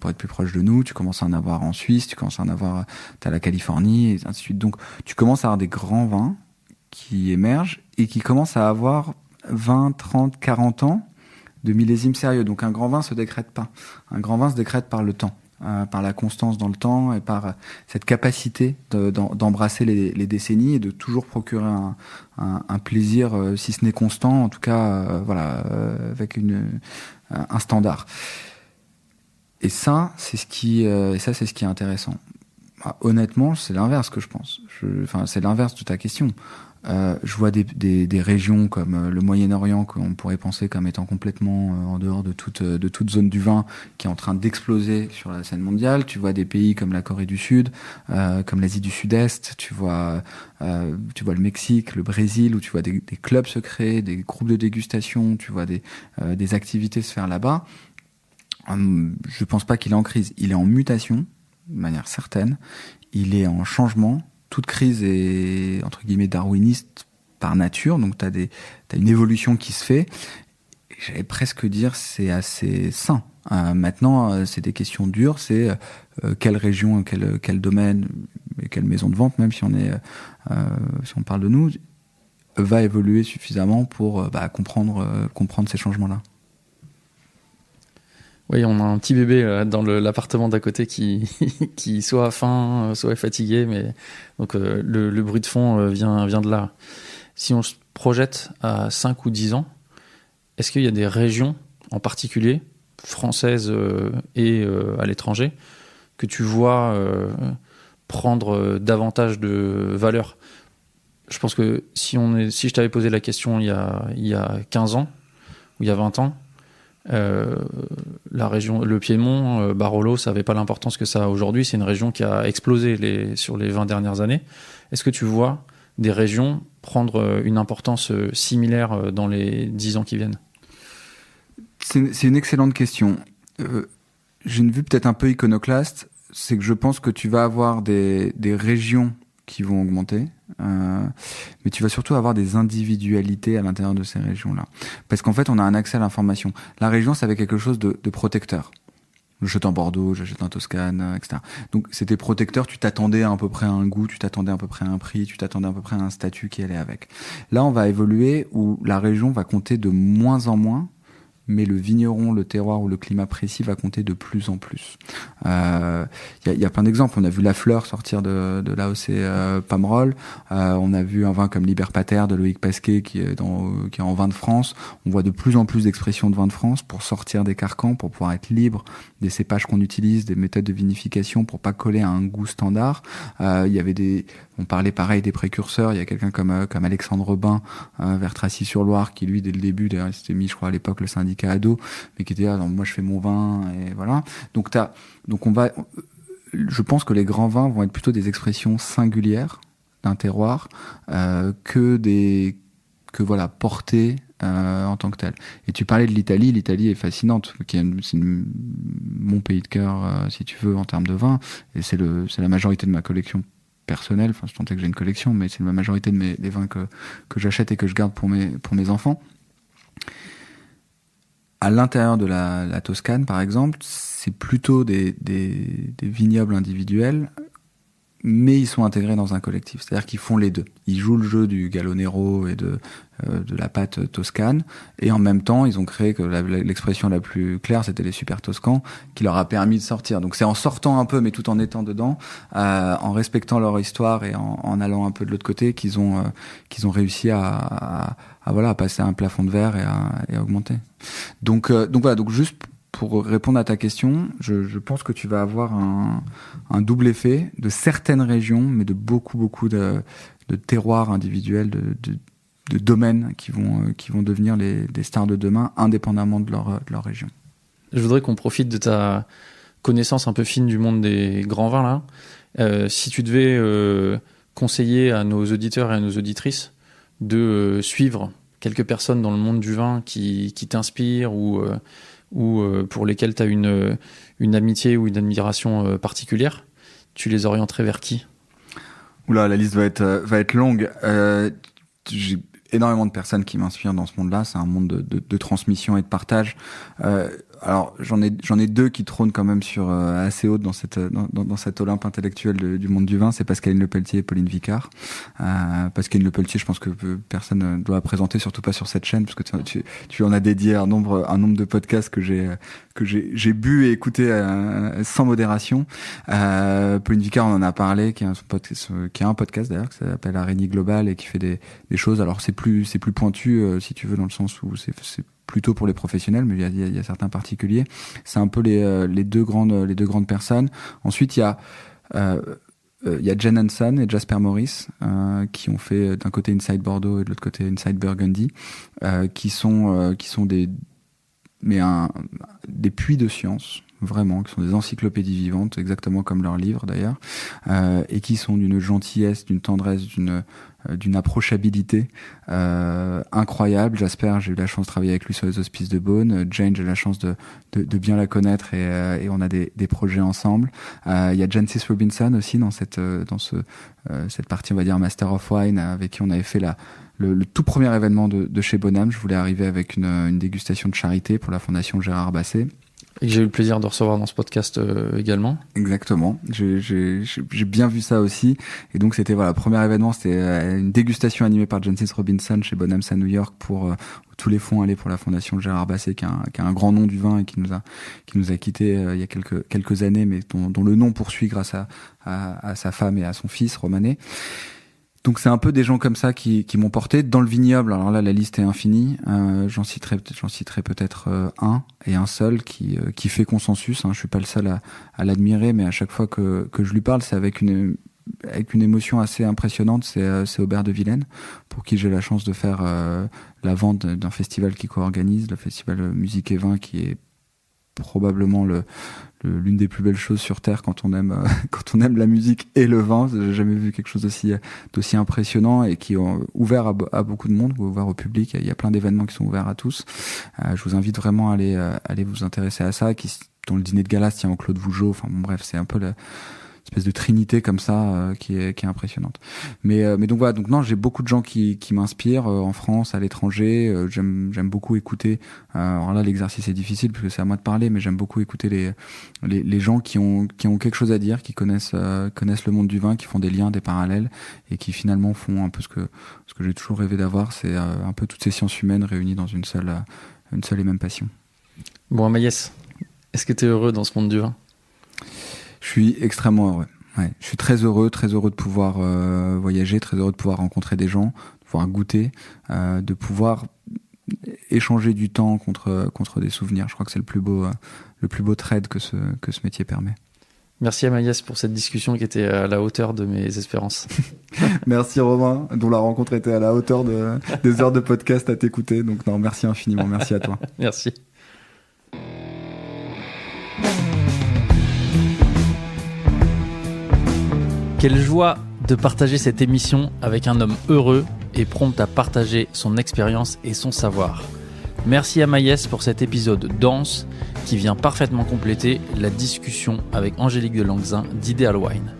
[SPEAKER 1] pour être plus proche de nous. Tu commences à en avoir en Suisse, t'as la Californie, et ainsi de suite. Donc tu commences à avoir des grands vins qui émergent et qui commencent à avoir 20, 30, 40 ans de millésime sérieux. Donc un grand vin se décrète pas. Un grand vin se décrète par le temps. Par la constance dans le temps et par cette capacité d'embrasser les décennies et de toujours procurer un plaisir, si ce n'est constant, en tout cas, avec un standard. Et ça, c'est ce qui est intéressant. Honnêtement, c'est l'inverse que je pense. C'est l'inverse de ta question. Je vois des régions comme le Moyen-Orient qu'on pourrait penser comme étant complètement en dehors de toute zone du vin, qui est en train d'exploser sur la scène mondiale. Tu vois des pays comme la Corée du Sud, comme l'Asie du Sud-Est. Tu vois le Mexique, le Brésil, où tu vois des clubs se créer, des groupes de dégustation. Tu vois des activités se faire là-bas. Je pense pas qu'il est en crise. Il est en mutation, de manière certaine. Il est en changement. Toute crise est, entre guillemets, darwiniste par nature, donc t'as une évolution qui se fait. J'allais presque dire c'est assez sain. Maintenant, c'est des questions dures, c'est quelle région, quel domaine, et quelle maison de vente, même si on parle de nous, va évoluer suffisamment pour comprendre ces changements-là.
[SPEAKER 2] Oui, on a un petit bébé dans l'appartement d'à côté qui soit a faim, soit est fatigué, mais donc le bruit de fond vient de là. Si on se projette à 5 ou 10 ans, est-ce qu'il y a des régions en particulier, françaises et à l'étranger, que tu vois prendre davantage de valeur ? Je pense que si je t'avais posé la question il y a 15 ans ou il y a 20 ans, la région, le Piémont, Barolo, ça n'avait pas l'importance que ça a aujourd'hui. C'est une région qui a explosé sur les 20 dernières années. Est-ce que tu vois des régions prendre une importance similaire dans les 10 ans qui viennent ?
[SPEAKER 1] C'est une excellente question. J'ai une vue peut-être un peu iconoclaste. C'est que je pense que tu vas avoir des régions qui vont augmenter, mais tu vas surtout avoir des individualités à l'intérieur de ces régions-là. Parce qu'en fait, on a un accès à l'information. La région, ça avait quelque chose de protecteur. J'achète en Bordeaux, j'achète en Toscane, etc. Donc, c'était protecteur, tu t'attendais à peu près à un goût, tu t'attendais à peu près à un prix, tu t'attendais à peu près à un statut qui allait avec. Là, on va évoluer où la région va compter de moins en moins, mais le vigneron, le terroir ou le climat précis va compter de plus en plus. Y a plein d'exemples. On a vu La Fleur sortir de l'AOC Pomerol. On a vu un vin comme Liberpater de Loïc Pasquet qui est en vin de France. On voit de plus en plus d'expressions de vin de France pour sortir des carcans, pour pouvoir être libre des cépages qu'on utilise, des méthodes de vinification pour pas coller à un goût standard. On parlait pareil des précurseurs. Il y a quelqu'un comme Alexandre Robin vers Tracy-sur-Loire qui lui dès le début, d'ailleurs il s'était mis je crois à l'époque le syndicat ado, mais qui était là, moi je fais mon vin et voilà. Donc je pense que les grands vins vont être plutôt des expressions singulières d'un terroir portées en tant que telles. Et tu parlais de l'Italie. L'Italie est fascinante, c'est mon pays de cœur si tu veux en termes de vin, et c'est la majorité de ma collection personnelle. Enfin, je tentais que j'ai une collection, mais c'est la majorité des vins que j'achète et que je garde pour mes enfants. à l'intérieur de la Toscane, par exemple, c'est plutôt des vignobles individuels, mais ils sont intégrés dans un collectif. C'est-à-dire qu'ils font les deux. Ils jouent le jeu du Gallo-Nero et de la pâte toscane, et en même temps, ils ont créé que l'expression la plus claire, c'était les super toscans, qui leur a permis de sortir. Donc c'est en sortant un peu, mais tout en étant dedans, en respectant leur histoire et en allant un peu de l'autre côté, qu'ils ont réussi à passer un plafond de verre et à augmenter. Donc voilà, donc juste pour répondre à ta question, je pense que tu vas avoir un double effet de certaines régions, mais de beaucoup de terroirs individuels, de domaines qui vont devenir des stars de demain, indépendamment de leur région.
[SPEAKER 2] Je voudrais qu'on profite de ta connaissance un peu fine du monde des grands vins là. Si tu devais conseiller à nos auditeurs et à nos auditrices de suivre quelques personnes dans le monde du vin qui t'inspirent ou pour lesquels tu as une amitié ou une admiration particulière, tu les orienterais vers qui ?
[SPEAKER 1] Oula, la liste va être longue. J'ai énormément de personnes qui m'inspirent dans ce monde-là. C'est un monde de transmission et de partage. Alors j'en ai deux qui trônent quand même sur assez haut dans cet Olympe intellectuel du monde du vin. C'est Pascaline Lepelletier et Pauline Vicard. Pascaline Lepelletier, je pense que personne ne doit présenter, surtout pas sur cette chaîne, parce que tu en as dédié un nombre de podcasts que j'ai bu et écouté sans modération. Pauline Vicard, on en a parlé, qui a un podcast d'ailleurs qui s'appelle Araignée Globale et qui fait des choses. Alors c'est plus pointu si tu veux, dans le sens où c'est plutôt pour les professionnels, mais il y a certains particuliers. C'est un peu les deux grandes personnes. Ensuite, il y a Jen Hansen et Jasper Morris qui ont fait d'un côté Inside Bordeaux et de l'autre côté Inside Burgundy, qui sont des puits de science, vraiment, qui sont des encyclopédies vivantes, exactement comme leurs livres d'ailleurs, et qui sont d'une gentillesse, d'une tendresse, d'une approchabilité incroyable. Jasper, j'ai eu la chance de travailler avec lui sur les Hospices de Beaune. Jane, j'ai eu la chance de bien la connaître et on a des projets ensemble. Il y a Jancis Robinson aussi dans cette partie, on va dire, Master of Wine, avec qui on avait fait le tout premier événement de chez Bonham. Je voulais arriver avec une dégustation de charité pour la fondation Gérard Basset.
[SPEAKER 2] Et que j'ai eu le plaisir de recevoir dans ce podcast également.
[SPEAKER 1] Exactement, j'ai bien vu ça aussi. Et donc c'était premier événement, c'était une dégustation animée par Jancis Robinson chez Bonhams à New York pour tous les fonds allaient pour la fondation Gérard Basset, qui a un grand nom du vin et qui nous a quittés il y a quelques années, mais dont le nom poursuit grâce à sa femme et à son fils Romané. Donc c'est un peu des gens comme ça qui m'ont porté dans le vignoble. Alors là, la liste est infinie. J'en citerai peut-être un seul qui fait consensus. Je suis pas le seul à l'admirer, mais à chaque fois que je lui parle, c'est avec une émotion assez impressionnante. C'est Aubert de Vilaine, pour qui j'ai la chance de faire la vente d'un festival qui co-organise, le festival Musique et Vin, qui est probablement l'une des plus belles choses sur terre quand on aime la musique et le vin. J'ai jamais vu quelque chose d'aussi impressionnant et qui est ouvert à beaucoup de monde, ouvert au public. Il y a plein d'événements qui sont ouverts à tous. Je vous invite vraiment à aller vous intéresser à ça, dont le dîner de gala se tient au Clos de Vougeot. Enfin bon, bref, c'est un peu espèce de trinité comme ça qui est impressionnante. Mais donc voilà, donc non, j'ai beaucoup de gens qui m'inspirent en France, à l'étranger. J'aime beaucoup écouter. Alors là, l'exercice est difficile parce que c'est à moi de parler, mais j'aime beaucoup écouter les gens qui ont quelque chose à dire, qui connaissent le monde du vin, qui font des liens, des parallèles et qui finalement font un peu ce que j'ai toujours rêvé d'avoir, c'est un peu toutes ces sciences humaines réunies dans une seule et même passion.
[SPEAKER 2] Bon, Amaïs, est-ce que tu es heureux dans ce monde du vin ?
[SPEAKER 1] Je suis extrêmement heureux. Ouais, je suis très heureux de pouvoir voyager, très heureux de pouvoir rencontrer des gens, de pouvoir goûter, de pouvoir échanger du temps contre des souvenirs. Je crois que c'est le plus beau trade que ce métier permet.
[SPEAKER 2] Merci Amaïs pour cette discussion qui était à la hauteur de mes espérances.
[SPEAKER 1] Merci Romain, dont la rencontre était à la hauteur des heures de podcast à t'écouter. Donc non, merci infiniment, merci à toi.
[SPEAKER 2] Merci. Quelle joie de partager cette émission avec un homme heureux et prompt à partager son expérience et son savoir. Merci à Maïs pour cet épisode dense qui vient parfaitement compléter la discussion avec Angélique de Langzin d'Ideal Wine.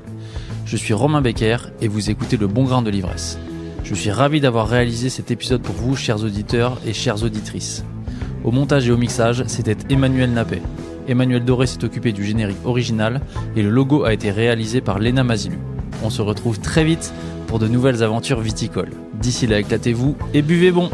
[SPEAKER 2] Je suis Romain Becker et vous écoutez Le Bon Grain de l'Ivresse. Je suis ravi d'avoir réalisé cet épisode pour vous, chers auditeurs et chères auditrices. Au montage et au mixage, c'était Emmanuel Nappet. Emmanuel Doré s'est occupé du générique original et le logo a été réalisé par Léna Mazilu. On se retrouve très vite pour de nouvelles aventures viticoles. D'ici là, éclatez-vous et buvez bon!